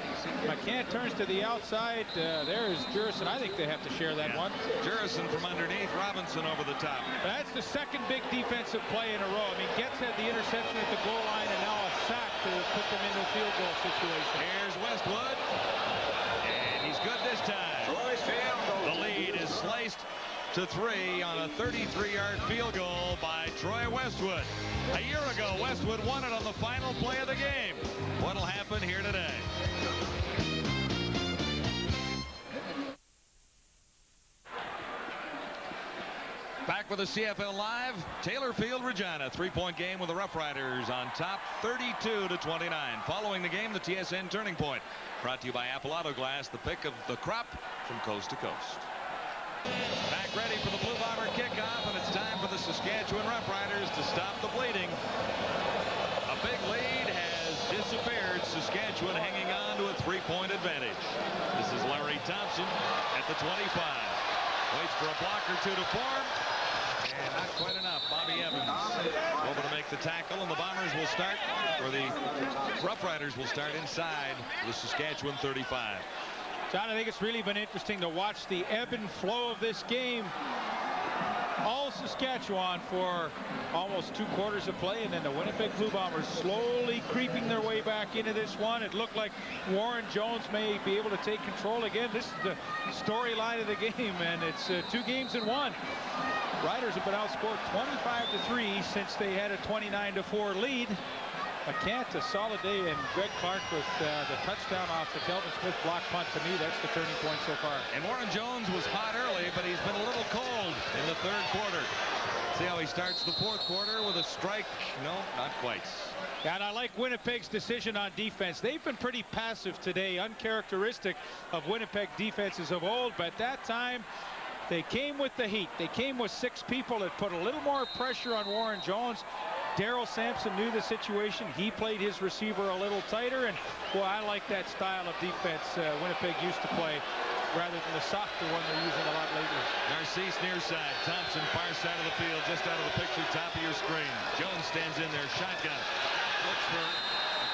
McCann turns to the outside. There is Jurison. I think they have to share that one. Jurison from underneath, Robinson over the top. That's the second big defensive play in a row. I mean, Getz had the interception at the goal line and now a sack to put them into a field goal situation. Here's Westwood, and he's good this time. The lead is sliced to 3 on a 33-yard field goal by Troy Westwood. A year ago, Westwood won it on the final play of the game. What'll happen here today? Back with the CFL Live, Taylor Field, Regina. 3-point game with the Roughriders on top, 32-29. Following the game, the TSN Turning Point. Brought to you by Apple Auto Glass, the pick of the crop from coast to coast. Back ready for the Blue Bomber kickoff, and it's time for the Saskatchewan Roughriders to stop the bleeding. A big lead has disappeared. Saskatchewan hanging on to a 3-point advantage. This is Larry Thompson at the 25. Waits for a block or two to form. And not quite enough. Bobby Evans over to make the tackle, and the Bombers will start, or the Roughriders will start inside the Saskatchewan 35. John, I think it's really been interesting to watch the ebb and flow of this game. All Saskatchewan for almost 2 quarters of play, and then the Winnipeg Blue Bombers slowly creeping their way back into this one. It looked like Warren Jones may be able to take control again. This is the storyline of the game, and it's 2 games in 1. Riders have been outscored 25-3 since they had a 29-4 lead. McCann, a solid day, and Greg Clark with the touchdown off the Kelvin Smith block punt. To me, that's the turning point so far. And Warren Jones was hot early, but he's been a little cold in the 3rd quarter. See how he starts the 4th quarter with a strike? No, not quite. And I like Winnipeg's decision on defense. They've been pretty passive today, uncharacteristic of Winnipeg defenses of old, but that time they came with the heat. They came with 6 people that put a little more pressure on Warren Jones. Daryl Sampson knew the situation. He played his receiver a little tighter, and boy, I like that style of defense Winnipeg used to play rather than the softer one they're using a lot lately. Narcisse near side, Thompson far side of the field, just out of the picture, top of your screen. Jones stands in there, shotgun, looks for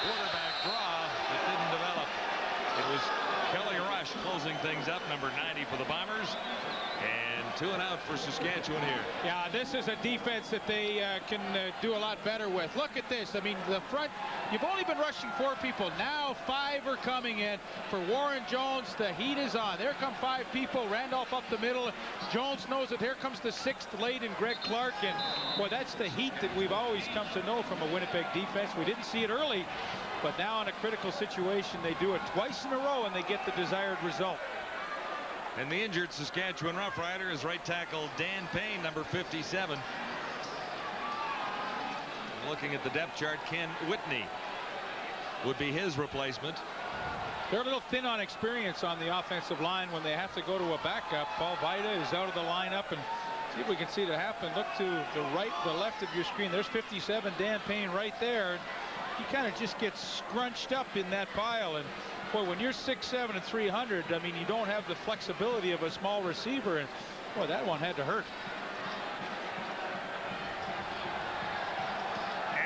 quarterback draw. It didn't develop. It was Kelly Rush closing things up, number 90 for the Bombers. And 2 and out for Saskatchewan here. Yeah, this is a defense that they can do a lot better with. Look at this. I mean, the front, you've only been rushing 4 people. Now 5 are coming in for Warren Jones. The heat is on. There come 5 people. Randolph up the middle. Jones knows it. Here comes the 6th late in Greg Clark. And boy, that's the heat that we've always come to know from a Winnipeg defense. We didn't see it early, but now in a critical situation, they do it twice in a row and they get the desired result. And the injured Saskatchewan Roughrider is right tackle Dan Payne, number 57. Looking at the depth chart, Ken Whitney would be his replacement. They're a little thin on experience on the offensive line when they have to go to a backup. Paul Vida is out of the lineup, and see if we can see it happen. Look to the right, the left of your screen. There's 57, Dan Payne right there. He kind of just gets scrunched up in that pile, and boy, when you're 6'7" and 300, I mean, you don't have the flexibility of a small receiver, and boy, that one had to hurt.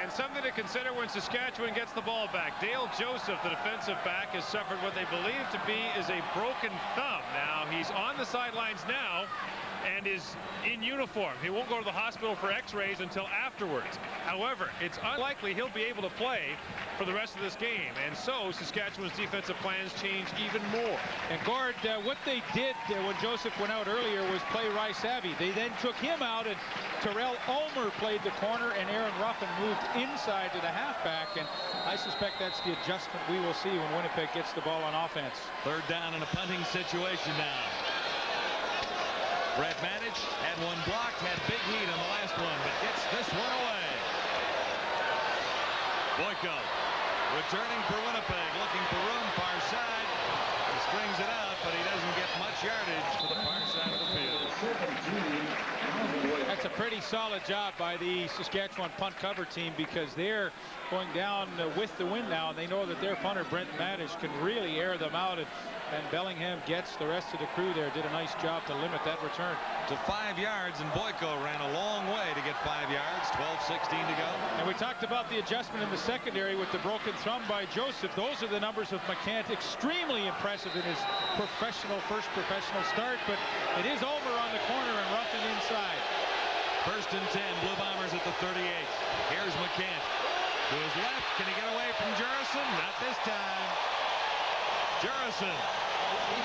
And something to consider when Saskatchewan gets the ball back. Dale Joseph, the defensive back, has suffered what they believe to be is a broken thumb. Now, he's on the sidelines now and is in uniform. He won't go to the hospital for x-rays until afterwards. However, it's unlikely he'll be able to play for the rest of this game, and so Saskatchewan's defensive plans change even more. And Gord, what they did when Joseph went out earlier was play Rice Abbey. They then took him out, and Terrell Ulmer played the corner, and Aaron Ruffin moved inside to the halfback, and I suspect that's the adjustment we will see when Winnipeg gets the ball on offense. 3rd down in a punting situation now. Brett Manage had one blocked, had big heat on the last one, but gets this one away. Boyko returning for Winnipeg, looking for room, far side. He strings it out, but he doesn't get much yardage for the far side of the field. That's a pretty solid job by the Saskatchewan punt cover team, because they're going down with the wind now, and they know that their punter, Brent Madish, can really air them out. And Bellingham gets the rest of the crew there. Did a nice job to limit that return. To 5 yards, and Boyko ran a long way to get 5 yards. 12:16 to go. And we talked about the adjustment in the secondary with the broken thumb by Joseph. Those are the numbers of McCann. Extremely impressive in his first professional start, but it is over on the corner and Ruffin inside. 1st and 10, Blue Bombers at the 38. Here's McCann. To his left, can he get away from Jurison? Not this time. Jurison,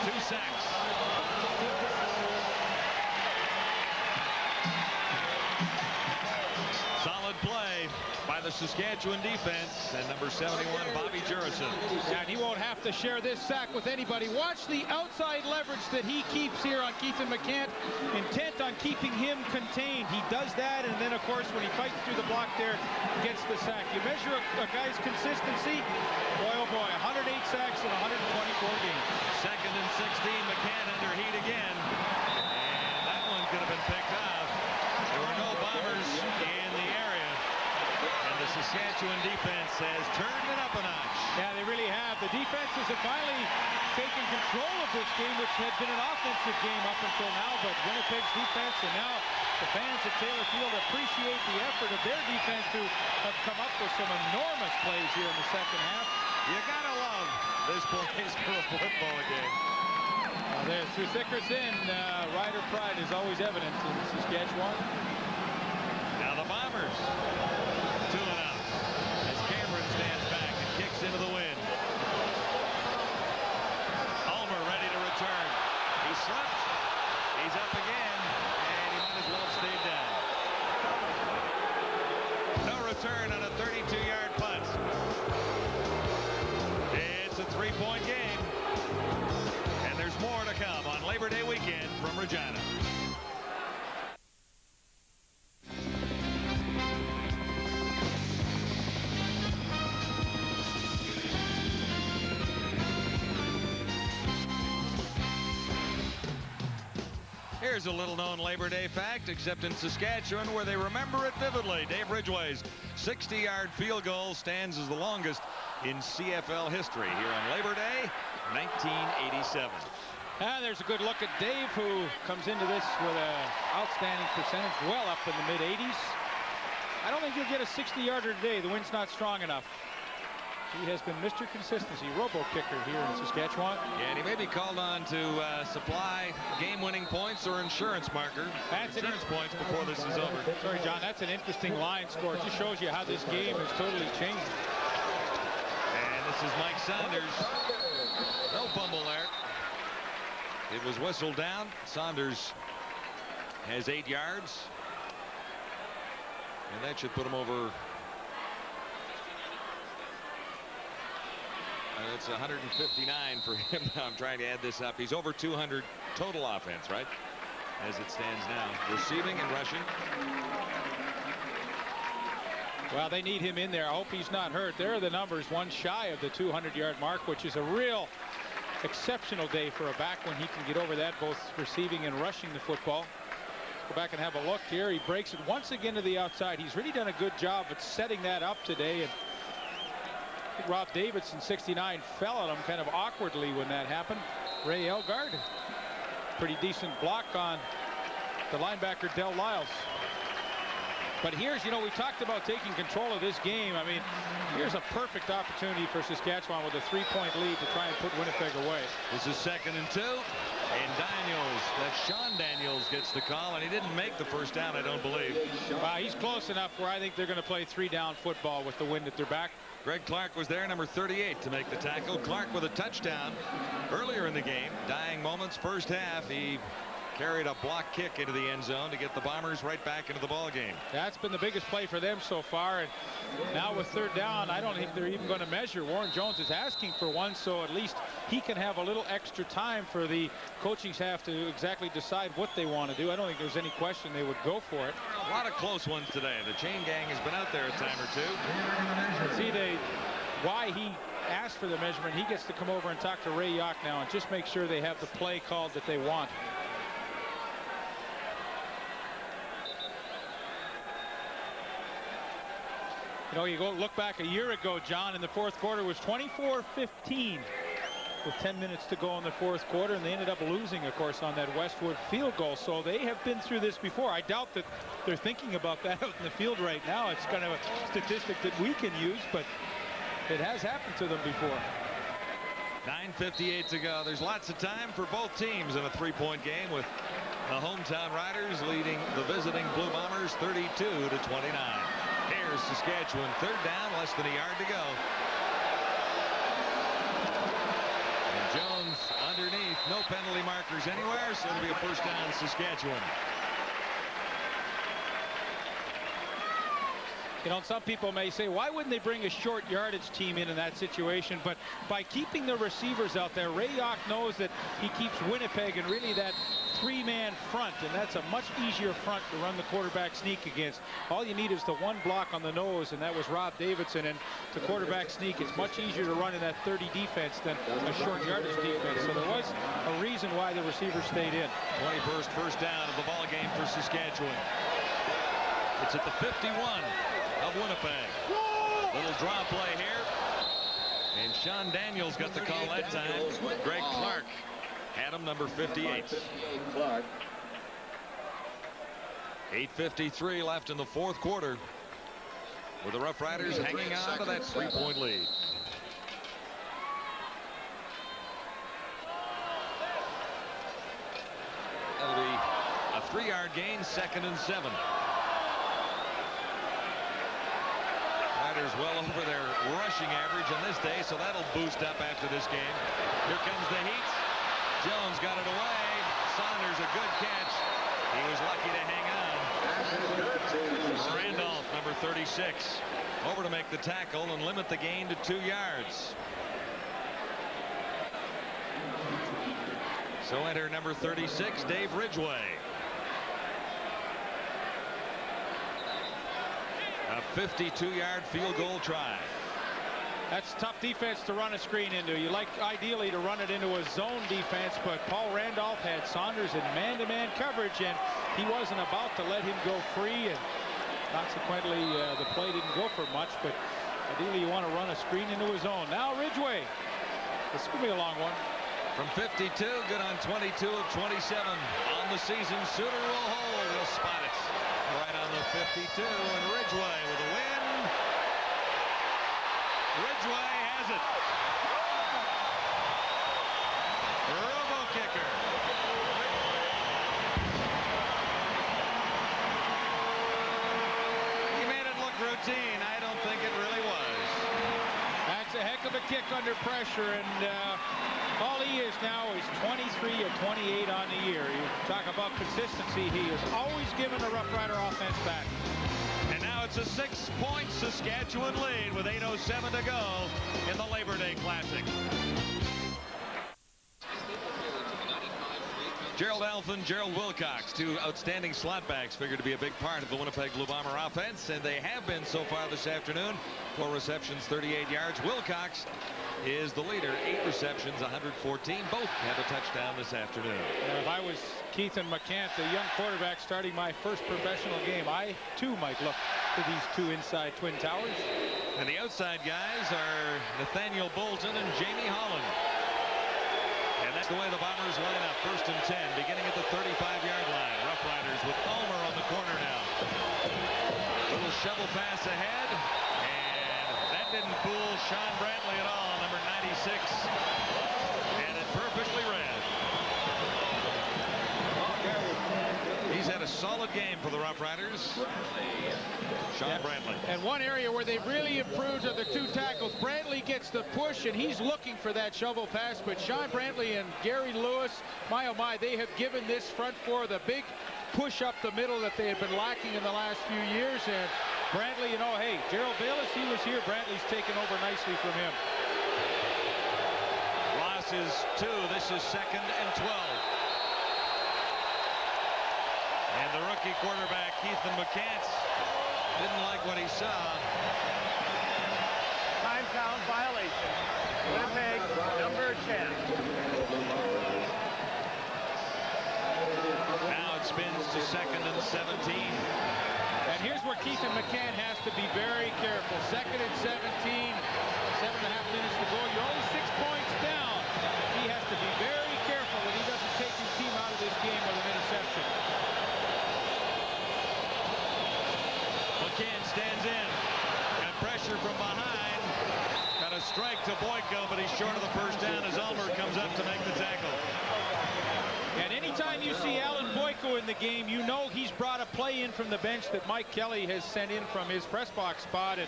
2 sacks. Solid play by the Saskatchewan defense, and number 71, Bobby Jurison. And he won't have to share this sack with anybody. Watch the outside leverage that he keeps here on Keithan McCann, intent on keeping him contained. He does that, and then, of course, when he fights through the block there, gets the sack. You measure a guy's consistency, boy, oh boy, 108 sacks in 124 games. 2nd and 16, McCann under heat again, and that one could have been picked off. There were no Bombers in the area, and the Saskatchewan defense has turned it up a notch. Yeah, they really have. The defenses have finally taken control of this game, which had been an offensive game up until now, but Winnipeg's defense, and now the fans at Taylor Field appreciate the effort of their defense, who have come up with some enormous plays here in the second half. You gotta love this place for a football game. There, through thick or thin, Rider pride is always evident in Saskatchewan. Now the Bombers, 2 and out, as Cameron stands back and kicks into the wind. Ulmer ready to return. He slipped. He's up again, and he might as well stay down. No return on a 32-yard punt. It's a 3-point game. And there's more to come on Labor Day weekend from Regina. Here's a little-known Labor Day fact, except in Saskatchewan, where they remember it vividly. Dave Ridgway's 60-yard field goal stands as the longest in CFL history here on Labor Day, 1987. And there's a good look at Dave, who comes into this with an outstanding percentage, well up in the mid-80s. I don't think he'll get a 60-yarder today. The wind's not strong enough. He has been Mr. Consistency, robo-kicker here in Saskatchewan. Yeah, and he may be called on to supply game-winning points or insurance marker. That's insurance points before this is over. Sorry, John, that's an interesting line score. It just shows you how this game has totally changed. And this is Mike Saunders. No fumble there. It was whistled down. Saunders has 8 yards. And that should put him over. It's 159 for him now. I'm trying to add this up. He's over 200 total offense, right? As it stands now. Receiving and rushing. Well, they need him in there. I hope he's not hurt. There are the numbers, one shy of the 200-yard mark, which is a real exceptional day for a back when he can get over that, both receiving and rushing the football. Go back and have a look here. He breaks it once again to the outside. He's really done a good job at setting that up today. And I think Rob Davidson, 69, fell at him kind of awkwardly when that happened. Ray Elgard, pretty decent block on the linebacker Del Lyles. But here's, you know, we talked about taking control of this game. I mean, here's a perfect opportunity for Saskatchewan with a 3-point lead to try and put Winnipeg away. This is 2nd and 2. And Daniels, that's Sean Daniels, gets the call, and he didn't make the first down, I don't believe. Well, he's close enough where I think they're going to play 3-down football with the wind at their back. Greg Clark was there, number 38, to make the tackle. Clark with a touchdown earlier in the game. Dying moments, first half. He carried a block kick into the end zone to get the Bombers right back into the ball game. That's been the biggest play for them so far. And now with 3rd down, I don't think they're even going to measure. Warren Jones is asking for one, so at least he can have a little extra time for the coaching staff to exactly decide what they want to do. I don't think there's any question they would go for it. A lot of close ones today. The chain gang has been out there a time or two. See, why he asked for the measurement, he gets to come over and talk to Ray Yock now and just make sure they have the play called that they want. You know, you go look back a year ago, John, in the fourth quarter was 24-15 with 10 minutes to go in the fourth quarter, and they ended up losing, of course, on that Westwood field goal. So they have been through this before. I doubt that they're thinking about that out in the field right now. It's kind of a statistic that we can use, but it has happened to them before. 9:58 to go. There's lots of time for both teams in a three-point game, with the hometown Riders leading the visiting Blue Bombers 32-29. Here's Saskatchewan, third down, less than a yard to go. And Jones underneath, no penalty markers anywhere, so it'll be a first down Saskatchewan. You know, some people may say, why wouldn't they bring a short yardage team in that situation? But by keeping the receivers out there, Ray Yock knows that he keeps Winnipeg in really that three-man front, and that's a much easier front to run the quarterback sneak against. All you need is the one block on the nose, and that was Rob Davidson. And the quarterback sneak, it's much easier to run in that 30 defense than a short yardage defense. So there was a reason why the receivers stayed in. 21st first down of the ball game for Saskatchewan. It's at the 51 of Winnipeg. Little draw play here, and Sean Daniels got the call that time. Greg Clark had him, number 58. 8:53 left in the fourth quarter, with the Roughriders hanging on to that three-point lead. That'll be a 3-yard gain, 2nd and 7. Well over their rushing average on this day, so that'll boost up after this game. Here comes the heat. Jones got it away. Saunders, a good catch. He was lucky to hang on. Randolph, number 36, over to make the tackle and limit the gain to 2 yards. So enter number 36, Dave Ridgway. A 52-yard field goal try. That's tough defense to run a screen into. You like ideally to run it into a zone defense, but Paul Randolph had Saunders in man-to-man coverage, and he wasn't about to let him go free, and consequently the play didn't go for much. But ideally you want to run a screen into a zone. Now Ridgway. This could be a long one. From 52, good on 22 of 27 on the season. Suter will hold. He'll spot it right on the 52, and Ridgway with a win. Ridgway has it. Robo kicker. He made it look routine. I don't think it really was. That's a heck of a kick under pressure, and all he is now is 23 of 28 on the year. You talk about consistency. He is always giving the Rough Rider offense back. And now it's a 6-point Saskatchewan lead with 8:07 to go in the Labor Day Classic. Gerald Alphen, Gerald Wilcox, two outstanding slot backs, figured to be a big part of the Winnipeg Blue Bomber offense, and they have been so far this afternoon. 4 receptions, 38 yards. Wilcox is the leader, 8 receptions, 114. Both have a touchdown this afternoon. If I was Keith and McCant, the young quarterback starting my first professional game, I too might look to these two inside Twin Towers. And the outside guys are Nathaniel Bolton and Jamie Holland. And that's the way the Bombers line up. 1st and 10, beginning at the 35-yard line. Roughriders with Ulmer on the corner now. Little shovel pass ahead, and that didn't fool Sean Brantley at all, number 96. And it perfectly read. He's had a solid game for the Roughriders. Sean Brantley. And one area where they've really improved are the 2 tackles. Brantley gets the push, and he's looking for that shovel pass, but Sean Brantley and Gary Lewis, my oh my, they have given this front four the big push up the middle that they have been lacking in the last few years. And Brantley, you know, hey, Gerald Bayless, he was here. Brantley's taken over nicely from him. Loss is 2. This is 2nd and 12. And the rookie quarterback, Ethan McCants, didn't like what he saw. Time count violation. Winnipeg, number 10. Now it spins to 2nd and 17. And here's where Keithan McCann has to be very careful. 2nd and 17, 7.5 minutes to go. You're only 6 points down. He has to be very careful that he doesn't take his team out of this game with an interception. McCann stands in. Got pressure from behind. Got a strike to Boyko, but he's short of the first down as Ulmer comes up to make the tackle. And anytime you see Alan Boyko in the game, you know he's brought a play in from the bench that Mike Kelly has sent in from his press box spot. And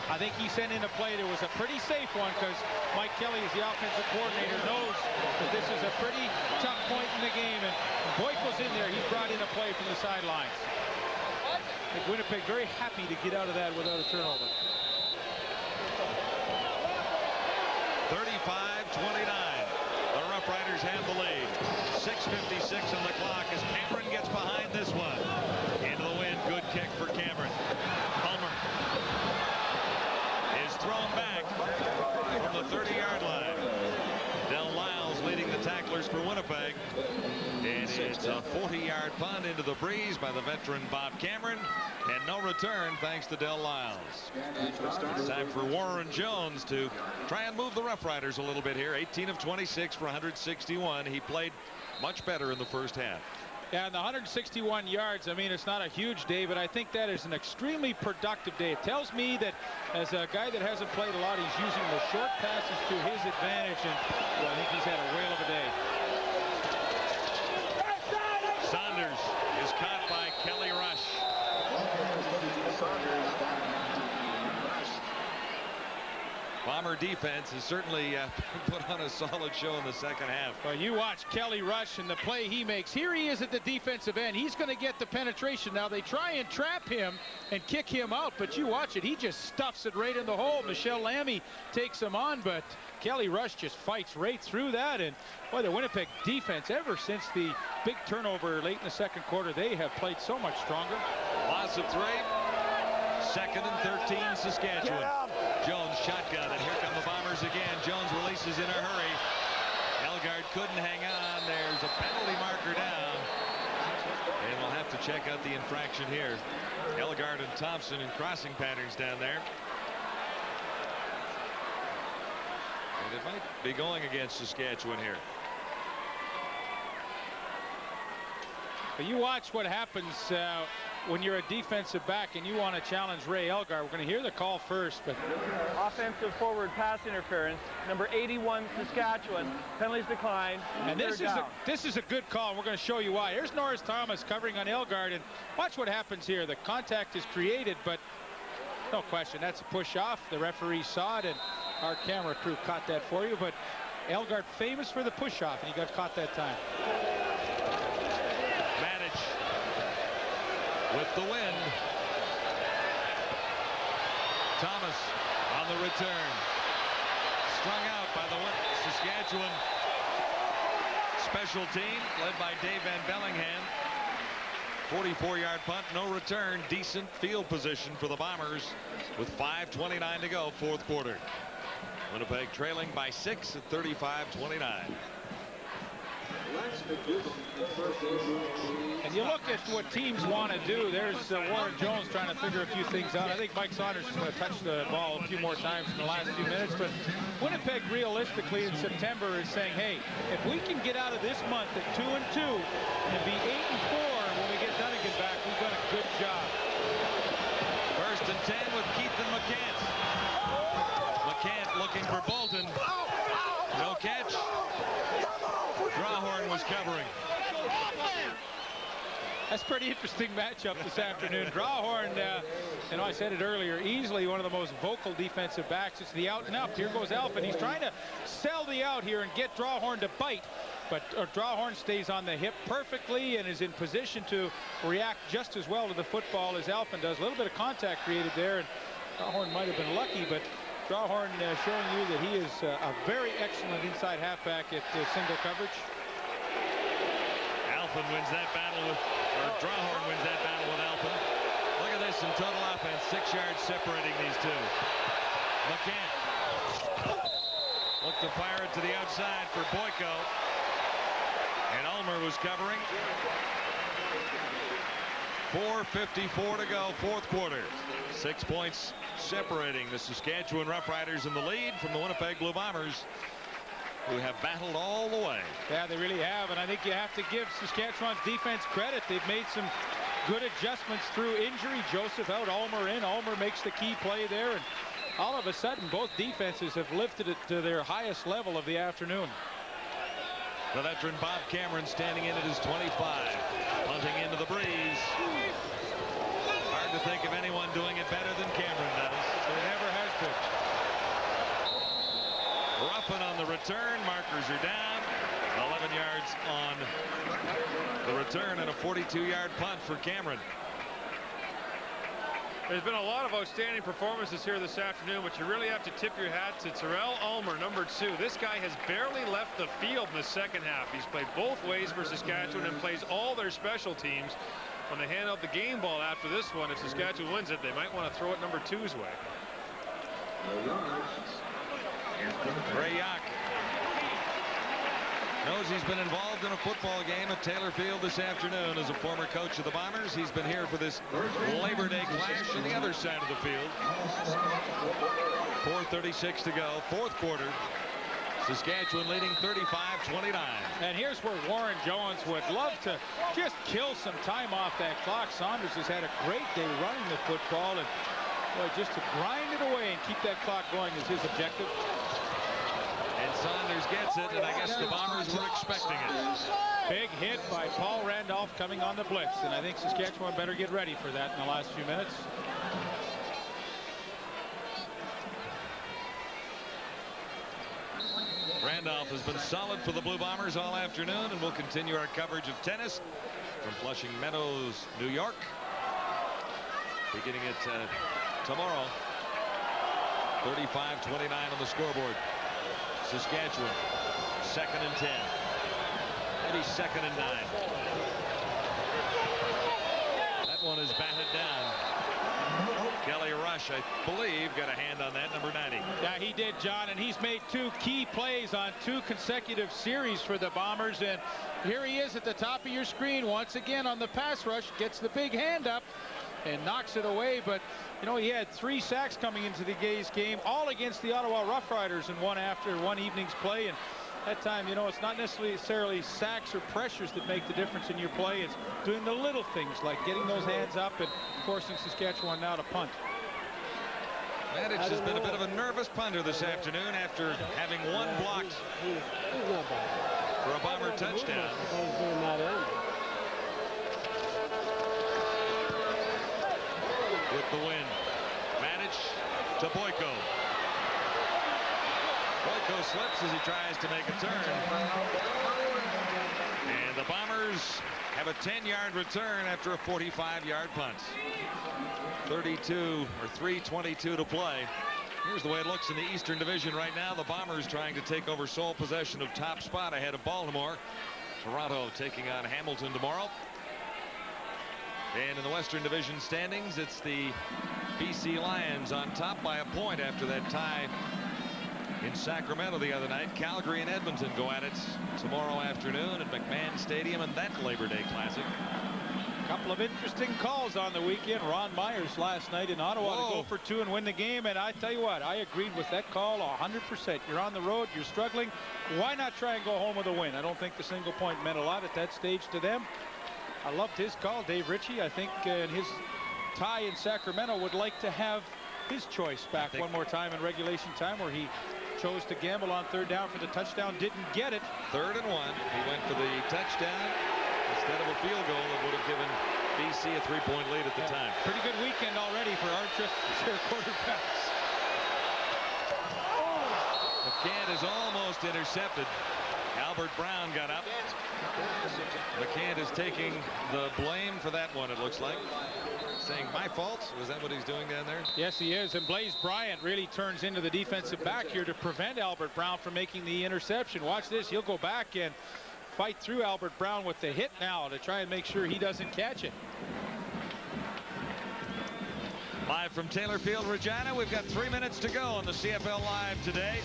I think he sent in a play that was a pretty safe one because Mike Kelly, as the offensive coordinator, knows that this is a pretty tough point in the game. And when Boyko's in there, he's brought in a play from the sidelines. I think Winnipeg very happy to get out of that without a turnover. 35-29. The Roughriders have the lead. 6:56 on the clock as Cameron gets behind this one. Into the wind. Good kick for Cameron. Ulmer is thrown back from the 30-yard line. Del Lyles leading the tacklers for Winnipeg. And it's a 40-yard punt into the breeze by the veteran Bob Cameron. And no return thanks to Del Lyles. It's time for Warren Jones to try and move the Roughriders a little bit here. 18 of 26 for 161. He played much better in the first half. Yeah, and the 161 yards, I mean, it's not a huge day, but I think that is an extremely productive day. It tells me that as a guy that hasn't played a lot, he's using the short passes to his advantage, and I think he's had a whale of a day. Saunders is caught by Kelly Rush. Bomber defense has certainly put on a solid show in the second half. Well, you watch Kelly Rush and the play he makes. Here he is at the defensive end. He's going to get the penetration. Now they try and trap him and kick him out, but you watch it. He just stuffs it right in the hole. Michelle Lammy takes him on, but Kelly Rush just fights right through that. And boy, the Winnipeg defense, ever since the big turnover late in the second quarter, they have played so much stronger. Loss of 3. 2nd and 13, Saskatchewan. Jones shotgun, and here come the Bombers again. Jones releases in a hurry. Elgard couldn't hang on. There's a penalty marker down. And we'll have to check out the infraction here. Elgard and Thompson in crossing patterns down there. And it might be going against Saskatchewan here. But you watch what happens when you're a defensive back and you want to challenge Ray Elgard. We're going to hear the call first, but Offensive forward pass interference, number 81 Saskatchewan, penalties decline. And this is a good call. We're going to show you why. Here's Norris Thomas covering on Elgard, and watch what happens here. The contact is created, but no question that's a push off. The referee saw it, and our camera crew caught that for you. But Elgard famous for the push off, and he got caught that time. With the wind. Thomas on the return. Strung out by the Saskatchewan special team led by Dave Van Bellingham. 44-yard punt, no return. Decent field position for the Bombers with 5:29 to go, fourth quarter. Winnipeg trailing by 6 at 35-29. And you look at what teams want to do. There's Warren Jones trying to figure a few things out. I think Mike Saunders is going to touch the ball a few more times in the last few minutes. But Winnipeg realistically in September is saying, hey, if we can get out of this month at 2-2 and be 8-4 when we get Dunnigan back, we've done a good job. 1st and 10 with Keithan McCann. McCann looking for Bolton. No catch. Drawhorn was covering. That's a pretty interesting matchup this afternoon. Drawhorn, and I said it earlier, easily one of the most vocal defensive backs. It's the out and up. Here goes Alphen. He's trying to sell the out here and get Drawhorn to bite. But Drawhorn stays on the hip perfectly and is in position to react just as well to the football as Alphen does. A little bit of contact created there, and Drawhorn might have been lucky, but Drawhorn showing you that he is a very excellent inside halfback at single coverage. Alphen wins that battle with, or Drawhorn wins that battle with Alphen. Look at this in total offense, 6 yards separating these two. McCann looked to fire it to the outside for Boyko, and Ulmer was covering. 4:54 to go, fourth quarter. 6 points separating the Saskatchewan Roughriders in the lead from the Winnipeg Blue Bombers, who have battled all the way. Yeah, they really have, and I think you have to give Saskatchewan's defense credit. They've made some good adjustments through injury. Joseph out, Ulmer in. Ulmer makes the key play there, and all of a sudden both defenses have lifted it to their highest level of the afternoon. The veteran Bob Cameron standing in at his 25, punting into the breeze. Hard to think of anyone doing it better than Cameron does. There never has been. Ruffin on the return. Markers are down. 11 yards on the return and a 42-yard punt for Cameron. There's been a lot of outstanding performances here this afternoon, but you really have to tip your hat to Terrell Ulmer, number 2. This guy has barely left the field in the second half. He's played both ways for Saskatchewan and plays all their special teams. When they hand out the game ball after this one, if Saskatchewan wins it, they might want to throw it number 2's way. Ray Yock knows he's been involved in a football game at Taylor Field this afternoon as a former coach of the Bombers. He's been here for this Labor Day clash on the other side of the field. 4:36 to go, fourth quarter. Saskatchewan leading 35-29. And here's where Warren Jones would love to just kill some time off that clock. Saunders has had a great day running the football, and boy, just to grind it away and keep that clock going is his objective. And Saunders gets it, and I guess the Bombers were expecting it. Big hit by Paul Randolph coming on the blitz, and I think Saskatchewan better get ready for that in the last few minutes. Randolph has been solid for the Blue Bombers all afternoon, and we'll continue our coverage of tennis from Flushing Meadows, New York, beginning at tomorrow. 35-29 on the scoreboard. Saskatchewan, 2nd and 10. Maybe 2nd and 9. That one is batted down. Kelly Rush, I believe, got a hand on that, number 90. Yeah, he did, John, and he's made 2 key plays on 2 consecutive series for the Bombers, and here he is at the top of your screen once again on the pass rush, gets the big hand up and knocks it away. But you know, he had 3 sacks coming into the game, all against the Ottawa Roughriders in one evening's play. And that time, you know, it's not necessarily sacks or pressures that make the difference in your play. It's doing the little things like getting those hands up and forcing Saskatchewan now to punt. Madich has been a bit of a nervous punter this afternoon after having one blocked for a Bomber touchdown. With the win, Madich to Boyko. Boyko slips as he tries to make a turn. And the Bombers have a 10-yard return after a 45-yard punt. 3:22 to play. Here's the way it looks in the Eastern Division right now. The Bombers trying to take over sole possession of top spot ahead of Baltimore. Toronto taking on Hamilton tomorrow. And in the Western Division standings, it's the BC Lions on top by a point after that tie in Sacramento the other night. Calgary and Edmonton go at it tomorrow afternoon at McMahon Stadium in that Labor Day Classic. A couple of interesting calls on the weekend. Ron Myers last night in Ottawa to go for 2 and win the game. And I tell you what, I agreed with that call 100%. You're on the road, you're struggling. Why not try and go home with a win? I don't think the single point meant a lot at that stage to them. I loved his call. Dave Ritchie, I think in his tie in Sacramento, would like to have his choice back one more time in regulation time, where he chose to gamble on 3rd down for the touchdown, didn't get it. 3rd and 1. He went for the touchdown instead of a field goal that would have given BC a 3-point lead at the time. Pretty good weekend already for Archer quarterbacks. McCann is almost intercepted. Albert Brown got up. McCann is taking the blame for that one, it looks like. Saying, my fault? Was that what he's doing down there? Yes, he is. And Blaze Bryant really turns into the defensive back here to prevent Albert Brown from making the interception. Watch this. He'll go back and fight through Albert Brown with the hit now to try and make sure he doesn't catch it. Live from Taylor Field, Regina, we've got 3 minutes to go on the CFL Live today.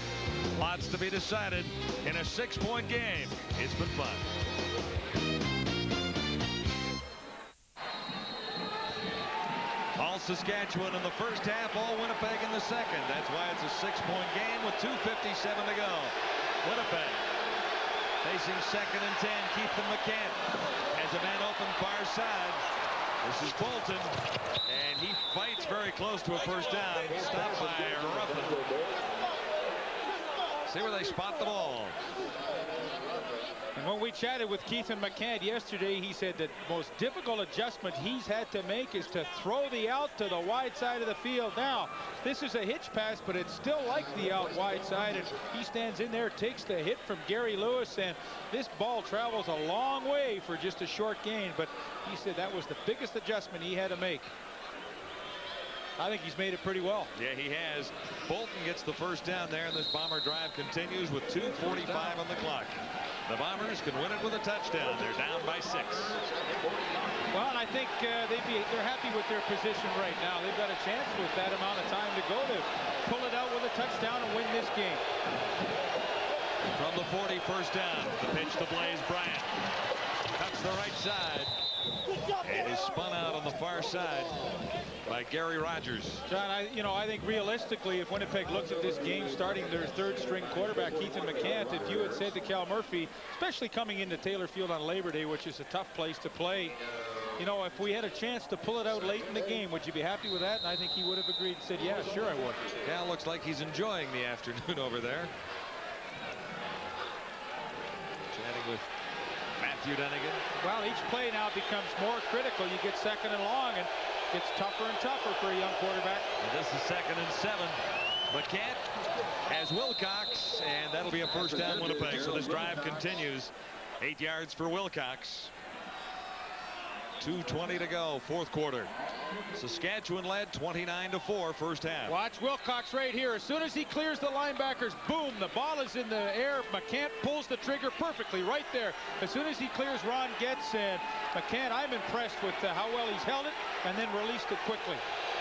Lots to be decided in a 6-point game. It's been fun. Saskatchewan in the first half, all Winnipeg in the second. That's why it's a 6-point game with 2:57 to go. Winnipeg facing 2nd and 10. Keithan McCann has a man open far side. This is Bolton, and he fights very close to a first down. Stopped by Ruffin. See where they spot the ball. And when we chatted with Keithan McCann yesterday, he said that the most difficult adjustment he's had to make is to throw the out to the wide side of the field. Now, this is a hitch pass, but it's still like the out wide side, and he stands in there, takes the hit from Gary Lewis, and this ball travels a long way for just a short gain. But he said that was the biggest adjustment he had to make. I think he's made it pretty well. Yeah, he has. Bolton gets the first down there, and this Bomber drive continues with 2:45 on the clock. The Bombers can win it with a touchdown. They're down by 6. Well, and I think they're happy with their position right now. They've got a chance with that amount of time to go to pull it out with a touchdown and win this game. From the 40, first down. The pitch to Blaze Bryant. Cuts the right side. And is spun out on the far side by Gary Rogers. John, I think realistically, if Winnipeg looks at this game starting their 3rd-string quarterback, Keithan McCann, if you had said to Cal Murphy, especially coming into Taylor Field on Labor Day, which is a tough place to play, if we had a chance to pull it out late in the game, would you be happy with that? And I think he would have agreed and said, yeah, sure I would. Cal looks like he's enjoying the afternoon over there. Chatting with Matthew Dunnigan. Well, each play now becomes more critical. You get 2nd and long, and it's tougher and tougher for a young quarterback. And this is 2nd and 7. McCann has Wilcox, and that'll be a first down Winnipeg. So this drive continues. 8 yards for Wilcox. 2:20 to go, 4th quarter. Saskatchewan led 29-4 first half. Watch Wilcox right here. As soon as he clears the linebackers, boom, the ball is in the air. McCann pulls the trigger perfectly right there. As soon as he clears Ron Getz, and McCann, I'm impressed with how well he's held it and then released it quickly.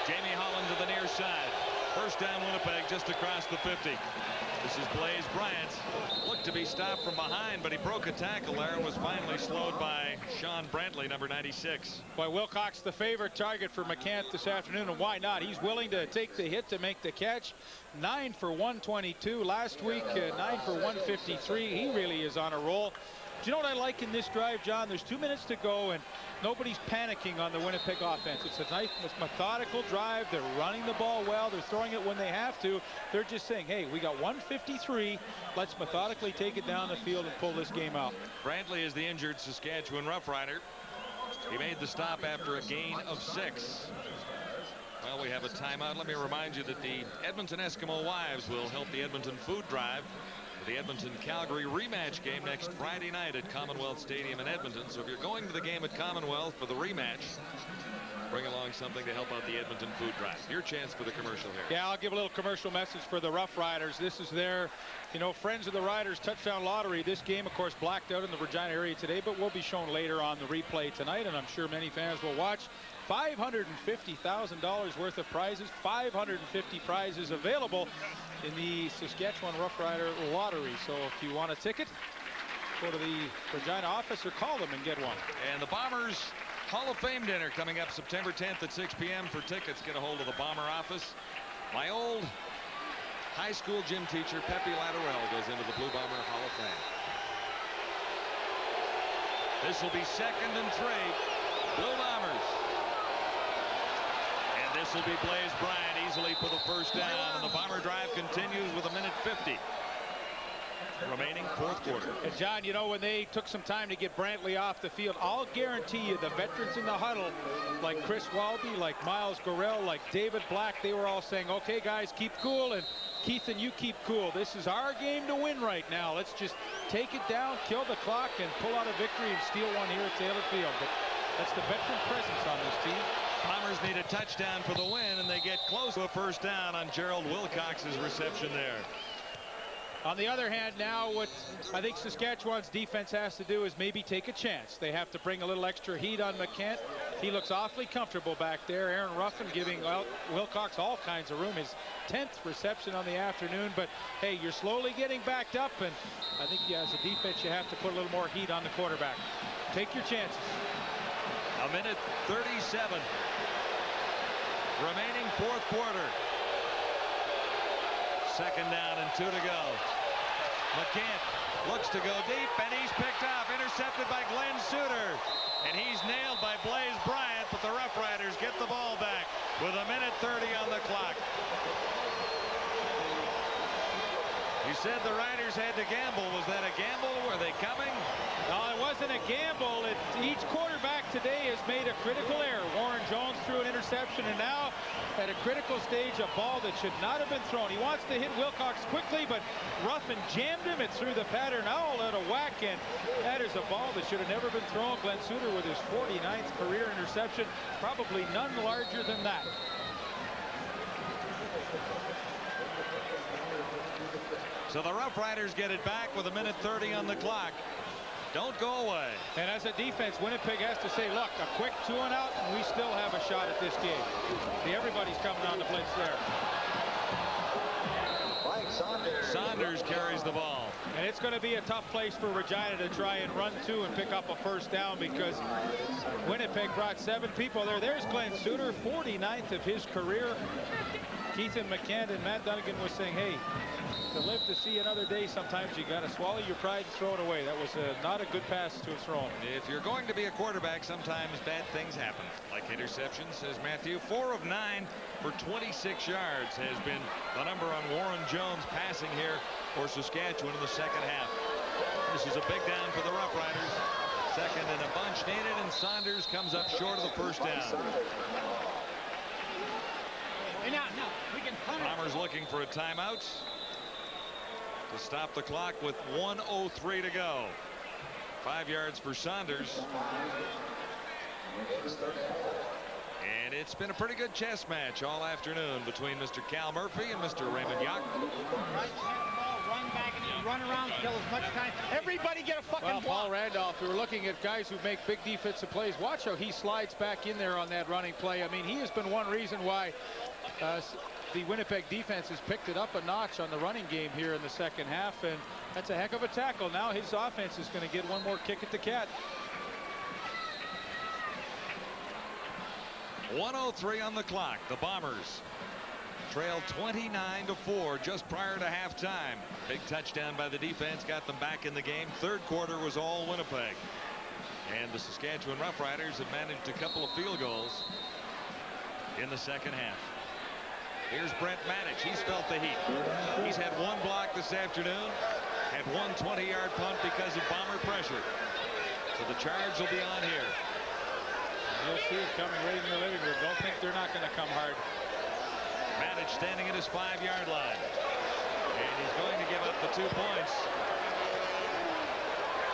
Jamie Holland to the near side. First down Winnipeg just across the 50. This is Blaze Bryant. Looked to be stopped from behind, but he broke a tackle there and was finally slowed by Sean Brantley, number 96. Boy, Wilcox the favorite target for McCann this afternoon, and why not? He's willing to take the hit to make the catch. 9 for 122 last week, 9 for 153. He really is on a roll. Do you know what I like in this drive, John? There's 2 minutes to go, and nobody's panicking on the Winnipeg offense. It's a nice, methodical drive. They're running the ball well. They're throwing it when they have to. They're just saying, hey, we got 153. Let's methodically take it down the field and pull this game out. Brantley is the injured Saskatchewan Roughrider. He made the stop after a gain of 6. Well, we have a timeout. Let me remind you that the Edmonton Eskimo Wives will help the Edmonton Food Drive. The Edmonton-Calgary rematch game next Friday night at Commonwealth Stadium in Edmonton. So if you're going to the game at Commonwealth for the rematch, bring along something to help out the Edmonton Food Drive. Your chance for the commercial here. Yeah, I'll give a little commercial message for the Roughriders. This is their, Friends of the Riders touchdown lottery. This game, of course, blacked out in the Regina area today, but will be shown later on the replay tonight, and I'm sure many fans will watch. $550,000 worth of prizes, 550 prizes available in the Saskatchewan Roughrider lottery. So if you want a ticket, go to the Regina office or call them and get one. And the Bombers Hall of Fame dinner coming up September 10th at 6 p.m. For tickets, get a hold of the Bomber office. My old high school gym teacher, Pepe Latterell, goes into the Blue Bomber Hall of Fame. This will be 2nd and 3. Blue Bombers. And this will be Blaze Bryant easily for the first down. And the Bomber drive continues with 1:50 remaining, 4th quarter. And John, when they took some time to get Brantley off the field, I'll guarantee you the veterans in the huddle, like Chris Walby, like Miles Gorell, like David Black, they were all saying, okay, guys, keep cool. And Keithan, you keep cool. This is our game to win right now. Let's just take it down, kill the clock, and pull out a victory and steal one here at Taylor Field. But that's the veteran presence on this team. Bombers need a touchdown for the win, and they get close to a first down on Gerald Wilcox's reception there. On the other hand, now what I think Saskatchewan's defense has to do is maybe take a chance. They have to bring a little extra heat on McCann. He looks awfully comfortable back there. Aaron Ruffin giving Wilcox all kinds of room. His 10th reception on the afternoon. But, hey, you're slowly getting backed up, and I think as a defense you have to put a little more heat on the quarterback. Take your chances. 1:37. remaining fourth quarter. Second down and 2 to go. McCann looks to go deep, and he's picked up, intercepted by Glenn Suter. And he's nailed by Blaze Bryant, but the Roughriders get the ball back with 1:30 on the clock. You said the Riders had to gamble. Was that a gamble? Were they coming? No, it wasn't a gamble. Each quarterback today has made a critical error. Warren Jones threw an interception, and now at a critical stage, a ball that should not have been thrown. He wants to hit Wilcox quickly, but Ruffin jammed him. It threw the pattern all out of whack, and that is a ball that should have never been thrown. Glenn Suter with his 49th career interception, probably none larger than that. So the Roughriders get it back with 1:30 on the clock. Don't go away. And as a defense, Winnipeg has to say, look, a quick 2 and out, and we still have a shot at this game. See, everybody's coming on the blitz there. Saunders carries the ball. And it's going to be a tough place for Regina to try and run to and pick up a first down, because Winnipeg brought 7 people there. There's Glenn Suter, 49th of his career. Keithan McCann and Matt Dunnigan was saying, hey, to live to see another day, sometimes you got to swallow your pride and throw it away. That was not a good pass to have thrown. If you're going to be a quarterback, sometimes bad things happen, like interceptions, says Matthew. 4 of 9 for 26 yards has been the number on Warren Jones passing here for Saskatchewan in the second half. This is a big down for the Roughriders. Second and a bunch needed, and Saunders comes up short of the first down. Bombers looking for a timeout to stop the clock with 1:03 to go. 5 yards for Saunders. And it's been a pretty good chess match all afternoon between Mr. Cal Murphy and Mr. Raymond Yock. Run back and run around, kill as much time. Everybody get a fucking block. Paul Randolph, we were looking at guys who make big defensive plays. Watch how he slides back in there on that running play. I mean, he has been one reason why the Winnipeg defense has picked it up a notch on the running game here in the second half, and that's a heck of a tackle. Now his offense is going to get one more kick at the cat. 1:03 on the clock. The Bombers trailed 29-4 just prior to halftime. Big touchdown by the defense got them back in the game. Third quarter was all Winnipeg, and the Saskatchewan Roughriders have managed a couple of field goals in the second half. Here's Brent Manich. He's felt the heat. He's had 1 block this afternoon, had 1 20-yard punt because of Bomber pressure. So the charge will be on here. You'll see it coming right in the living room. Don't think they're not going to come hard. Manich standing at his 5-yard line. And he's going to give up the 2 points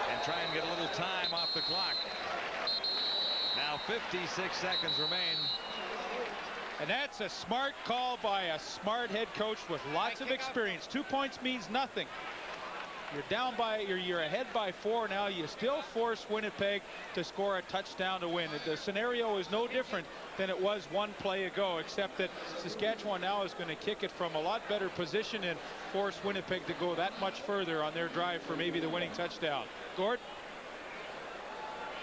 and try and get a little time off the clock. Now 56 seconds remain. And that's a smart call by a smart head coach with lots of experience. 2 points means nothing. You're down by, you're ahead by 4 now. You still force Winnipeg to score a touchdown to win. The scenario is no different than it was 1 play ago, except that Saskatchewan now is going to kick it from a lot better position and force Winnipeg to go that much further on their drive for maybe the winning touchdown. Gord?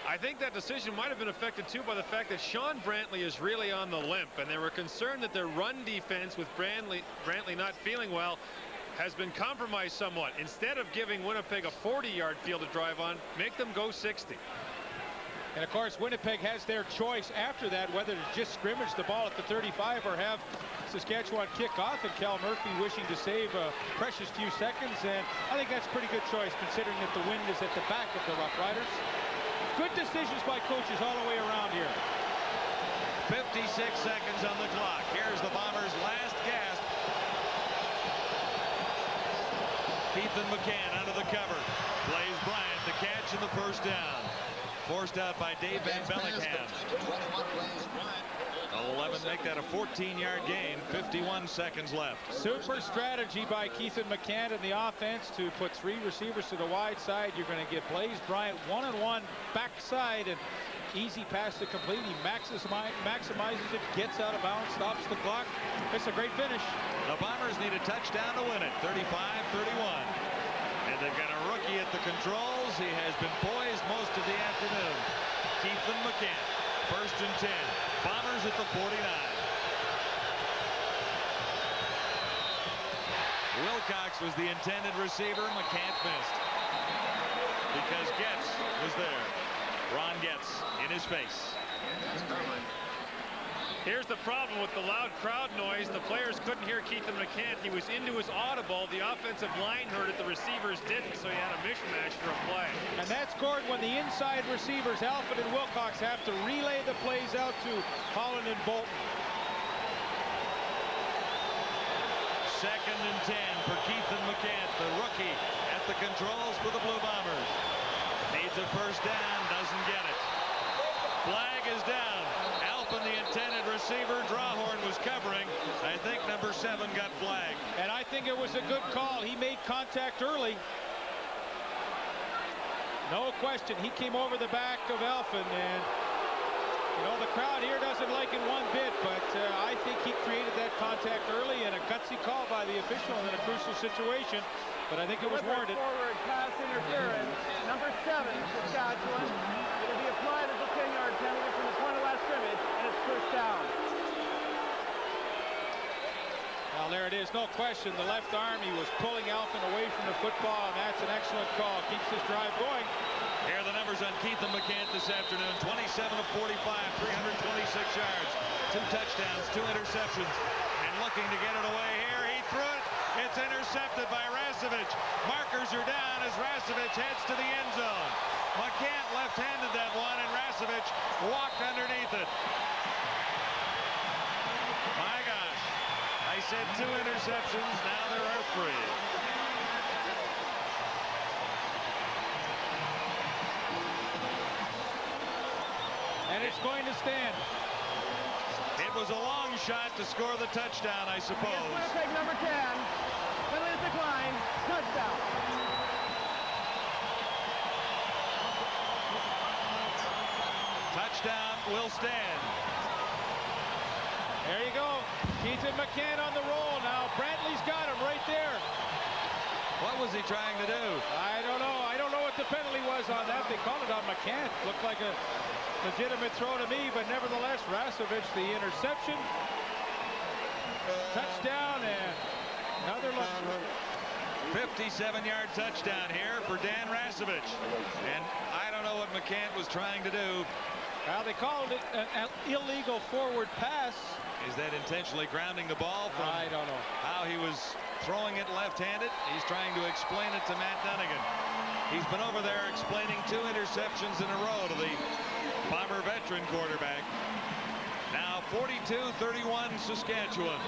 I think that decision might have been affected too by the fact that Sean Brantley is really on the limp, and they were concerned that their run defense with Brantley not feeling well has been compromised somewhat. Instead of giving Winnipeg a 40-yard field to drive on, make them go 60. And of course Winnipeg has their choice after that whether to just scrimmage the ball at the 35 or have Saskatchewan kick off, and Cal Murphy wishing to save a precious few seconds, and I think that's a pretty good choice considering that the wind is at the back of the Roughriders. Good decisions by coaches all the way around here. 56 seconds on the clock. Here's the Bombers' last gasp. Keithan McCann under the cover. Blaze Bryant the catch and the first down. Forced out by Dave Van Bellingham. 11, make that a 14-yard gain. 51 seconds left. Super strategy by Keithan McCann in the offense to put 3 receivers to the wide side. You're going to get Blaze Bryant 1-on-1 backside, and easy pass to complete. He maximizes it, gets out of bounds, stops the clock. It's a great finish. The Bombers need a touchdown to win it. 35-31. And they've got a rookie at the controls. He has been poised most of the afternoon. Keithan McCann. 1st and 10. Bombers at the 49. Wilcox was the intended receiver. McCann missed because Getz was there. Ron Getz in his face. Here's the problem with the loud crowd noise. The players couldn't hear Keithan McCann. He was into his audible. The offensive line heard it. The receivers didn't, so he had a mishmash for a play. And that's scored when the inside receivers, Alford and Wilcox, have to relay the plays out to Holland and Bolton. 2nd and 10 for Keithan McCann, the rookie at the controls for the Blue Bombers. Needs a first down, doesn't get it. Flag is down. Alpin, the intended receiver, Drawhorn was covering. I think number 7 got flagged. And I think it was a good call. He made contact early. No question. He came over the back of Alpin, and you know, the crowd here doesn't like it one bit, but I think he created that contact early, and a gutsy call by the official in a crucial situation. But I think it was warranted. Forward pass interference. Number 7, Saskatchewan. It'll be applied as a 10-yard penalty from the point of last scrimmage, and it's pushed down. Well, there it is. No question. The left arm, he was pulling Alpin away from the football, and that's an excellent call. Keeps this drive going. Here are the numbers on Keithan McCann this afternoon. 27 of 45, 326 yards, 2 touchdowns, 2 interceptions. And looking to get it away here, he threw it. It's intercepted by Rasevich. Markers are down as Rasevich heads to the end zone. McCann left-handed that one, and Rasevich walked underneath it. My gosh. I said 2 interceptions, now there are 3. And it's going to stand. It was a long shot to score the touchdown, I suppose. Winnipeg number 10. Penalty decline. Touchdown. Touchdown will stand. There you go. Keithan McCann on the roll now. Brantley's got him right there. What was he trying to do? I don't know. I don't know what the penalty was on that. They called it on McCann. Looked like a legitimate throw to me, but nevertheless, Rasevich, the interception. Touchdown, and another look. 57-yard touchdown here for Dan Rasevich. And I don't know what McCann was trying to do. Well, they called it an illegal forward pass. Is that intentionally grounding the ball from I don't know how he was throwing it left-handed? He's trying to explain it to Matt Dunnigan. He's been over there explaining 2 interceptions in a row to the Bomber veteran quarterback. Now 42-31 Saskatchewan.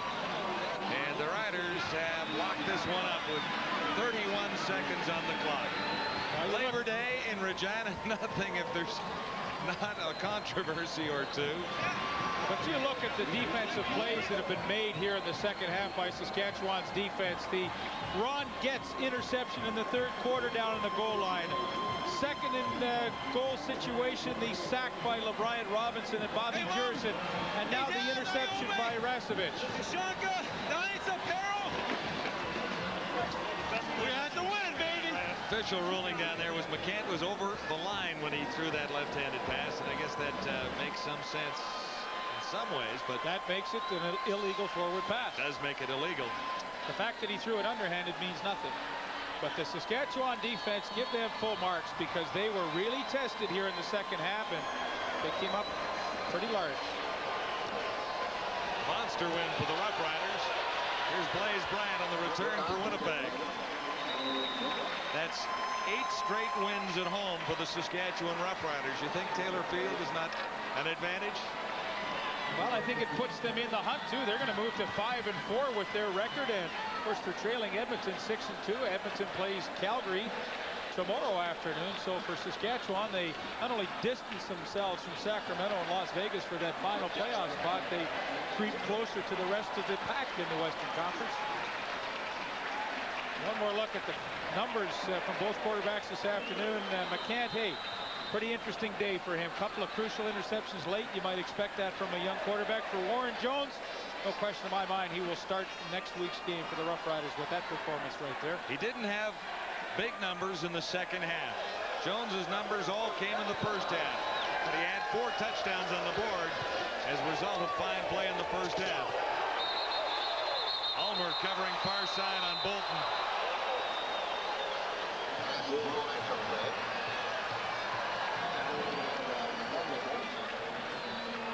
And the Riders have locked this one up with 31 seconds on the clock. Labor Day in Regina, nothing if there's not a controversy or 2. But you look at the defensive plays that have been made here in the second half by Saskatchewan's defense. The Ron Getz interception in the 3rd quarter down in the goal line. Second in goal situation, the sack by LeBryant Robinson and Bobby Jurison. And now the interception by Rasevich. Shanka, nice apparel. We had to win, baby. Official ruling down there was McCann was over the line when he threw that left-handed pass, and I guess that makes some sense in some ways, but that makes it an illegal forward pass. Does make it illegal. The fact that he threw it underhanded means nothing. But the Saskatchewan defense, give them full marks because they were really tested here in the second half, and they came up pretty large. Monster win for the Roughriders. Here's Blaze Bryant on the return for Winnipeg. That's 8 straight wins at home for the Saskatchewan Roughriders. You think Taylor Field is not an advantage? Well, I think it puts them in the hunt, too. They're going to move to 5-4 with their record. And, of course, they're trailing Edmonton 6-2. Edmonton plays Calgary tomorrow afternoon. So for Saskatchewan, they not only distance themselves from Sacramento and Las Vegas for that final playoff spot, they creep closer to the rest of the pack in the Western Conference. One more look at the numbers from both quarterbacks this afternoon. McCann, hey, pretty interesting day for him. Couple of crucial interceptions late. You might expect that from a young quarterback. For Warren Jones, no question in my mind, he will start next week's game for the Roughriders with that performance right there. He didn't have big numbers in the second half. Jones's numbers all came in the first half, but he had 4 touchdowns on the board as a result of fine play in the first half. Ulmer covering far side on Bolton.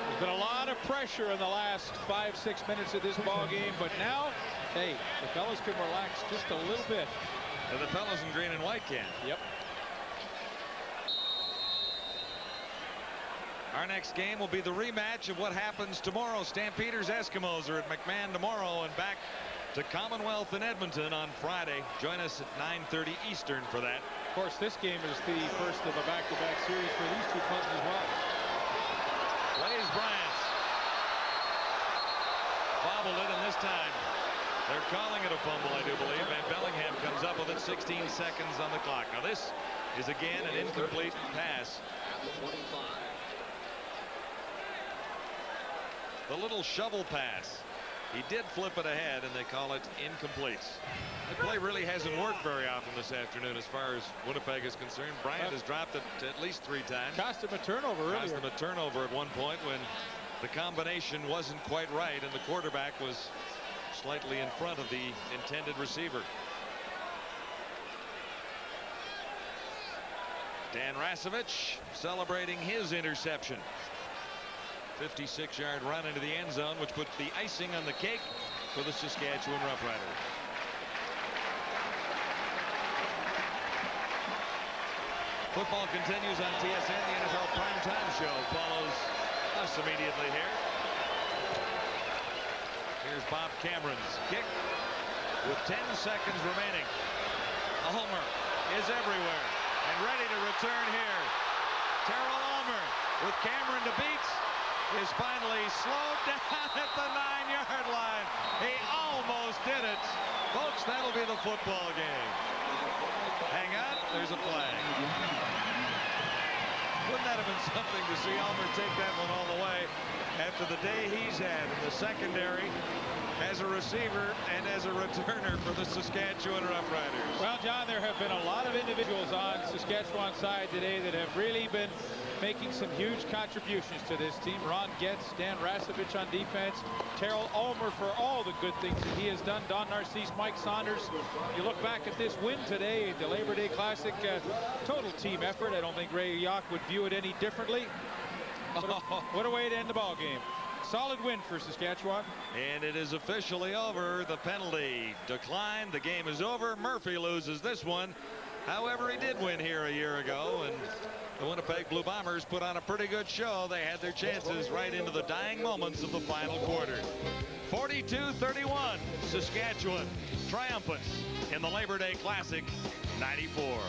There's been a lot of pressure in the last 5-6 minutes of this ball game, but now, hey, the fellas can relax just a little bit. And the fellas in green and white can. Yep. Our next game will be the rematch of what happens tomorrow. Stampeders Eskimos are at McMahon tomorrow and back to Commonwealth in Edmonton on Friday. Join us at 9:30 Eastern for that. Of course, this game is the first of a back-to-back series for these two clubs as well. Blaze Bryant bobbled it, and this time they're calling it a fumble, I do believe, and Bellingham comes up with it. 16 seconds on the clock. Now this is again an incomplete pass. The little shovel pass. He did flip it ahead, and they call it incomplete. The play really hasn't worked very often this afternoon as far as Winnipeg is concerned. Bryant has dropped it at least 3 times. Cost him a turnover earlier. Cost him a turnover at one point when the combination wasn't quite right, and the quarterback was slightly in front of the intended receiver. Dan Rasevich celebrating his interception. 56-yard run into the end zone, which put the icing on the cake for the Saskatchewan Roughriders. Football continues on TSN. The NFL Primetime Show follows us immediately here. Here's Bob Cameron's kick with 10 seconds remaining. Ulmer is everywhere and ready to return here. Terrell Ulmer with Cameron to beat is finally slowed down at the 9-yard line. He almost did it. Folks, that'll be the football game. Hang on, there's a flag. Wouldn't that have been something to see Ulmer take that one all the way after the day he's had in the secondary as a receiver and as a returner for the Saskatchewan Roughriders? Well, John, there have been a lot of individuals on Saskatchewan's side today that have really been making some huge contributions to this team. Ron Getz, Dan Rasevich on defense, Terrell Ulmer for all the good things that he has done, Don Narcisse, Mike Saunders. You look back at this win today, the Labor Day Classic, total team effort. I don't think Ray Yock would view it any differently. What a way to end the ball game. Solid win for Saskatchewan. And it is officially over. The penalty declined. The game is over. Murphy loses this one. However, he did win here a year ago, and the Winnipeg Blue Bombers put on a pretty good show. They had their chances right into the dying moments of the final quarter. 42-31, Saskatchewan triumphant in the Labor Day Classic, 94.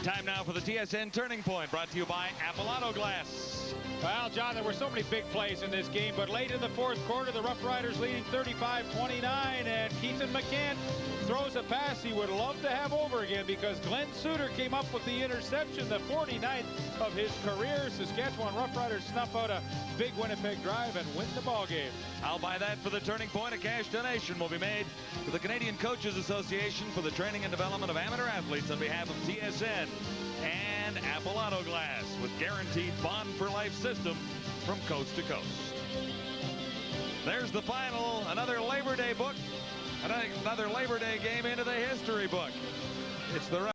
Time now for the TSN Turning Point, brought to you by Apple Auto Glass. Well, John, there were so many big plays in this game, but late in the fourth quarter, the Roughriders leading 35-29, and Keithan McCann throws a pass he would love to have over again because Glenn Suter came up with the interception, the 49th of his career. Saskatchewan Roughriders snuff out a big Winnipeg drive and win the ball game. I'll buy that for the Turning Point. A cash donation will be made to the Canadian Coaches Association for the training and development of amateur athletes on behalf of TSN and Apple Auto Glass with guaranteed bond for life system from coast to coast. There's the final, another Labor Day book, another Labor Day game into the history book. It's the